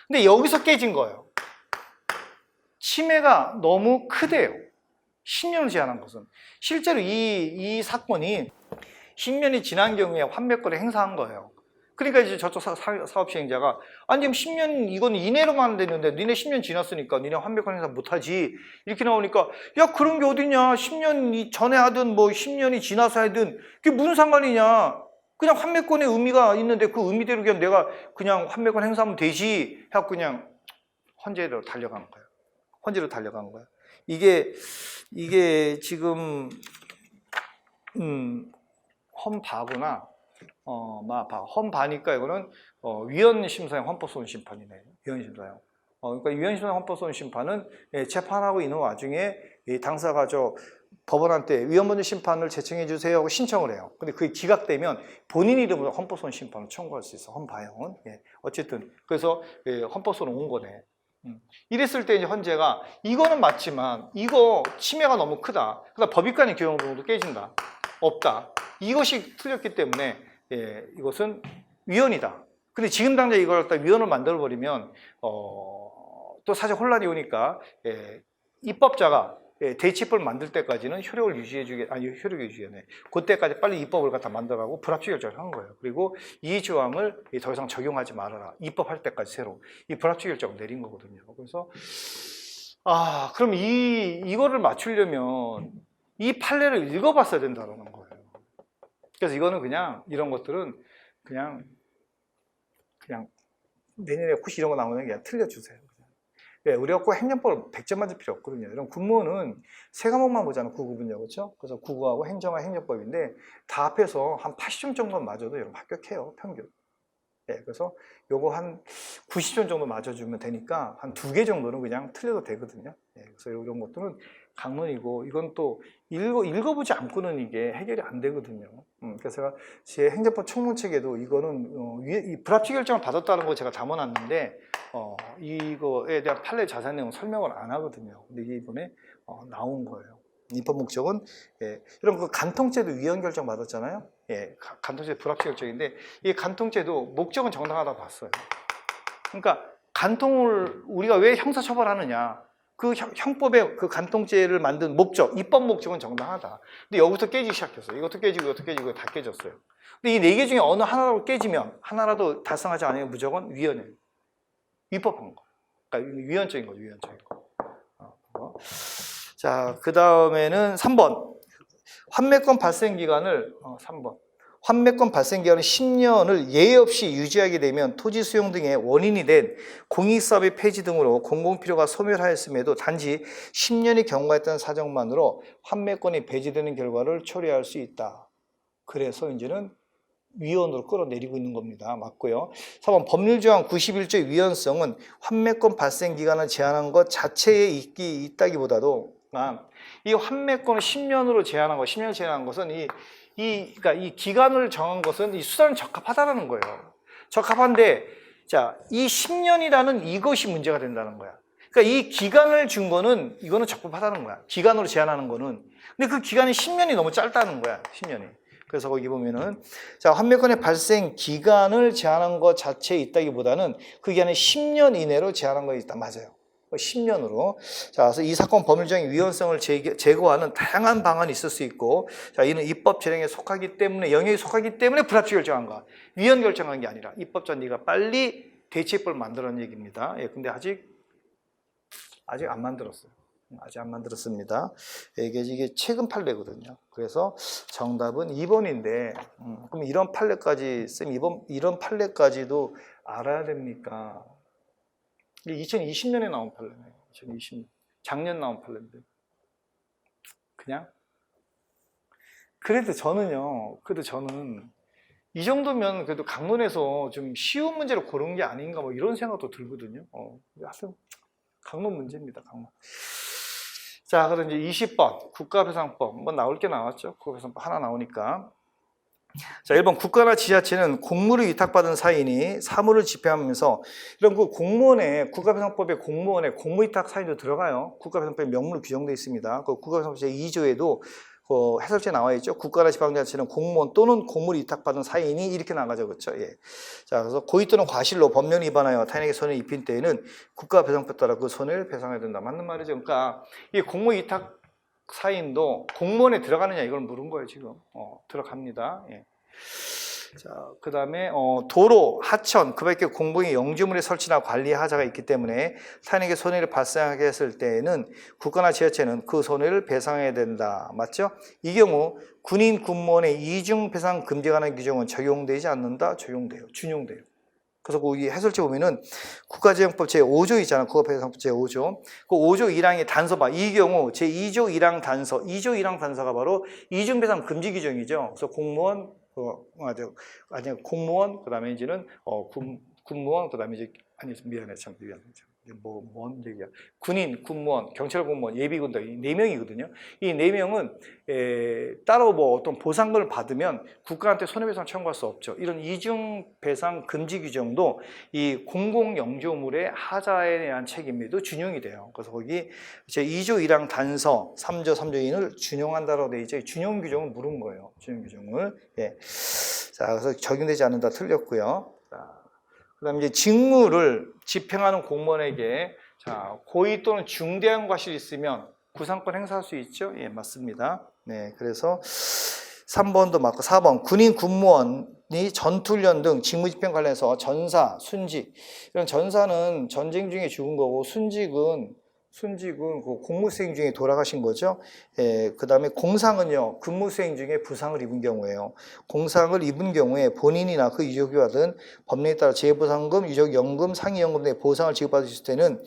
근데 여기서 깨진 거예요. 침해가 너무 크대요. 10년을 제한한 것은. 실제로 이 사건이 10년이 지난 경우에 환매권을 행사한 거예요. 그러니까 이제 저쪽 사업 시행자가 아니 지금 10년 이건 이내로만 되는데 니네 10년 지났으니까 니네 환매권 행사 못하지 이렇게 나오니까 야 그런 게 어딨냐 10년 전에 하든 뭐 10년이 지나서 하든 그게 무슨 상관이냐 그냥 환매권의 의미가 있는데 그 의미대로 그냥 내가 그냥 환매권 행사하면 되지 해갖고 그냥 헌재로 달려간 거예요. 헌재로 달려간 거예요. 이게 지금 헌바구나 헌바니까 이거는 위헌심사형 헌법소원심판이네. 위헌심사형. 그러니까 위헌심사형 헌법소원심판은 재판하고 있는 와중에 당사가 법원한테 위헌범죄 심판을 제청해 주세요 하고 신청을 해요. 근데 그게 기각되면 본인 이름으로 헌법소원심판을 청구할 수 있어. 헌바형은. 어쨌든 그래서 헌법소원 온 거네. 이랬을 때 이제 헌재가 이거는 맞지만 이거 침해가 너무 크다. 그러니까 법익간의 교역등도 깨진다. 없다. 이것이 틀렸기 때문에 이것은 위헌이다. 근데 지금 당장 이걸 갖다 위헌을 만들어버리면 또 사실 혼란이 오니까 입법자가 대치법을 만들 때까지는 효력을 효력을 유지해네. 그때까지 빨리 입법을 갖다 만들어가고 불합치 결정을 한 거예요. 그리고 이 조항을 더 이상 적용하지 말아라. 입법할 때까지 새로 이 불합치 결정을 내린 거거든요. 그래서 그럼 이거를 맞추려면 이 판례를 읽어봤어야 된다는 거예요. 그래서 이거는 그냥 이런 것들은 그냥 내년에 혹시 이런 거 나오면 그냥 틀려주세요. 우리가 꼭 행정법을 100점 맞을 필요 없거든요. 이런 국무는 세 과목만 보잖아요. 국어분야 그렇죠? 그래서 국어하고 행정과 행정법인데 다 합해서 한 80점 정도 맞아도 여러분 합격해요. 평균. 그래서 요거 한 90점 정도 맞아주면 되니까 한 2개 정도는 그냥 틀려도 되거든요. 그래서 이런 것들은 강론이고 이건 또 읽어보지 않고는 이게 해결이 안 되거든요. 그래서 제가 제 행정법 청문책에도 이거는 이 불합치 결정을 받았다는 거 제가 담아놨는데 이거에 대한 판례 자세한 내용 설명을 안 하거든요. 근데 이게 이번에 나온 거예요. 입법 목적은 이런 그 간통죄도 위헌 결정 받았잖아요. 간통죄 불합치 결정인데 이 간통죄도 목적은 정당하다고 봤어요. 그러니까 간통을 우리가 왜 형사처벌하느냐? 그 형법의 그 간통죄를 만든 목적, 입법 목적은 정당하다. 근데 여기부터 깨지기 시작했어요. 이것도 깨지고 이것도 깨지고 다 깨졌어요. 근데 이 4개 중에 어느 하나라도 깨지면 하나라도 달성하지 않으면 무조건 위헌이에요. 위법한 거. 그러니까 위헌적인 거죠. 위헌적인 거. 자, 그 다음에는 3번. 환매권 발생 기간을 3번. 환매권 발생 기간은 10년을 예외 없이 유지하게 되면 토지 수용 등의 원인이 된 공익사업의 폐지 등으로 공공필요가 소멸하였음에도 단지 10년이 경과했던 사정만으로 환매권이 배제되는 결과를 초래할 수 있다. 그래서 이제는 위헌으로 끌어내리고 있는 겁니다. 맞고요. 4번 법률조항 91조의 위헌성은 환매권 발생 기간을 제한한 것 자체에 있다기보다도 이 환매권을 10년으로 제한한 것, 10년을 제한한 것은 그러니까 이 기간을 정한 것은 이 수단이 적합하다는 거예요. 적합한데, 자, 이 10년이라는 이것이 문제가 된다는 거야. 그러니까 이 기간을 준 거는 이거는 적합하다는 거야. 기간으로 제한하는 거는. 근데 그 기간이 10년이 너무 짧다는 거야. 10년이. 그래서 거기 보면은 자, 환매권의 발생 기간을 제한한 것 자체에 있다기보다는 그 기간이 10년 이내로 제한한 거 있다. 맞아요. 10년으로. 자, 그래서 이 사건 법률적인 위헌성을 제거하는 다양한 방안이 있을 수 있고, 자, 이는 입법 재량에 속하기 때문에, 영역에 속하기 때문에 불합치 결정한 거. 위헌 결정한 게 아니라, 입법자 네가 빨리 대체법을 만들어낸 얘기입니다. 근데 아직 안 만들었어요. 아직 안 만들었습니다. 이게 최근 판례거든요. 그래서 정답은 2번인데, 그럼 이런 판례까지, 이런 판례까지도 알아야 됩니까? 2020년에 나온 판례네요. 2020년. 작년 나온 판례인데. 그냥? 그래도 저는 이 정도면 그래도 강론에서 좀 쉬운 문제를 고른 게 아닌가 뭐 이런 생각도 들거든요. 하여튼 강론 문제입니다. 강론. 자, 그럼 이제 20번 국가배상법 뭐 나올 게 나왔죠. 국가배상법 하나 나오니까. 자, 1번 국가나 지자체는 공무를 위탁받은 사인이 사무를 집행하면서 이런 그 공무원에 국가배상법에 공무원에 공무위탁 사인도 들어가요. 국가배상법에 명문으로 규정되어 있습니다. 그 국가배상법 제2조에도 그 해설지에 나와 있죠. 국가나 지방자치는 공무원 또는 공무를 위탁받은 사인이 이렇게 나가죠, 그렇죠? 예. 자, 그래서 고의 또는 과실로 법령 위반하여 타인에게 손해를 입힌 때에는 국가배상법 따라 그 손해를 배상해야 된다. 맞는 말이죠. 그러니까 이 공무 위탁 사인도 공무원에 들어가느냐 이걸 물은 거예요, 지금. 들어갑니다. 예. 자, 그 다음에 도로, 하천, 그 밖에 공공의 영주물의 설치나 관리 하자가 있기 때문에 타인에게 손해를 발생하게 했을 때에는 국가나 지자체는 그 손해를 배상해야 된다. 맞죠? 이 경우 군인, 군무원의 이중 배상 금지가 하는 규정은 적용되지 않는다. 적용돼요. 준용돼요. 그래서 거기 해설지 보면은 국가재정법 제5조 있잖아. 국가배상법 제5조. 그 5조 1항의 단서 봐. 이 경우 제2조 1항 단서, 2조 1항 단서가 바로 이중배상 금지 규정이죠. 그래서 공무원, 공무원, 그 다음에 이제는 군무원, 그 다음에 이제 미안해, 참 미안해. 뭔 얘기야? 군인, 군무원, 경찰 공무원, 예비군도 이 4명이거든요. 이 4명은 따로 뭐 어떤 보상금을 받으면 국가한테 손해배상 청구할 수 없죠. 이런 이중 배상 금지 규정도 이 공공영조물의 하자에 대한 책임에도 준용이 돼요. 그래서 거기 제 2조 1항 단서 3조 3조 2를 준용한다라고 돼 있죠. 준용 규정을 물은 거예요. 준용 규정을. 예. 자, 그래서 적용되지 않는다 틀렸고요. 자. 그 다음에 이제 직무를 집행하는 공무원에게 자, 고의 또는 중대한 과실이 있으면 구상권 행사할 수 있죠? 예, 맞습니다. 네, 그래서 3번도 맞고 4번 군인 군무원이 전투훈련 등 직무집행 관련해서 전사, 순직 이런 전사는 전쟁 중에 죽은 거고 순직은 그 공무수행 중에 돌아가신 거죠. 그 다음에 공상은요, 근무수행 중에 부상을 입은 경우에요. 공상을 입은 경우에 본인이나 그 유족이 받은 법령에 따라 재보상금, 유족연금, 상해연금 등 보상을 지급받으실 때는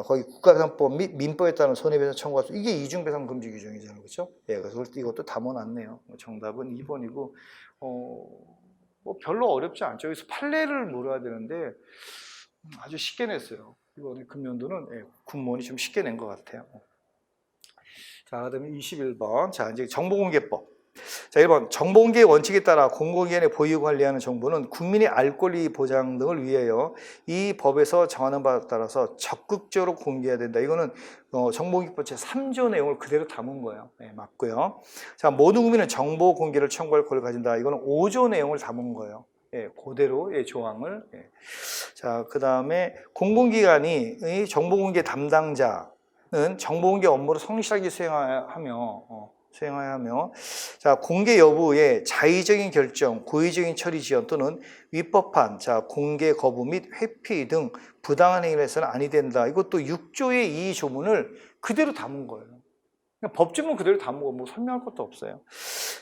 거기 국가배상법 및 민법에 따른 손해배상 청구할 수, 이게 이중배상 금지 규정이잖아요, 그렇죠? 예, 그래서 이것도 담아놨네요. 정답은 2번이고, 뭐 별로 어렵지 않죠. 여기서 판례를 물어야 되는데 아주 쉽게 냈어요. 이번에 금년도는 군무원이 좀 쉽게 낸 것 같아요. 자, 그다음에 21번. 자, 이제 정보공개법. 자, 1번. 정보공개 원칙에 따라 공공기관에 보유 관리하는 정보는 국민의 알 권리 보장 등을 위하여 이 법에서 정하는 바에 따라서 적극적으로 공개해야 된다. 이거는 정보공개법 제3조 내용을 그대로 담은 거예요. 네, 맞고요. 자, 모든 국민은 정보 공개를 청구할 권리를 가진다. 이거는 5조 내용을 담은 거예요. 예, 그대로의 조항을. 예. 자, 그 다음에 공공기관이 정보공개 담당자는 정보공개 업무를 성실하게 수행해야 하며, 자, 공개 여부의 자의적인 결정, 고의적인 처리 지연 또는 위법한 공개 거부 및 회피 등 부당한 행위를 해서는 아니 된다. 이것도 6조의 이 조문을 그대로 담은 거예요. 법조문 그대로 담고 뭐 설명할 것도 없어요.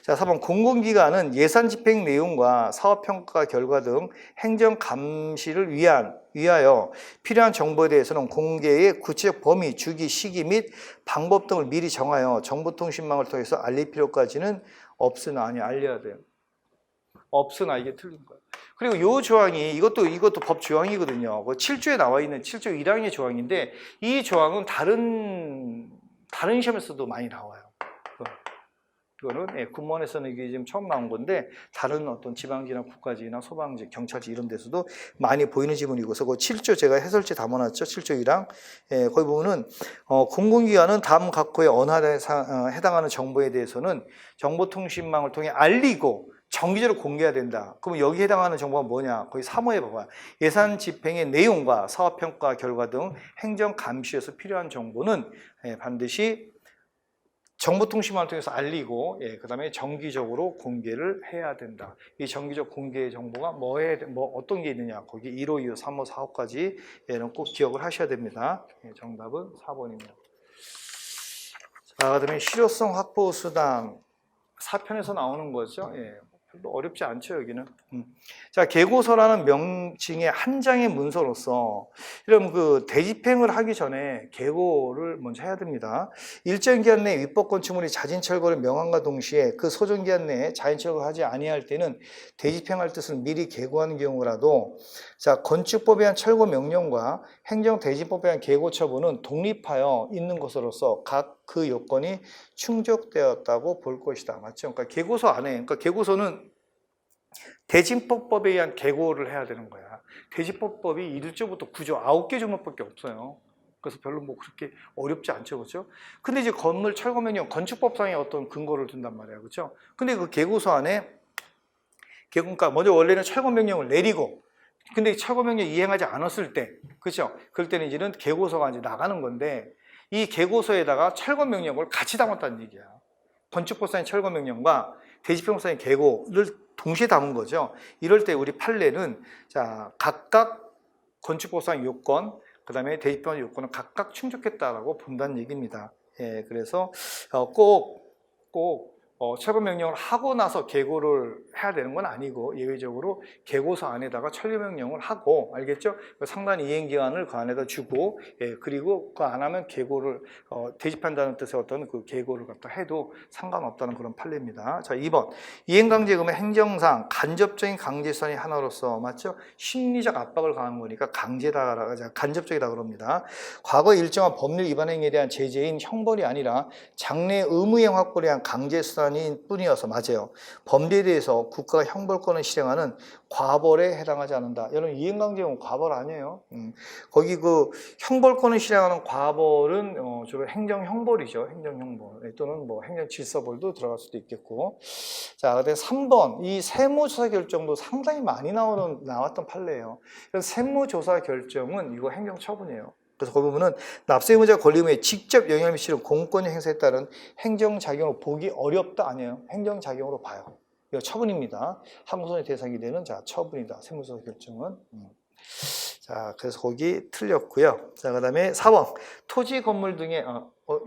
자, 4번 공공기관은 예산 집행 내용과 사업평가 결과 등 행정 감시를 위하여 필요한 정보에 대해서는 공개의 구체적 범위, 주기, 시기 및 방법 등을 미리 정하여 정보통신망을 통해서 알릴 필요까지는 없으나, 아니 알려야 돼요. 없으나 이게 틀린 거예요. 그리고 이 조항이 이것도 법 조항이거든요. 7조에 나와 있는 7조 1항의 조항인데 이 조항은 다른 시험에서도 많이 나와요. 이거는 군무원에서는 이게 지금 처음 나온 건데 다른 어떤 지방지나 국가지나 소방지, 경찰지 이런 데서도 많이 보이는 지문이고, 그래서 그 7조 제가 해설지 담아놨죠. 7조 1항. 거기 보면은 공공기관은 다음 각호의 어느 하나에 해당하는 정보에 대해서는 정보통신망을 통해 알리고 정기적으로 공개해야 된다. 그럼 여기 해당하는 정보가 뭐냐? 거기 3호에 봐봐요. 예산 집행의 내용과 사업평가 결과 등 행정 감시에서 필요한 정보는 반드시 정보통신망을 통해서 알리고, 그 다음에 정기적으로 공개를 해야 된다. 이 정기적 공개 정보가 어떤 게 있느냐? 거기 1호, 2호, 3호, 4호까지 얘는 꼭 기억을 하셔야 됩니다. 정답은 4번입니다. 자, 그 다음에 실효성 확보 수단 4편에서 나오는 거죠. 별로 어렵지 않죠, 여기는. 자, 계고서라는 명칭의 한 장의 문서로서 이런 그 대집행을 하기 전에 계고를 먼저 해야 됩니다. 일정 기한 내에 위법 건축물이 자진 철거를 명함과 동시에 그 소정 기한 내에 자진 철거하지 아니할 때는 대집행할 뜻을 미리 계고하는 경우라도, 자, 건축법에 의한 철거 명령과 행정 대지법에 의한 계고 처분은 독립하여 있는 것으로서 각 그 요건이 충족되었다고 볼 것이다. 맞죠? 그러니까 계고서 안에, 그러니까 계고서는 대진법법에 의한 계고를 해야 되는 거야. 대진법법이 1조부터 9조 9개 조문밖에 없어요. 그래서 별로 뭐 그렇게 어렵지 않죠, 그렇죠? 근데 이제 건물 철거 명령, 건축법상의 어떤 근거를 둔단 말이야, 그렇죠? 근데 그 계고서 안에 그러니까 먼저 원래는 철거 명령을 내리고, 근데 철거 명령 이행하지 않았을 때, 그렇죠? 그럴 때는 이제는 계고서가 이제 나가는 건데, 이 계고서에다가 철거 명령을 같이 담았다는 얘기야. 건축법상의 철거 명령과 대지평상의 계고를 동시에 담은 거죠. 이럴 때 우리 판례는, 자, 각각 건축법상 요건, 그 다음에 대지평 요건은 각각 충족했다라고 본다는 얘기입니다. 예, 그래서 꼭 철거 명령을 하고 나서 계고를 해야 되는 건 아니고, 예외적으로 계고서 안에다가 철거 명령을 하고, 알겠죠? 상단 이행 기한을 그 안에다 주고, 예, 그리고 그 안 하면 계고를 대집한다는 뜻의 어떤 그 계고를 갖다 해도 상관없다는 그런 판례입니다. 자, 2번 이행강제금은 행정상 간접적인 강제선이 하나로서, 맞죠? 심리적 압박을 가한 거니까 간접적이다 그럽니다. 과거 일정한 법률 위반 행위에 대한 제재인 형벌이 아니라 장래 의무행 확보를 위한 강제수단 뿐이어서, 맞아요. 범죄에 대해서 국가가 형벌권을 실행하는 과벌에 해당하지 않는다. 여러분, 이행강제는 과벌 아니에요. 거기 그 형벌권을 실행하는 과벌은 주로 행정형벌이죠. 행정형벌 또는 뭐 행정질서벌도 들어갈 수도 있겠고. 자, 근데 3번 이 세무조사 결정도 상당히 많이 나왔던 판례예요. 그래서 세무조사 결정은 이거 행정처분이에요. 그래서 그 부분은 납세 의무자 권리 의무에 직접 영향을 미치는 공권력 행사에 따른 행정작용으로 보기 어렵다 아니에요. 행정작용으로 봐요. 이거 처분입니다. 항소의 대상이 되는, 자, 처분이다. 세무조사 결정은. 자, 그래서 거기 틀렸고요. 자, 그 다음에 4번 토지 건물 등의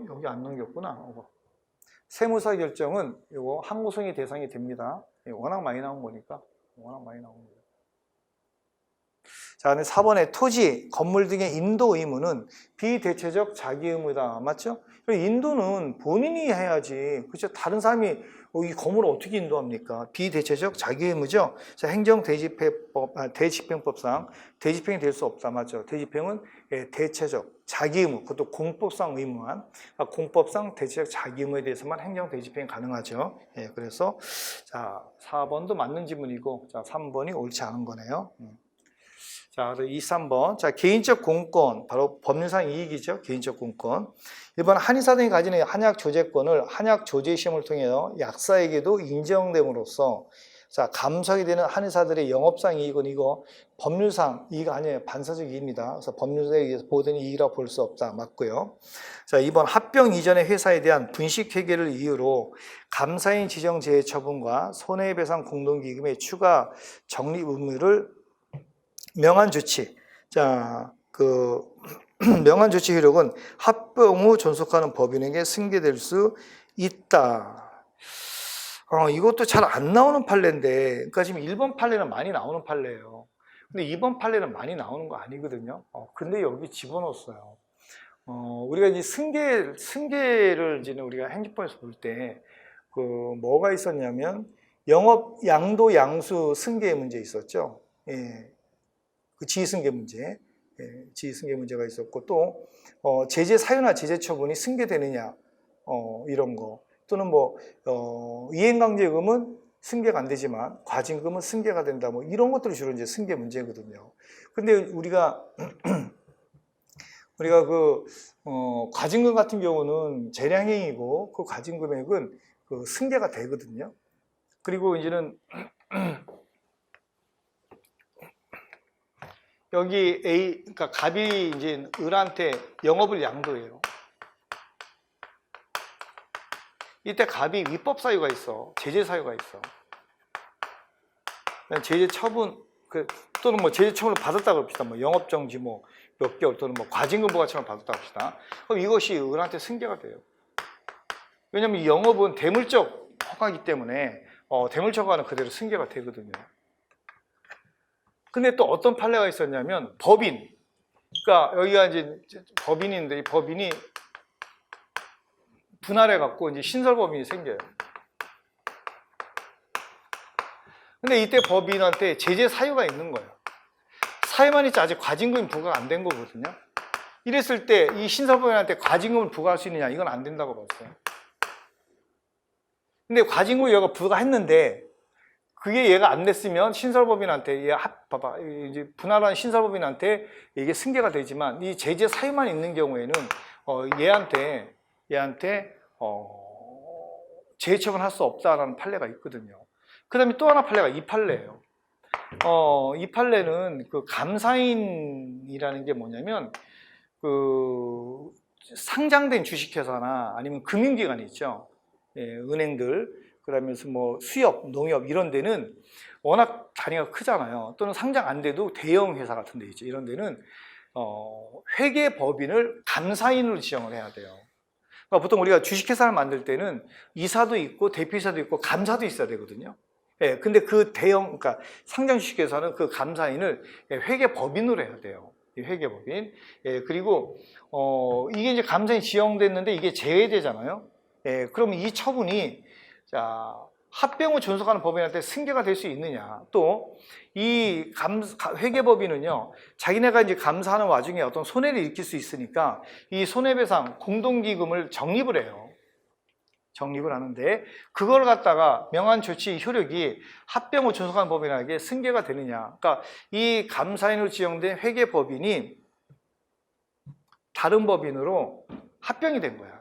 여기 안 넘겼구나. 세무사 결정은 이거 항소의 대상이 됩니다. 워낙 많이 나온 거니까. 워낙 많이 나온 거예요. 자, 근데 4번에 토지, 건물 등의 인도 의무는 비대체적 자기 의무다. 맞죠? 인도는 본인이 해야지. 그렇죠? 다른 사람이 이 건물을 어떻게 인도합니까? 비대체적 자기 의무죠. 자, 행정 대집행법상 대집행이 될 수 없다. 맞죠? 대집행은 대체적 자기 의무, 그것도 공법상 의무만, 공법상 대체적 자기 의무에 대해서만 행정 대집행이 가능하죠. 예, 그래서 자, 4번도 맞는 지문이고, 자, 3번이 옳지 않은 거네요. 자, 2, 3번. 자, 개인적 공권, 바로 법률상 이익이죠. 개인적 공권. 1번 한의사 등이 가지는 한약 조제권을 한약 조제 시험을 통해서 약사에게도 인정됨으로써, 자, 감사하게 되는 한의사들의 영업상 이익은 이거 법률상 이익 아니에요. 반사적 이익입니다. 그래서 법률에 의해서 보호되는 이익이라고 볼 수 없다. 맞고요. 자, 2번 합병 이전의 회사에 대한 분식회계를 이유로 감사인 지정 재해 처분과 손해배상 공동기금의 추가 적립 의무를 명한 조치. 자, 그 명한 조치 효력은 합병 후 존속하는 법인에게 승계될 수 있다. 이것도 잘 안 나오는 판례인데, 그러니까 지금 1번 판례는 많이 나오는 판례예요. 근데 2번 판례는 많이 나오는 거 아니거든요. 근데 여기 집어넣었어요. 우리가 이제 승계를 이제 우리가 행정법에서 볼 때, 그 뭐가 있었냐면, 영업 양도 양수 승계 문제 있었죠. 예. 그 지휘승계 문제, 지휘승계 문제가 있었고, 또 제재 사유나 제재 처분이 승계되느냐, 이런 거, 또는 뭐 이행강제금은 승계가 안 되지만 과징금은 승계가 된다, 뭐 이런 것들이 주로 이제 승계 문제거든요. 근데 우리가 그 과징금 같은 경우는 재량행위고 그 과징금액은 그 승계가 되거든요. 그리고 이제는 여기 그러니까 갑이 이제 을한테 영업을 양도해요. 이때 갑이 위법 사유가 있어. 제재 사유가 있어. 제재 처분, 또는 뭐 제재 처분을 받았다고 합시다. 뭐 영업정지 뭐 몇 개월 또는 뭐 과징금 부과처럼 받았다고 합시다. 그럼 이것이 을한테 승계가 돼요. 왜냐면 이 영업은 대물적 허가이기 때문에 대물초과는 그대로 승계가 되거든요. 근데 또 어떤 판례가 있었냐면 법인, 그러니까 여기가 이제 법인인데 이 법인이 분할해 갖고 이제 신설법인이 생겨요. 근데 이때 법인한테 제재 사유가 있는 거예요. 사유만 있지 아직 과징금이 부과가 안 된 거거든요. 이랬을 때 이 신설법인한테 과징금을 부과할 수 있느냐? 이건 안 된다고 봤어요. 근데 과징금을 얘가 부과했는데 그게 얘가 안 됐으면 신설법인한테 봐봐 이제 분할한 신설법인한테 이게 승계가 되지만 이 제재 사유만 있는 경우에는 얘한테 제재 처분할 수 없다라는 판례가 있거든요. 그다음에 또 하나 판례가 이 판례예요. 이 판례는 그 감사인이라는 게 뭐냐면 그 상장된 주식회사나 아니면 금융기관이 있죠. 예, 은행들. 그러면서 뭐 수협, 농협 이런 데는 워낙 단위가 크잖아요. 또는 상장 안 돼도 대형 회사 같은 데 있죠. 이런 데는 회계법인을 감사인으로 지정을 해야 돼요. 그러니까 보통 우리가 주식회사를 만들 때는 이사도 있고 대표이사도 있고 감사도 있어야 되거든요. 예, 근데 그 대형, 그러니까 상장 주식회사는 그 감사인을 회계법인으로 해야 돼요. 이 회계법인. 예, 그리고 이게 이제 감사인이 지정됐는데 이게 제외되잖아요. 예, 그러면 이 처분이 자, 합병을 존속하는 법인한테 승계가 될 수 있느냐. 또, 이 회계법인은요, 자기네가 이제 감사하는 와중에 어떤 손해를 일으킬 수 있으니까 이 손해배상 공동기금을 적립을 해요. 적립을 하는데, 그걸 갖다가 명한 조치 효력이 합병을 존속하는 법인에게 승계가 되느냐. 그러니까 이 감사인으로 지정된 회계법인이 다른 법인으로 합병이 된 거야.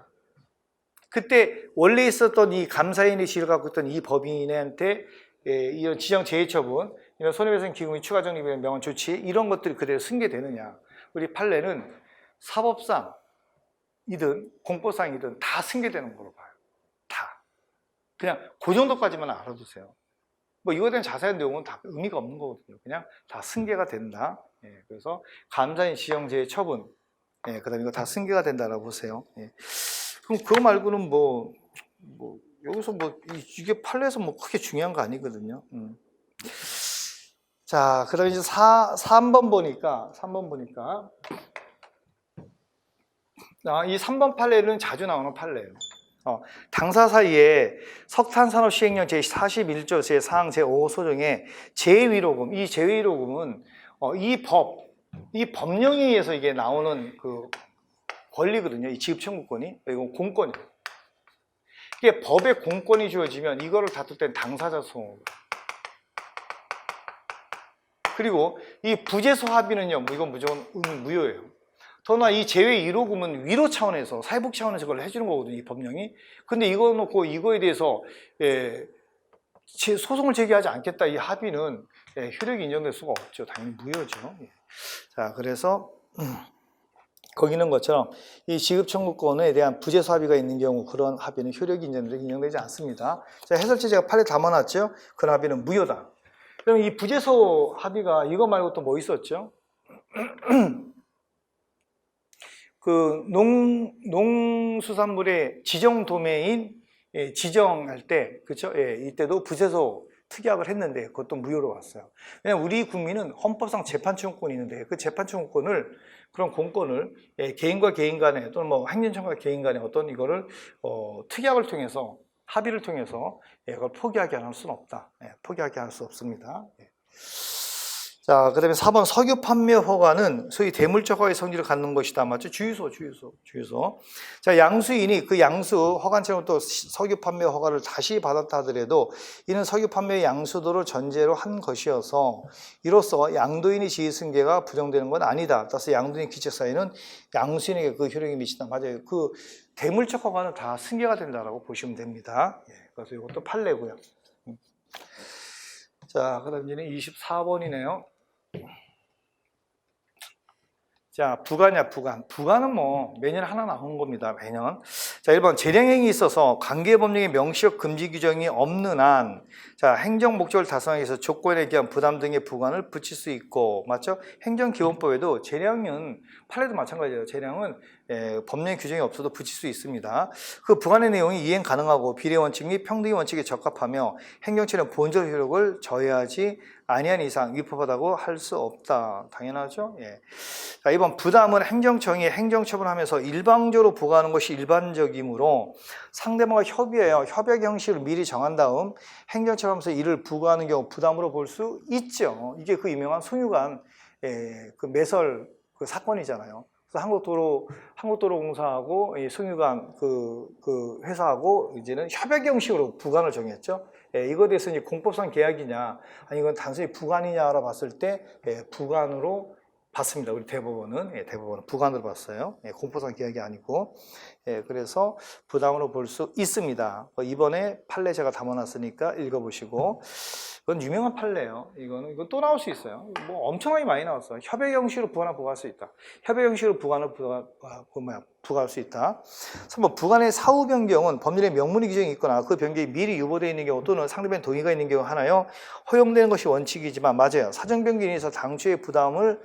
그때 원래 있었던 이 감사인의 지위를 갖고 있던 이 법인한테 이런 지정 제외 처분, 이런 손해배상 기금의 추가 적립의 명한 조치 이런 것들이 그대로 승계되느냐. 우리 판례는 사법상이든 공법상이든 다 승계되는 걸로 봐요. 다. 그냥 그 정도까지만 알아두세요. 뭐 이거에 대한 자세한 내용은 다 의미가 없는 거거든요. 그냥 다 승계가 된다. 예, 그래서 감사인 지정 제외 처분, 예, 그다음에 이거 다 승계가 된다라고 보세요. 예. 그럼 그거 말고는 여기서 이게 판례에서 크게 중요한 거 아니거든요. 자, 그다음에 이제 3번 보니까 이 3번 판례는 자주 나오는 판례예요. 당사 사이에 석탄산업시행령 제41조 제4항 제5호 소정의 재위로금, 이 재위로금은 이 법령에 의해서 이게 나오는 그 권리거든요. 이 지급 청구권이. 이건 공권이에요. 이게 법에 공권이 주어지면 이거를 다툴 땐 당사자 소송으로. 그리고 이 부재소 합의는요, 이건 무조건 무효예요. 더나 이 제외 1호금은 위로 차원에서, 사회복 차원에서 그걸 해주는 거거든요, 이 법령이. 근데 이거 놓고 이거에 대해서 소송을 제기하지 않겠다, 이 합의는 효력이 인정될 수가 없죠. 당연히 무효죠. 자, 그래서 거기는 것처럼 이 지급 청구권에 대한 부재소 합의가 있는 경우 그런 합의는 효력이 인정되지 않습니다. 자, 해설체 제가 판례 담아놨죠? 그런 합의는 무효다. 그럼 이 부재소 합의가 이거 말고 또 뭐 있었죠? 그 농수산물의 지정 도매인 지정할 때, 그렇죠? 예, 이때도 부재소 특약을 했는데 그것도 무효로 왔어요. 왜냐하면 우리 국민은 헌법상 재판청구권이 있는데 그 재판청구권을, 그런 공권을 개인과 개인 간에 또는 뭐 행정청과 개인 간에 어떤 이거를 특약을 통해서, 합의를 통해서 이걸 포기하게 할 수는 없다. 포기하게 할 수 없습니다. 자, 그 다음에 4번 석유 판매 허가는 소위 대물적 허가의 성질을 갖는 것이다. 맞죠? 주유소. 자, 양수인이 그 양수 허가처럼 또 석유 판매 허가를 다시 받았다 하더라도 이는 석유 판매 양수도를 전제로 한 것이어서 이로써 양도인의 지위승계가 부정되는 건 아니다. 따라서 양도인 기책사유는 양수인에게 그 효력이 미친다. 맞아요. 그 대물적 허가는 다 승계가 된다라고 보시면 됩니다. 그래서 이것도 판례고요. 자, 그 다음 이제는 24번이네요. 자, 부가냐, 부간. 부간은 뭐 매년 하나 나오는 겁니다. 매년. 자, 1번 재량행위 있어서 관계법령의 명시적 금지 규정이 없는 한 자, 행정 목적을 달성하기 위해서 조건에 기한 부담 등의 부관을 붙일 수 있고 맞죠? 행정기본법에도 재량은 판례도 마찬가지예요. 재량은 법령 규정이 없어도 붙일 수 있습니다. 그 부관의 내용이 이행 가능하고 비례 원칙 및 평등의 원칙에 적합하며 행정처는 본적 효력을 저해하지 아니한 이상 위법하다고 할 수 없다. 당연하죠? 예. 자, 2번 부담은 행정청이 행정처분하면서 일방적으로 부과하는 것이 일반적이므로 상대방과 협의해요. 협약 형식을 미리 정한 다음 행정처분하면서 이를 부과하는 경우 부담으로 볼 수 있죠. 이게 그 유명한 송유관 그 매설 그 사건이잖아요. 그래서 한국도로공사하고 이 송유관 그 회사하고 이제는 협약 형식으로 부관을 정했죠. 이거에 대해서 이제 공법상 계약이냐, 아니 이건 단순히 부관이냐라 봤을 때 부관으로 봤습니다. 우리 대법원은 대법원은 부관으로 봤어요. 공법상 계약이 아니고. 그래서 부담으로 볼 수 있습니다. 이번에 판례 제가 담아놨으니까 읽어보시고. 이건 유명한 판례예요. 이건 또 나올 수 있어요. 뭐 엄청나게 많이 나왔어요. 협약 형식으로 부관을 부과할 수 있다. 협약 형식으로 부관을 부과할 수 있다. 3번 부관의 사후 변경은 법률에 명문의 규정이 있거나 그 변경이 미리 유보되어 있는 경우 또는 상대방의 동의가 있는 경우 하나요. 허용되는 것이 원칙이지만 맞아요. 사정 변경에 의해서 당초의 부담을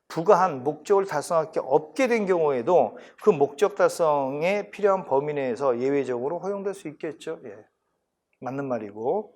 부과한 목적을 달성할 게 없게 된 경우에도 그 목적 달성에 필요한 범위 내에서 예외적으로 허용될 수 있겠죠. 맞는 말이고.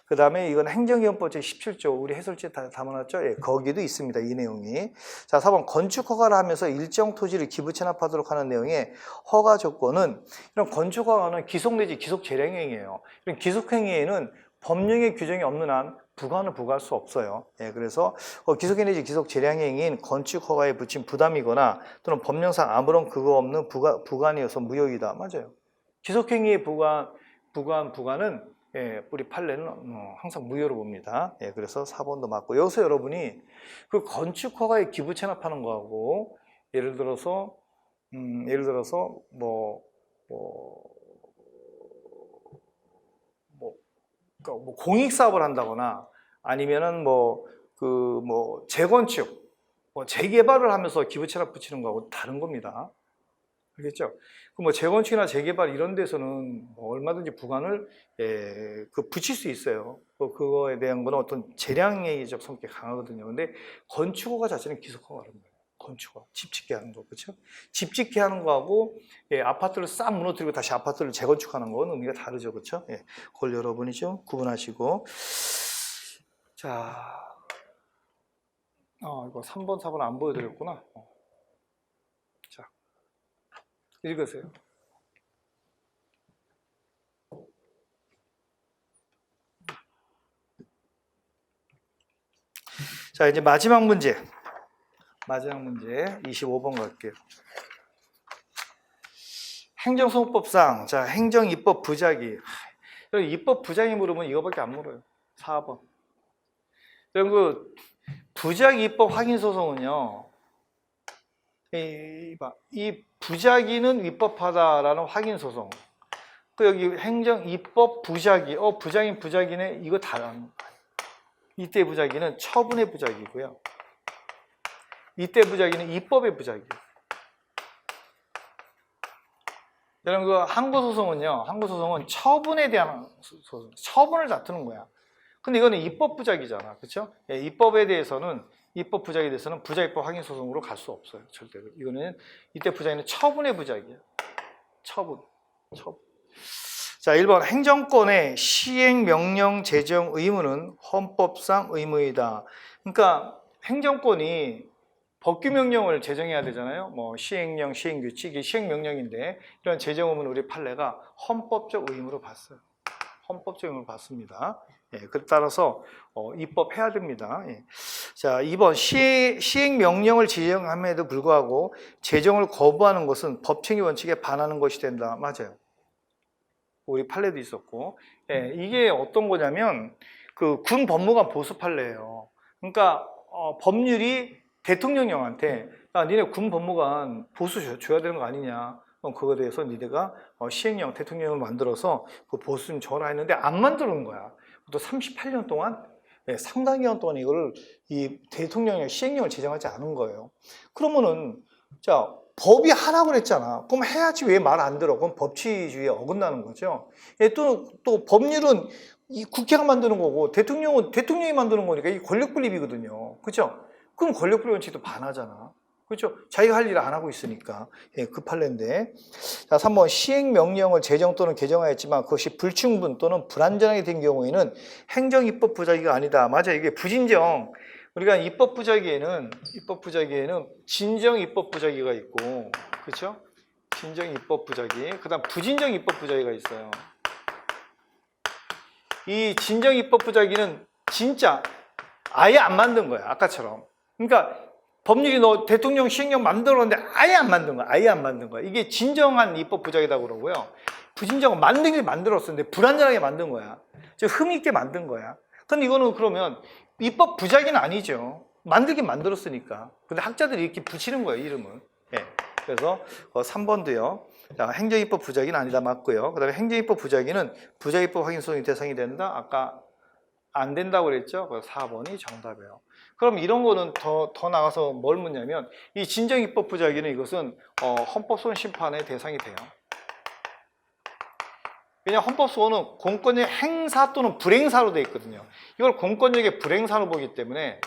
그 다음에 이건 행정기본법 제17조 우리 해설지에 다 담아놨죠. 거기도 있습니다. 이 내용이. 자, 4번 건축허가를 하면서 일정 토지를 기부 체납하도록 하는 내용의 허가 조건은 이런 건축허가는 기속 내지 기속 재량행위예요. 이런 기속행위에는 법령의 규정이 없는 한 부관을 부과할 수 없어요. 그래서 기속 내지 기속 재량행위인 건축 허가에 붙인 부담이거나 또는 법령상 아무런 그거 없는 부관이어서 무효이다. 맞아요. 기속행위의 부관은 우리 판례는 항상 무효로 봅니다. 그래서 4번도 맞고 여기서 여러분이 그 건축 허가에 기부 체납하는 거하고 예를 들어서 공익 사업을 한다거나 아니면은 재건축, 재개발을 하면서 기부 체납 붙이는 거하고 다른 겁니다. 알겠죠? 재건축이나 재개발 이런 데서는 얼마든지 부관을 붙일 수 있어요. 그거에 대한 거는 어떤 재량행위적 성격이 강하거든요. 근데 건축허가 자체는 기속허가라는 거예요. 건축허가 집 짓게 하는 거, 그렇죠? 집 짓게 하는 거하고 아파트를 싹 무너뜨리고 다시 아파트를 재건축하는 거는 의미가 다르죠, 그렇죠? 그걸 여러분이 좀 구분하시고. 자, 이거 3번, 4번 안 보여드렸구나. 자, 읽으세요. 자, 이제 마지막 문제 25번 갈게요. 행정소송법상 자 행정입법 부작위. 입법 부작위 물으면 이거밖에 안 물어요. 4번. 그 부작위 입법 확인 소송은요. 이 부작위는 위법하다라는 확인 소송. 또 여기 행정입법 부작위. 부작위네. 이거 다. 이때 부작위는 처분의 부작위고요. 이때 부작위는 입법의 부작위예요. 여러분, 그 항고소송은 처분에 대한 소송, 처분을 다투는 거야. 근데 이거는 입법 부작위잖아. 그렇죠? 입법 부작위에 대해서는 부작위법 확인 소송으로 갈 수 없어요. 절대로. 이거는 이때 부작위는 처분의 부작위야. 처분. 자, 1번 행정권의 시행명령 제정 의무는 헌법상 의무이다. 그러니까 행정권이 법규명령을 제정해야 되잖아요. 시행령, 시행규칙이 시행명령인데 이런 제정 의무는 우리 판례가 헌법적 의무로 봤어요. 헌법적 의무로 봤습니다. 그에 따라서 입법해야 됩니다. 자, 2번 시행명령을 제정함에도 불구하고 제정을 거부하는 것은 법칙의 원칙에 반하는 것이 된다. 맞아요. 우리 판례도 있었고, 이게 어떤 거냐면 그 군 법무관 보수 판례예요. 그러니까 법률이 대통령령한테 니네 군 법무관 보수 줘야 되는 거 아니냐? 그거에 대해서 니네가 시행령 대통령을 만들어서 그 보수 좀 줘라 했는데 안 만드는 거야. 또 38년 동안 상당 기간 동안 이거를 이 대통령령 시행령을 제정하지 않은 거예요. 그러면은 자 법이 하라고 그랬잖아. 그럼 해야지 왜 말 안 들어? 그럼 법치주의에 어긋나는 거죠. 예, 또 법률은 이 국회가 만드는 거고 대통령은 대통령이 만드는 거니까 이 권력 분립이거든요. 그죠? 그럼 권력 분립 원칙도 반하잖아. 그렇죠? 자기가 할 일을 안 하고 있으니까. 예, 그 판례인데. 자, 3번 시행명령을 제정 또는 개정하였지만 그것이 불충분 또는 불완전하게 된 경우에는 행정입법 부작위가 아니다. 맞아, 이게 부진정. 우리가 입법 부작위에는 진정 입법 부작위가 있고, 그렇죠? 진정 입법 부작위. 그다음 부진정 입법 부작위가 있어요. 이 진정 입법 부작위는 진짜 아예 안 만든 거야. 아까처럼. 그러니까 법률이 너 대통령 시행령 만들었는데 아예 안 만든 거야. 아예 안 만든 거야. 이게 진정한 입법 부작위라고 그러고요. 부진정은 만들긴 만들었었는데 불완전하게 만든 거야. 즉 흠 있게 만든 거야. 근데 이거는 그러면 입법 부작위는 아니죠. 만들긴 만들었으니까. 근데 학자들이 이렇게 붙이는 거예요, 이름을. 예. 그래서 3번도요. 자, 행정입법 부작위는 아니다. 맞고요. 그 다음에 행정입법 부작위는 부작위법 확인소송의 대상이 된다. 아까 안 된다고 그랬죠? 그래서 4번이 정답이에요. 그럼 이런 거는 더 나가서 뭘 묻냐면 이 진정입법 부작위는 이것은 헌법소원 심판의 대상이 돼요. 왜냐하면 헌법소원은 공권력 행사 또는 불행사로 되어 있거든요. 이걸 공권력의 불행사로 보기 때문에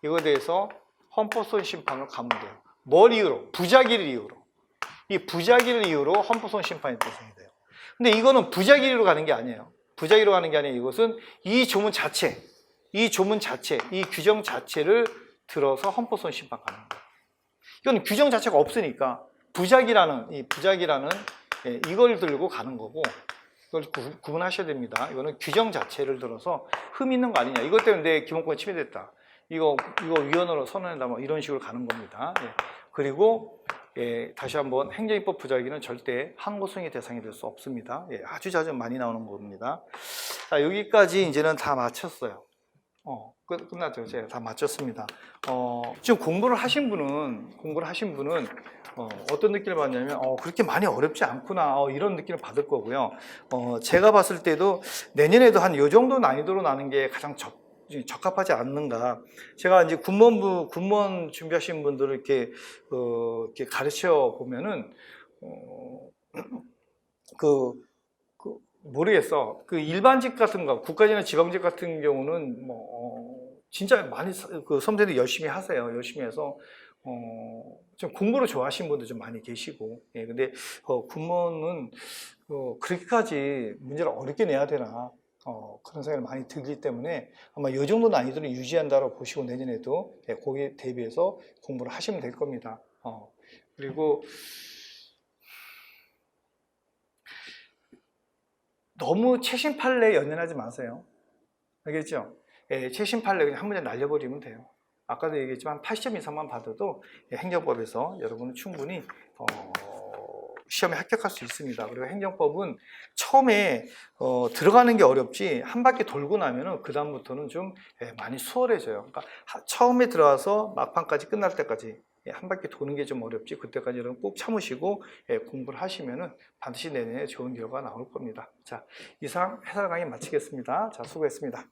이거에 대해서 헌법소원 심판을 가면 돼요. 뭘 이유로? 부작위를 이유로. 이 부작위를 이유로 헌법소원 심판이 대상이 돼요. 근데 이거는 부작위로 가는 게 아니에요. 부작위로 가는 게 아니에요. 이것은 이 조문 자체, 이 규정 자체를 들어서 헌법소원 심판 가는 거예요. 이건 규정 자체가 없으니까 부작위라는 이걸 들고 가는 거고, 이걸 구분하셔야 됩니다. 이거는 규정 자체를 들어서 흠 있는 거 아니냐. 이것 때문에 내 기본권이 침해됐다. 이거 위헌으로 선언한다. 뭐 이런 식으로 가는 겁니다. 예. 그리고 다시 한번 행정입법 부작위는 절대 항고소송의 대상이 될 수 없습니다. 예, 아주 자주 많이 나오는 겁니다. 자, 여기까지 이제는 다 마쳤어요. 끝났죠. 제가 다 마쳤습니다. 지금 공부를 하신 분은 어떤 느낌을 받냐면 그렇게 많이 어렵지 않구나 이런 느낌을 받을 거고요. 제가 봤을 때도 내년에도 한 요 정도 난이도로 나는 게 가장 적합하지 않는가. 제가 이제 군무원 준비하신 분들을 이렇게 가르쳐 보면은 모르겠어. 그 일반직 같은 거, 국가직이나 지방직 같은 경우는 진짜 많이 선생님들 열심히 하세요. 열심히 해서 좀 공부를 좋아하시는 분들 좀 많이 계시고. 예, 근데 군무원은 그렇게까지 문제를 어렵게 내야 되나. 그런 생각이 많이 들기 때문에 아마 이 정도 난이도는 유지한다고 보시고 내년에도 거기에 대비해서 공부를 하시면 될 겁니다. 그리고 너무 최신 판례에 연연하지 마세요. 알겠죠? 최신 판례 그냥 한 문제 날려버리면 돼요. 아까도 얘기했지만 80점 이상만 받아도 행정법에서 여러분은 충분히 시험에 합격할 수 있습니다. 그리고 행정법은 처음에 들어가는 게 어렵지 한 바퀴 돌고 나면은 그 다음부터는 좀 많이 수월해져요. 그러니까 처음에 들어와서 막판까지 끝날 때까지 한 바퀴 도는 게 좀 어렵지 그때까지 여러분 꼭 참으시고 공부를 하시면은 반드시 내년에 좋은 결과가 나올 겁니다. 자, 이상 해설 강의 마치겠습니다. 자, 수고했습니다.